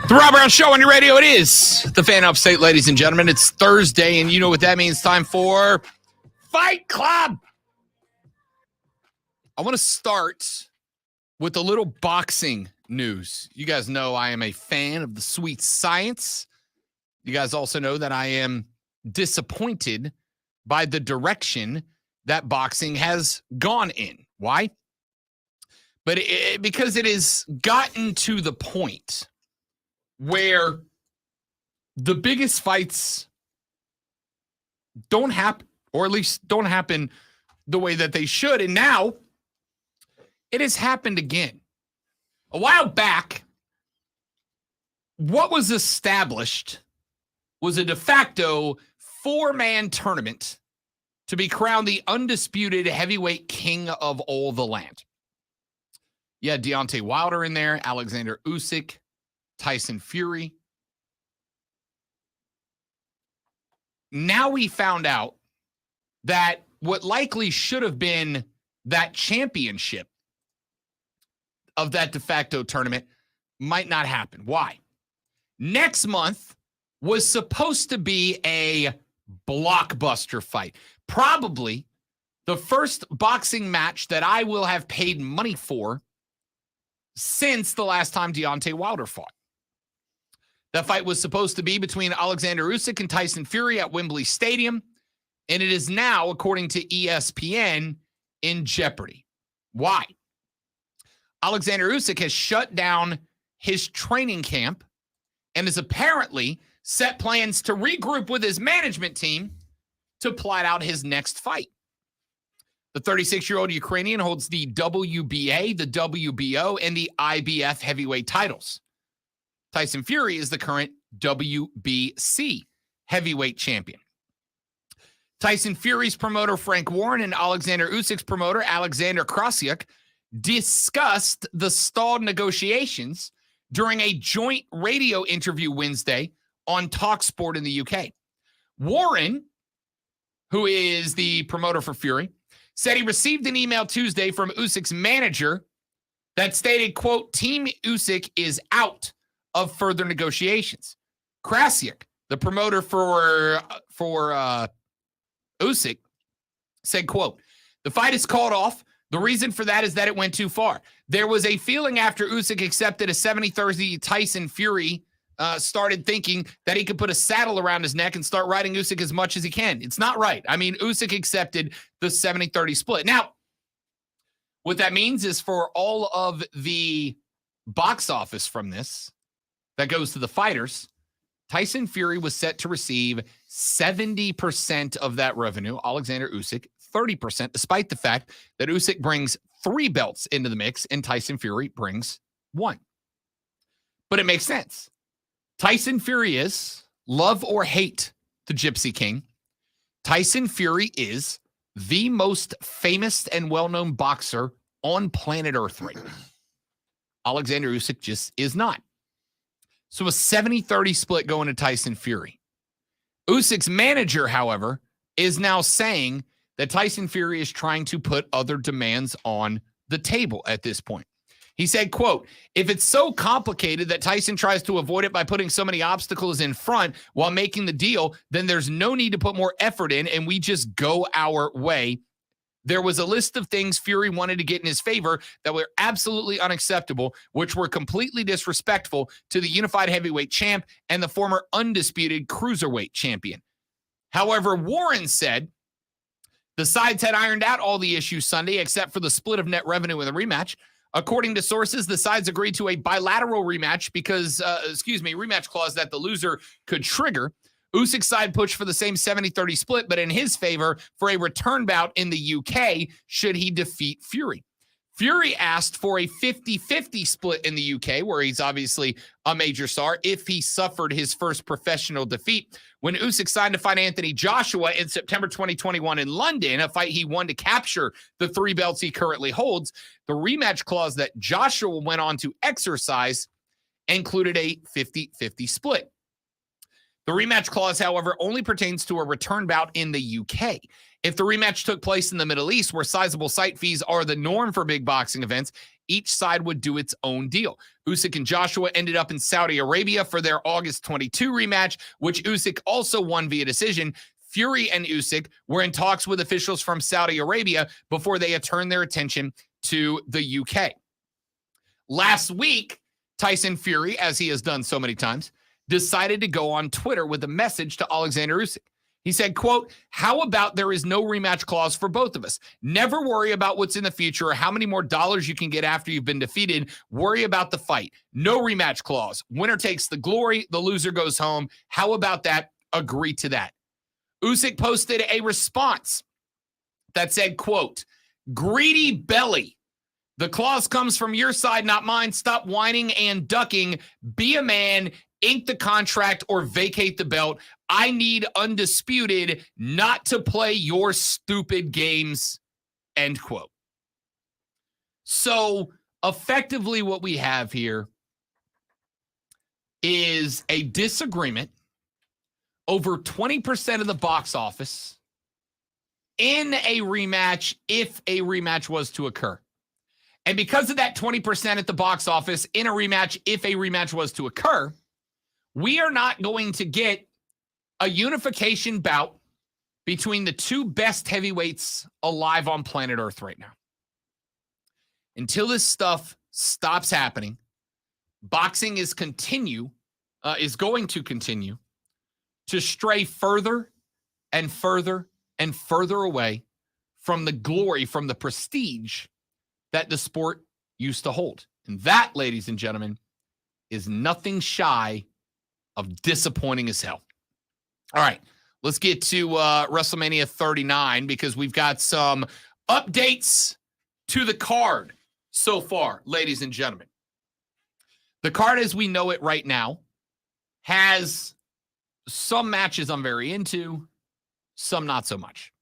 The Rob Brown Show on your radio. It is the Fan Upstate, ladies and gentlemen. It's Thursday, and you know what that means. Time for Fight Club. I want to start with a little boxing news. You guys know I am a fan of the sweet science. You guys also know that I am disappointed by the direction that boxing has gone in. Why? Because it has gotten to the point where the biggest fights don't happen, or at least don't happen the way that they should. And now it has happened again. A while back, what was established was a de facto 4-man tournament to be crowned the undisputed heavyweight king of all the land. You had Deontay Wilder in there, Alexander Usyk, Tyson Fury. Now we found out that what likely should have been that championship of that de facto tournament might not happen. Why? Next month was supposed to be a blockbuster fight. Probably the first boxing match that I will have paid money for since the last time Deontay Wilder fought. That fight was supposed to be between Alexander Usyk and Tyson Fury at Wembley Stadium, and it is now, according to ESPN, in jeopardy. Why? Alexander Usyk has shut down his training camp and has apparently set plans to regroup with his management team to plot out his next fight. The 36-year-old Ukrainian holds the WBA, the WBO, and the IBF heavyweight titles. Tyson Fury is the current WBC heavyweight champion. Tyson Fury's promoter, Frank Warren, and Alexander Usyk's promoter, Alexander Krasiuk, discussed the stalled negotiations during a joint radio interview Wednesday on TalkSport in the UK. Warren, who is the promoter for Fury, said he received an email Tuesday from Usyk's manager that stated, quote, Team Usyk is out of further negotiations. Krasiuk, the promoter for Usyk, said, quote, the fight is called off. The reason for that is that it went too far. There was a feeling after Usyk accepted a 70-30 Tyson Fury started thinking that he could put a saddle around his neck and start riding Usyk as much as he can. It's not right. I mean, Usyk accepted the 70-30 split. Now, what that means is for all of the box office from this that goes to the fighters, Tyson Fury was set to receive 70% of that revenue. Alexander Usyk, 30%, despite the fact that Usyk brings 3 belts into the mix and Tyson Fury brings 1. But it makes sense. Tyson Fury is, love or hate the Gypsy King, Tyson Fury is the most famous and well-known boxer on planet Earth right now. Alexander Usyk just is not. So a 70-30 split going to Tyson Fury. Usyk's manager, however, is now saying that Tyson Fury is trying to put other demands on the table at this point. He said, quote, if it's so complicated that Tyson tries to avoid it by putting so many obstacles in front while making the deal, then there's no need to put more effort in and we just go our way. There was a list of things Fury wanted to get in his favor that were absolutely unacceptable, which were completely disrespectful to the unified heavyweight champ and the former undisputed cruiserweight champion. However, Warren said the sides had ironed out all the issues Sunday except for the split of net revenue in the rematch. According to sources, the sides agreed to a bilateral rematch rematch clause that the loser could trigger. Usyk's side pushed for the same 70-30 split, but in his favor for a return bout in the UK should he defeat Fury. Fury asked for a 50-50 split in the UK, where he's obviously a major star, if he suffered his first professional defeat. When Usyk signed to fight Anthony Joshua in September 2021 in London, a fight he won to capture the 3 belts he currently holds, the rematch clause that Joshua went on to exercise included a 50-50 split. The rematch clause, however, only pertains to a return bout in the UK. If the rematch took place in the Middle East, where sizable site fees are the norm for big boxing events, each side would do its own deal. Usyk and Joshua ended up in Saudi Arabia for their August 22 rematch, which Usyk also won via decision. Fury and Usyk were in talks with officials from Saudi Arabia before they had turned their attention to the UK. Last week, Tyson Fury, as he has done so many times, decided to go on Twitter with a message to Alexander Usyk. He said, quote, "How about there is no rematch clause for both of us? Never worry about what's in the future or how many more dollars you can get after you've been defeated. Worry about the fight. No rematch clause. Winner takes the glory. The loser goes home. How about that? Agree to that." Usyk posted a response that said, quote, "Greedy belly. The clause comes from your side, not mine. Stop whining and ducking. Be a man. Ink the contract or vacate the belt. I need undisputed, not to play your stupid games," end quote. So effectively what we have here is a disagreement over 20% of the box office in a rematch if a rematch was to occur. And because of that 20% at the box office in a rematch if a rematch was to occur, we are not going to get a unification bout between the 2 best heavyweights alive on planet Earth right now. Until this stuff stops happening, boxing is going to continue to stray further and further and further away from the glory, from the prestige that the sport used to hold. And that, ladies and gentlemen, is nothing shy of disappointing as hell. All right, let's get to WrestleMania 39 because we've got some updates to the card so far, ladies and gentlemen. The card as we know it right now has some matches I'm very into, some not so much.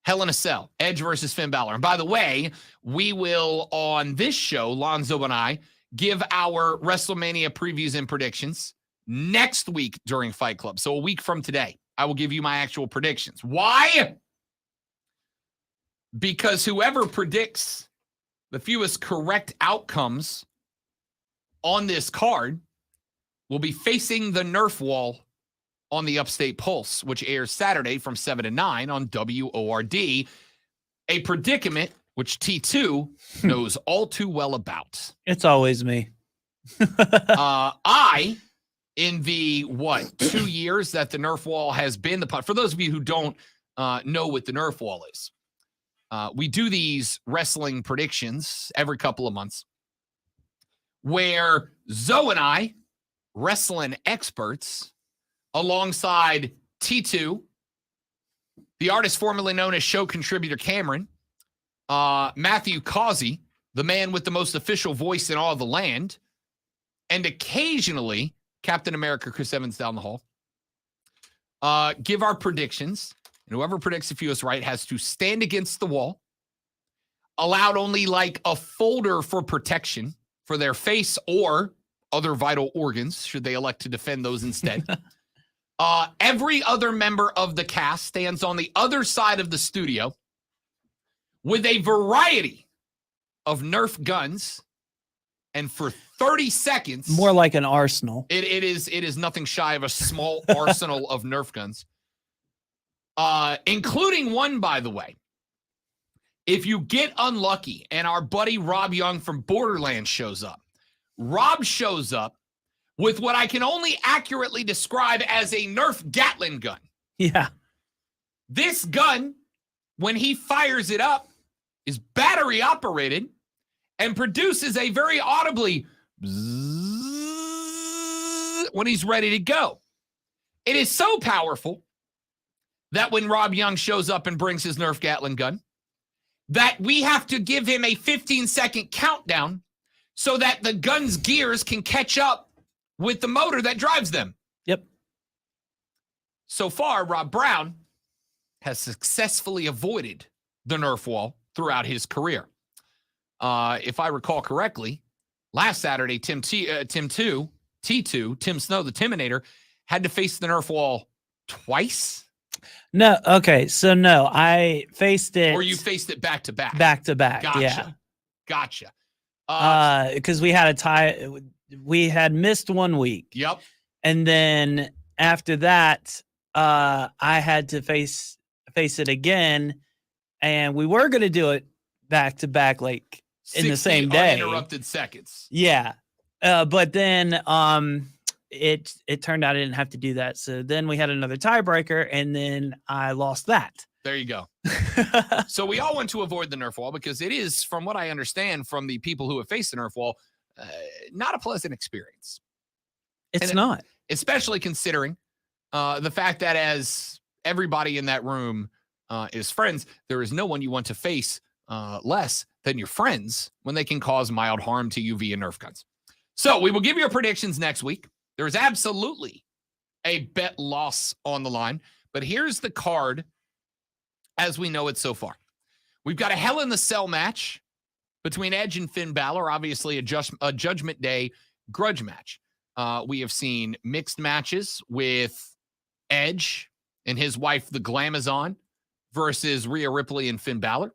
Hell in a Cell, Edge versus Finn Balor. And by the way, we will, on this show, Lonzo and I, give our WrestleMania previews and predictions next week during Fight Club. So a week from today, I will give you my actual predictions. Why? Because whoever predicts the fewest correct outcomes on this card will be facing the Nerf wall on the Upstate Pulse, which airs Saturday from 7 to 9 on WORD. A predicament which T2 knows all too well about. It's always me. I, in the, 2 years that the Nerf wall has been the for those of you who don't know what the Nerf wall is, we do these wrestling predictions every couple of months where Zoe and I, wrestling experts, alongside T2, the artist formerly known as show contributor Cameron, Matthew Causey, the man with the most official voice in all of the land, and occasionally Captain America Chris Evans down the hall, give our predictions. And whoever predicts the fewest right has to stand against the wall, allowed only like a folder for protection for their face or other vital organs, should they elect to defend those instead. Every other member of the cast stands on the other side of the studio with a variety of Nerf guns. And for 30 seconds, More like an arsenal. it is nothing shy of a small arsenal of Nerf guns, including one, by the way. If you get unlucky and our buddy Rob Young from Borderlands shows up, Rob shows up with what I can only accurately describe as a Nerf Gatling gun. Yeah. This gun, when he fires it up, is battery operated and produces a very audibly bzzz when he's ready to go. It is so powerful that when Rob Young shows up and brings his Nerf Gatling gun, that we have to give him a 15-second countdown so that the gun's gears can catch up with the motor that drives them. Yep. So far, Rob Brown has successfully avoided the Nerf wall throughout his career. If I recall correctly, last Saturday, Tim Snow, the Timinator, had to face the Nerf wall twice. No, okay, so no, I faced it. Or you faced it back to back. Back to back, Gotcha. yeah. Gotcha. Because we had a tie. We had missed 1 week. Yep. And then after that, I had to face it again, and we were going to do it back to back, like in the same day. Uninterrupted seconds. Yeah. But then it turned out I didn't have to do that. So then we had another tiebreaker, and then I lost that. There you go. So we all want to avoid the Nerf wall because it is, from what I understand from the people who have faced the Nerf wall, not a pleasant experience. It's not. Especially considering the fact that as everybody in that room is friends, there is no one you want to face less than your friends when they can cause mild harm to you via Nerf guns. So we will give you our predictions next week. There is absolutely a bet loss on the line, but here's the card as we know it so far. We've got a Hell in the Cell match between Edge and Finn Balor, obviously a Judgment Day grudge match. We have seen mixed matches with Edge and his wife, the Glamazon, versus Rhea Ripley and Finn Balor.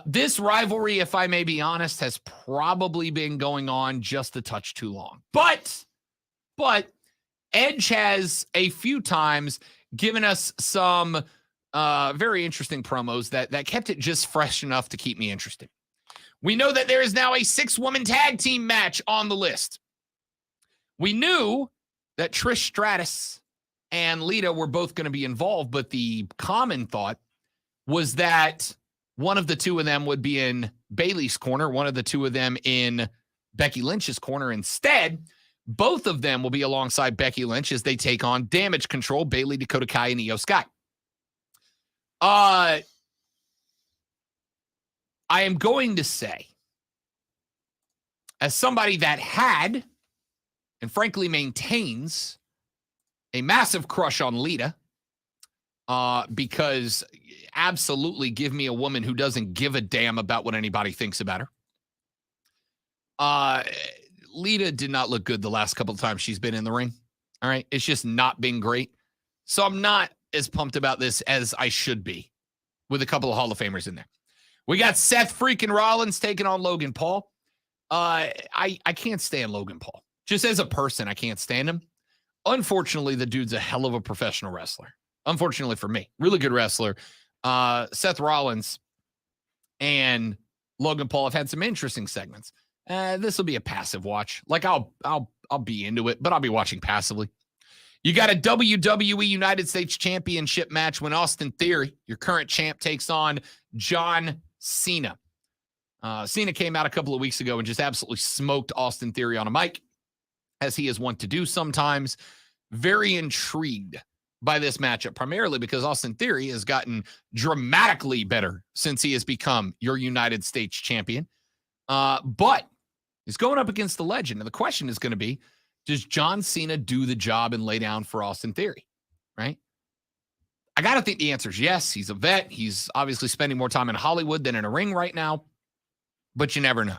This rivalry, if I may be honest, has probably been going on just a touch too long. But Edge has a few times given us some very interesting promos that kept it just fresh enough to keep me interested. We know that there is now a 6-woman tag team match on the list. We knew that Trish Stratus and Lita were both going to be involved, but the common thought was that one of the two of them would be in Bayley's corner, one of the two of them in Becky Lynch's corner. Instead, both of them will be alongside Becky Lynch as they take on Damage Control, Bayley, Dakota Kai, and Io Sky. I am going to say, as somebody that had and frankly maintains a massive crush on Lita, because absolutely give me a woman who doesn't give a damn about what anybody thinks about her. Lita did not look good the last couple of times she's been in the ring. All right. It's just not been great. So I'm not as pumped about this as I should be with a couple of Hall of Famers in there. We got Seth freaking Rollins taking on Logan Paul. I can't stand Logan Paul. Just as a person, I can't stand him. Unfortunately, the dude's a hell of a professional wrestler. Unfortunately for me, really good wrestler. Seth Rollins and Logan Paul have had some interesting segments. This will be a passive watch. Like I'll be into it, but I'll be watching passively. You got a WWE United States Championship match when Austin Theory, your current champ, takes on John Cena. Cena came out a couple of weeks ago and just absolutely smoked Austin Theory on a mic, as he is wont to do sometimes. Very intrigued by this matchup, primarily because Austin Theory has gotten dramatically better since he has become your United States champion. But he's going up against the legend. And the question is going to be, does John Cena do the job and lay down for Austin Theory? Right? I got to think the answer is yes. He's a vet. He's obviously spending more time in Hollywood than in a ring right now, but you never know.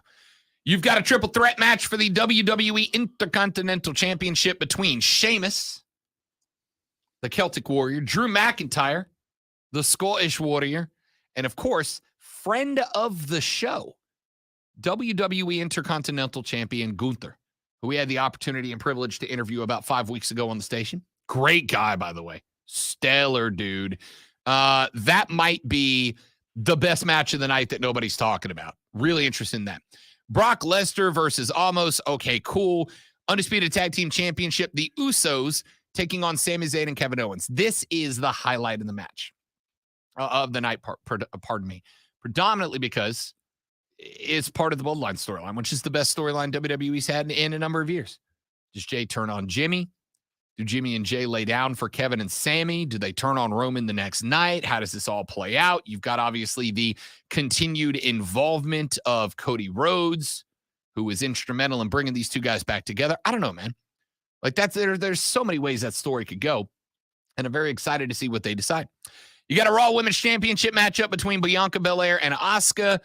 You've got a triple threat match for the WWE Intercontinental Championship between Sheamus, the Celtic Warrior, Drew McIntyre, the Scottish Warrior, and of course, friend of the show, WWE Intercontinental Champion Gunther, who we had the opportunity and privilege to interview about 5 weeks ago on the station. Great guy, by the way. Stellar dude. That might be the best match of the night that nobody's talking about. Really interested in that. Brock Lesnar versus Omos. Okay, cool. Undisputed Tag Team Championship. The Usos taking on Sami Zayn and Kevin Owens. This is the highlight of the match, of the night, pardon me. Predominantly because it's part of the Bloodline storyline, which is the best storyline WWE's had in a number of years. Does Jay turn on Jimmy? Do Jimmy and Jay lay down for Kevin and Sammy? Do they turn on Roman the next night? How does this all play out? You've got obviously the continued involvement of Cody Rhodes, who was instrumental in bringing these two guys back together. I don't know, man. Like there's so many ways that story could go, and I'm very excited to see what they decide. You got a Raw Women's Championship matchup between Bianca Belair and Asuka.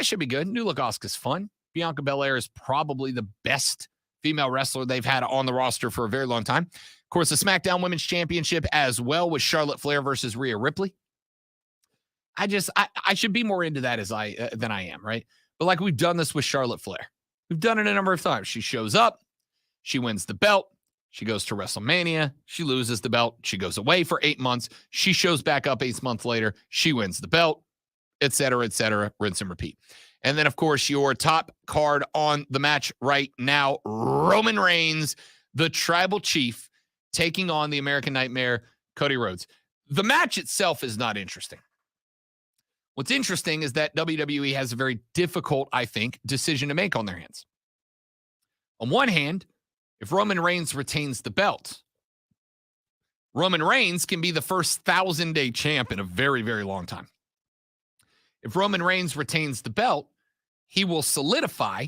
Should be good. New look Asuka's fun. Bianca Belair is probably the best female wrestler they've had on the roster for a very long time. Of course, the SmackDown Women's Championship as well with Charlotte Flair versus Rhea Ripley. I should be more into that than I am, right? But like we've done this with Charlotte Flair. We've done it a number of times. She shows up, she wins the belt, she goes to WrestleMania, she loses the belt, she goes away for 8 months, she shows back up 8 months later, she wins the belt, et cetera, rinse and repeat. And then, of course, your top card on the match right now, Roman Reigns, the Tribal Chief, taking on the American Nightmare, Cody Rhodes. The match itself is not interesting. What's interesting is that WWE has a very difficult, I think, decision to make on their hands. On one hand, if Roman Reigns retains the belt, Roman Reigns can be the first 1,000-day champ in a very, very long time. If Roman Reigns retains the belt, he will solidify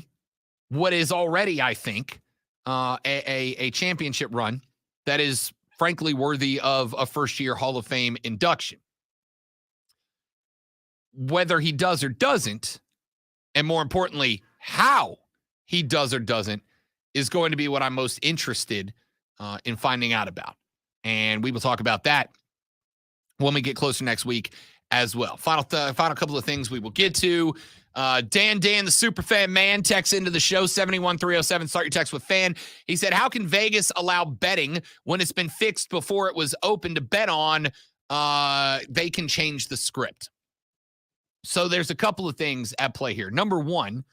what is already, I think, a championship run that is frankly worthy of a first-year Hall of Fame induction. Whether he does or doesn't, and more importantly, how he does or doesn't, is going to be what I'm most interested in finding out about. And we will talk about that when we get closer next week as well. Final couple of things we will get to. Dan, the superfan man, texts into the show, 71307. Start your text with fan. He said, how can Vegas allow betting when it's been fixed before it was open to bet on? They can change the script. So there's a couple of things at play here. Number one,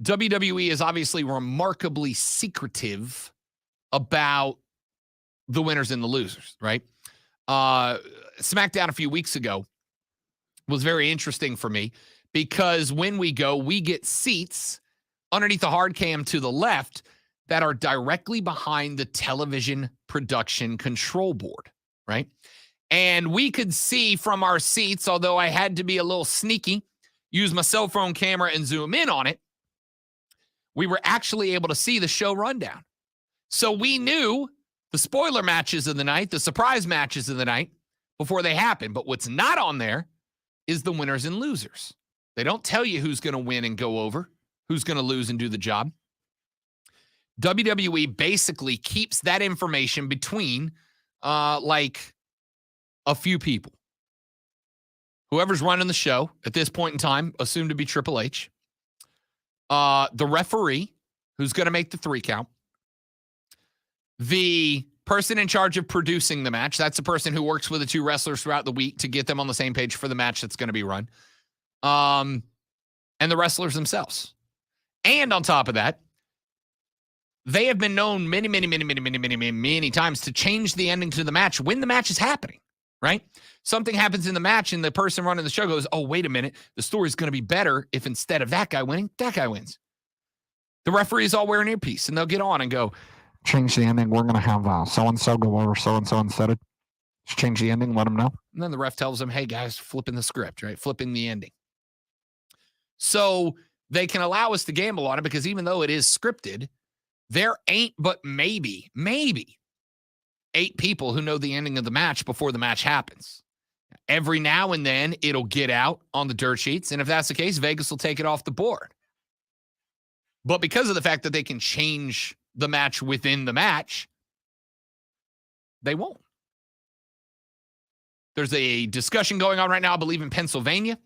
WWE is obviously remarkably secretive about the winners and the losers, right? SmackDown a few weeks ago was very interesting for me because when we go, we get seats underneath the hard cam to the left that are directly behind the television production control board, right? And we could see from our seats, although I had to be a little sneaky, use my cell phone camera and zoom in on it, we were actually able to see the show rundown. So we knew the spoiler matches of the night, the surprise matches of the night before they happen. But what's not on there is the winners and losers. They don't tell you who's going to win and go over, who's going to lose and do the job. WWE basically keeps that information between like a few people. Whoever's running the show at this point in time, assumed to be Triple H. The referee, who's going to make the 3 count. The person in charge of producing the match, that's the person who works with the 2 wrestlers throughout the week to get them on the same page for the match that's going to be run. And the wrestlers themselves. And on top of that, they have been known many times to change the ending to the match when the match is happening, right? Something happens in the match and the person running the show goes, oh, wait a minute, the story's going to be better if instead of that guy winning, that guy wins. The referees all wear an earpiece and they'll get on and go, change the ending. We're going to have so-and-so go over so-and-so instead of just change the ending, let them know. And then the ref tells them, hey, guys, flipping the script, right? Flipping the ending. So they can allow us to gamble on it because even though it is scripted, there ain't but maybe 8 people who know the ending of the match before the match happens. Every now and then, it'll get out on the dirt sheets, and if that's the case, Vegas will take it off the board. But because of the fact that they can change the match within the match, they won't. There's a discussion going on right now, I believe, in Pennsylvania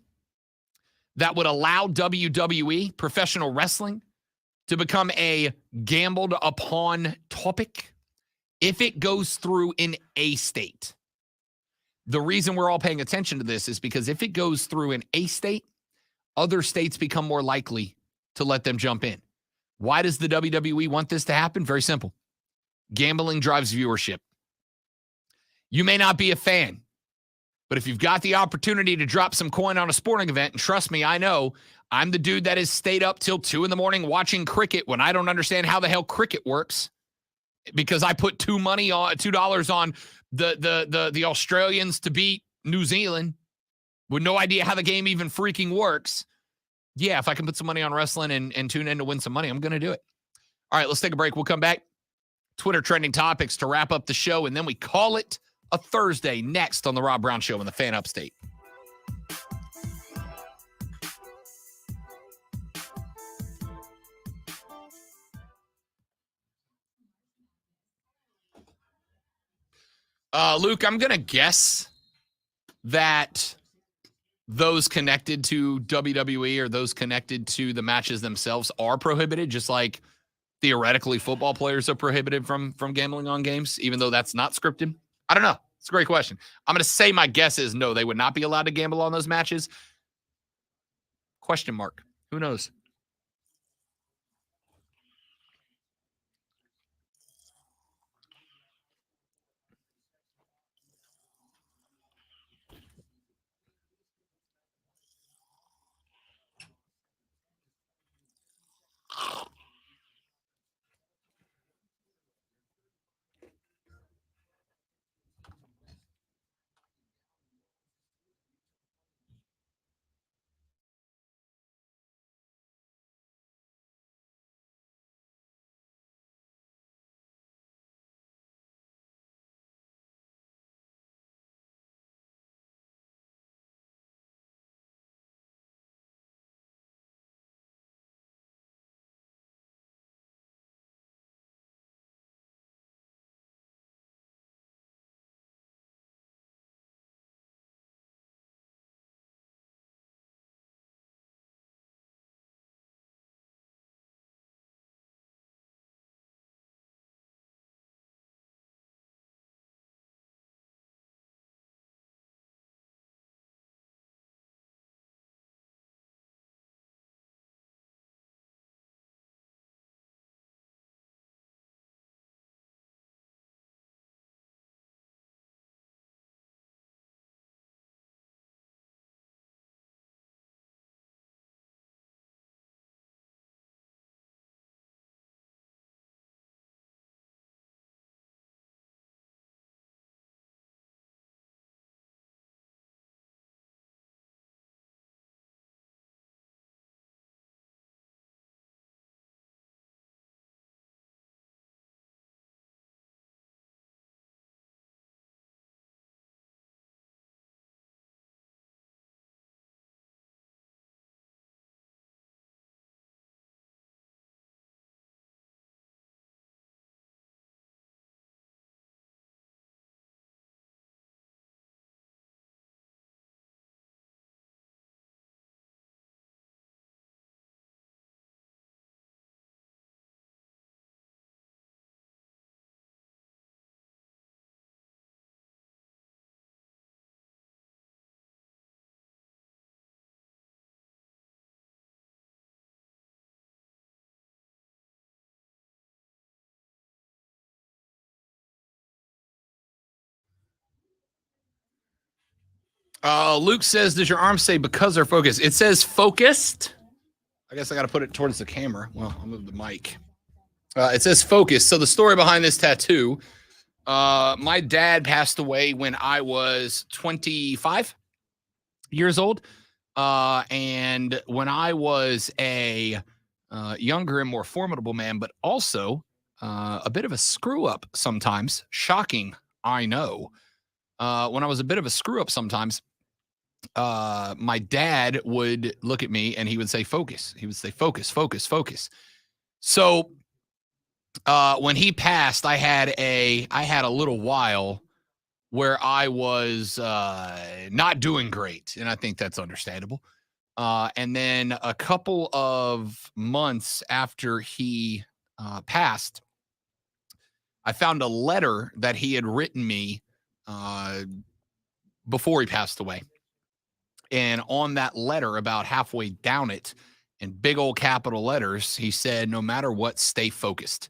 that would allow WWE, professional wrestling, to become a gambled upon topic if it goes through in a state. The reason we're all paying attention to this is because if it goes through in a state, other states become more likely to let them jump in. Why does the WWE want this to happen? Very simple. Gambling drives viewership. You may not be a fan, but if you've got the opportunity to drop some coin on a sporting event, and trust me, I know, I'm the dude that has stayed up till 2 a.m. watching cricket when I don't understand how the hell cricket works. because I put $2 on the Australians to beat New Zealand with no idea how the game even freaking works. Yeah, if I can put some money on wrestling and tune in to win some money, I'm going to do it. All right, let's take a break. We'll come back. Twitter trending topics to wrap up the show, and then we call it a Thursday next on the Rob Brown Show on the Fan Upstate. Luke, I'm going to guess that those connected to WWE or those connected to the matches themselves are prohibited, just like theoretically football players are prohibited from gambling on games, even though that's not scripted. I don't know. It's a great question. I'm going to say my guess is no, they would not be allowed to gamble on those matches. Question mark. Who knows? Luke says, does your arm say because they're focused? It says focused. I guess I got to put it towards the camera. Well, I'll move the mic. It says focused. So the story behind this tattoo, my dad passed away when I was 25 years old. And when I was a younger and more formidable man, but also a bit of a screw up sometimes. Shocking, I know. When I was a bit of a screw up sometimes, my dad would look at me and he would say, focus. He would say, focus, focus, focus. So when he passed, I had a little while where I was not doing great. And I think that's understandable. And then a couple of months after he passed, I found a letter that he had written me before he passed away. And on that letter, about halfway down it, in big old capital letters, he said, no matter what, stay focused.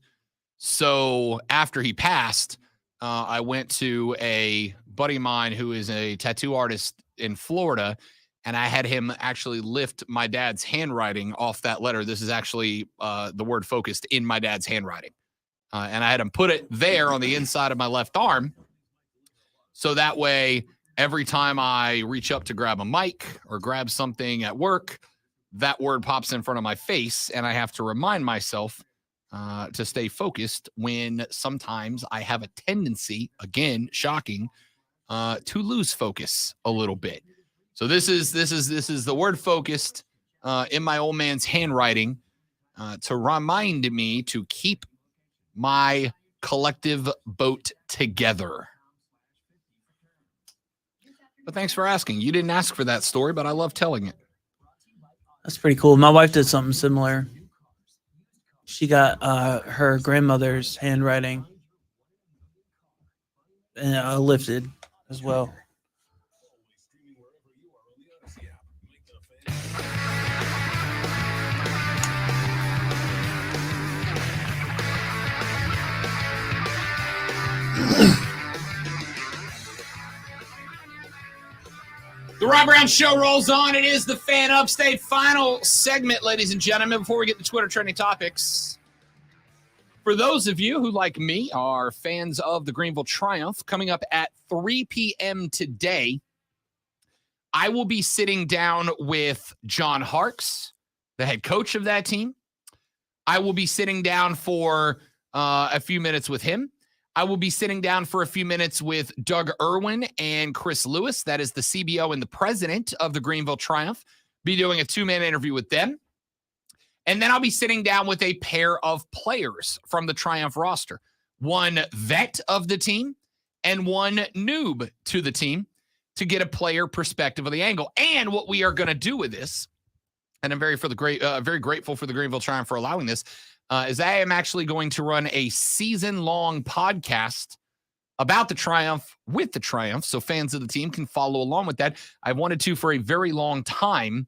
So after he passed, I went to a buddy of mine who is a tattoo artist in Florida, and I had him actually lift my dad's handwriting off that letter. This is actually the word focused in my dad's handwriting. and I had him put it there on the inside of my left arm. So that way, every time I reach up to grab a mic or grab something at work, that word pops in front of my face, and I have to remind myself to stay focused when sometimes I have a tendency, again, shocking, to lose focus a little bit. So this is the word focused in my old man's handwriting to remind me to keep my collective boat together. But thanks for asking. You didn't ask for that story, but I love telling it. That's pretty cool. My wife did something similar. She got her grandmother's handwriting lifted as well. The Rob Brown Show rolls on. It is the Fan Upstate final segment, ladies and gentlemen, before we get to Twitter trending topics. For those of you who, like me, are fans of the Greenville Triumph, coming up at 3 p.m. today, I will be sitting down with John Harkes, the head coach of that team. I will be sitting down for a few minutes with him. I will be sitting down for a few minutes with Doug Irwin and Chris Lewis. That is the CBO and the president of the Greenville Triumph. Be doing a 2-man interview with them. And then I'll be sitting down with a pair of players from the Triumph roster. One vet of the team and one noob to the team to get a player perspective of the angle. And what we are going to do with this, and I'm very grateful for the Greenville Triumph for allowing this, is I am actually going to run a season-long podcast about the Triumph with the Triumph, so fans of the team can follow along with that. I wanted to, for a very long time,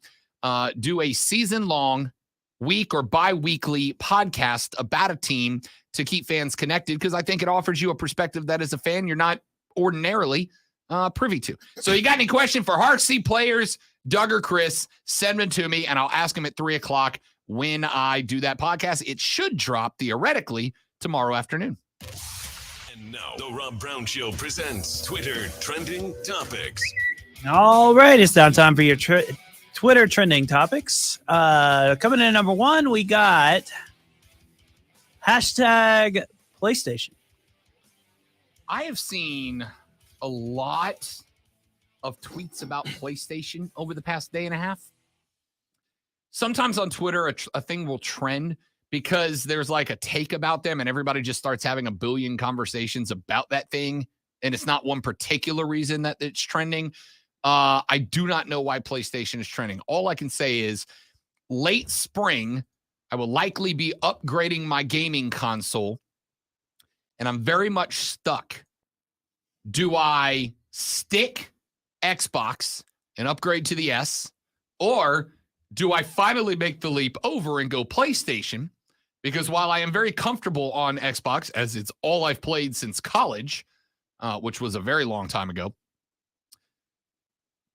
do a season-long, week or bi-weekly podcast about a team to keep fans connected, because I think it offers you a perspective that as a fan you're not ordinarily privy to. So you got any question for Heart Seat players, Doug or Chris, send them to me, and I'll ask them at 3 o'clock when I do that podcast. It should drop, theoretically, tomorrow afternoon. And now, the Rob Brown Show presents Twitter Trending Topics. All right, it's now time for your Twitter trending topics. Coming in at number 1, we got hashtag PlayStation. I have seen a lot of tweets about PlayStation over the past day and a half. Sometimes on Twitter, a thing will trend because there's like a take about them and everybody just starts having a billion conversations about that thing. And it's not one particular reason that it's trending. I do not know why PlayStation is trending. All I can say is late spring, I will likely be upgrading my gaming console, and I'm very much stuck. Do I stick Xbox and upgrade to the S, or do I finally make the leap over and go PlayStation? Because while I am very comfortable on Xbox, as it's all I've played since college, which was a very long time ago,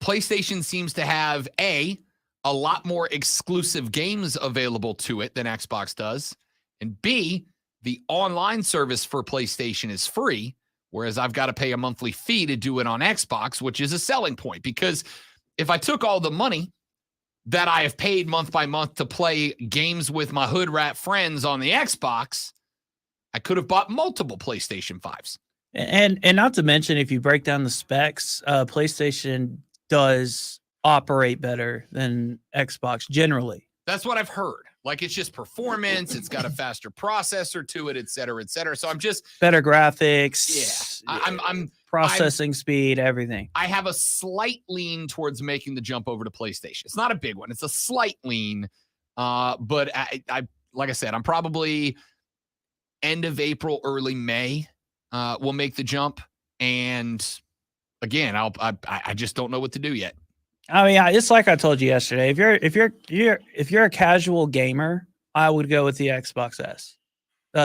PlayStation seems to have a lot more exclusive games available to it than Xbox does, and B, the online service for PlayStation is free, whereas I've got to pay a monthly fee to do it on Xbox, which is a selling point. Because if I took all the money that I have paid month by month to play games with my hood rat friends on the Xbox, I could have bought multiple PlayStation 5s. And not to mention, if you break down the specs, PlayStation does operate better than Xbox generally. That's what I've heard. Like, it's just performance. It's got a faster processor to it, et cetera, et cetera. So I'm just better graphics. Yeah, I'm processing speed, everything. I have a slight lean towards making the jump over to PlayStation. It's not a big one. It's a slight lean. But I like I said, I'm probably end of April, early May. Will make the jump. And again, I just don't know what to do yet. I mean, it's like I told you yesterday. If you're a casual gamer, I would go with the Xbox S,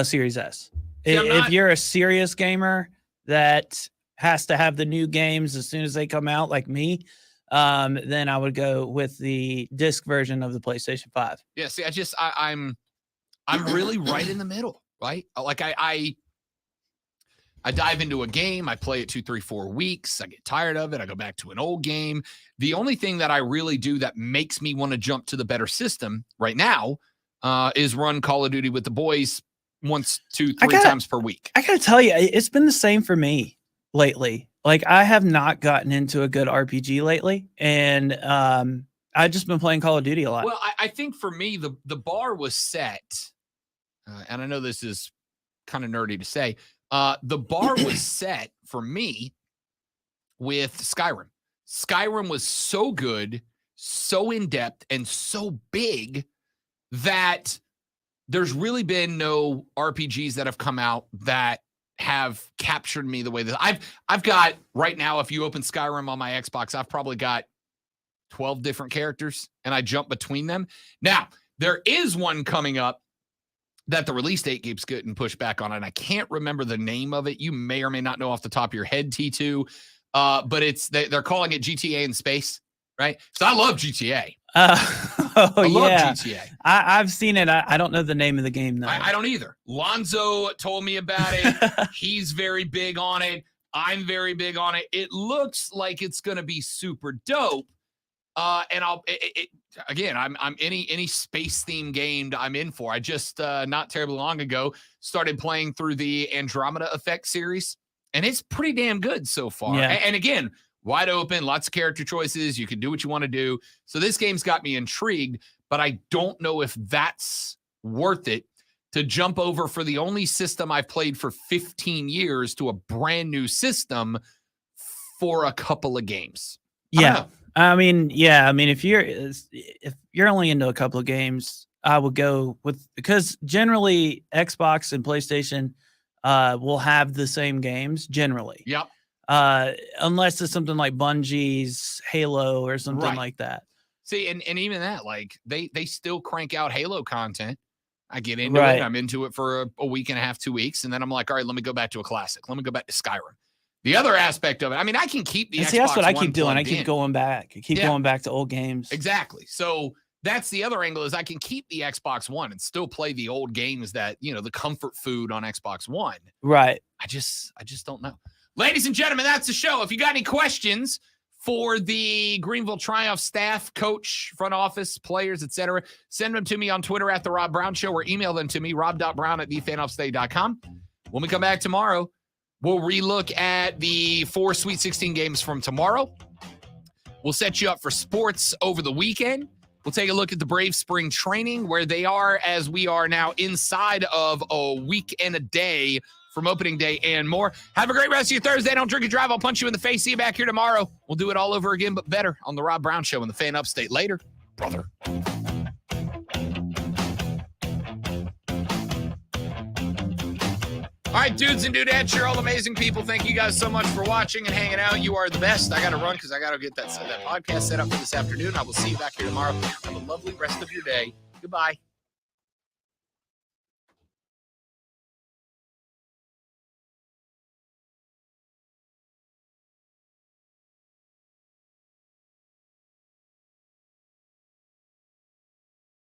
Series S. If you're a serious gamer that has to have the new games as soon as they come out, like me, then I would go with the disc version of the PlayStation 5. Yeah, see, I'm really right in the middle. right? Like I dive into a game, I play it 2, 3, 4 weeks, I get tired of it, I go back to an old game. The only thing that I really do that makes me want to jump to the better system right now is run Call of Duty with the boys once, 2, 3 times per week. I gotta tell you, it's been the same for me lately. Like, I have not gotten into a good RPG lately, and I've just been playing Call of Duty a lot. Well, I think for me, the bar was set, and I know this is kind of nerdy to say, the bar was set for me with Skyrim. Skyrim was so good, so in-depth, and so big that there's really been no RPGs that have come out that have captured me the way that I've got right now. If you open Skyrim on my Xbox, I've probably got 12 different characters and I jump between them. Now, there is one coming up that the release date keeps getting pushed back on, and I can't remember the name of it. You may or may not know off the top of your head, T2, but they're calling it GTA in space, right? So I love GTA. I love GTA. I've seen it. I don't know the name of the game, though. I don't either. Lonzo told me about it. He's very big on it. I'm very big on it. It looks like it's going to be super dope. And I'm any space themed game I'm in for. I just not terribly long ago started playing through the Andromeda Effect series, and it's pretty damn good so far. Yeah. And again, wide open, lots of character choices. You can do what you want to do. So this game's got me intrigued, but I don't know if that's worth it to jump over for the only system I've played for 15 years to a brand new system for a couple of games. Yeah. I mean, if you're only into a couple of games, I would go with, because generally Xbox and PlayStation will have the same games generally. Yep. Unless it's something like Bungie's Halo or something like that. See, and even that, like they still crank out Halo content. I get into it. I'm into it for a week and a half, 2 weeks. And then I'm like, all right, let me go back to a classic. Let me go back to Skyrim. The other aspect of it, I mean, I can keep the Xbox that's what I One keep doing. I plugged keep in. going back. I keep going back to old games. Exactly. So that's the other angle, is I can keep the Xbox One and still play the old games that, the comfort food on Xbox One. Right. I just don't know. Ladies and gentlemen, that's the show. If you got any questions for the Greenville Triumph staff, coach, front office, players, etc., send them to me on Twitter at The Rob Brown Show, or email them to me, rob.brown@thefanupstate.com. When we come back tomorrow, we'll relook at the 4 Sweet 16 games from tomorrow. We'll set you up for sports over the weekend. We'll take a look at the Braves spring training, where they are, as we are now inside of a week and a day from opening day, and more. Have a great rest of your Thursday. Don't drink and drive. I'll punch you in the face. See you back here tomorrow. We'll do it all over again, but better, on the Rob Brown Show in the Fan Upstate. Later, brother. All right, dudes and dudettes, you're all amazing people. Thank you guys so much for watching and hanging out. You are the best. I got to run because I got to get that podcast set up for this afternoon. I will see you back here tomorrow. Have a lovely rest of your day. Goodbye.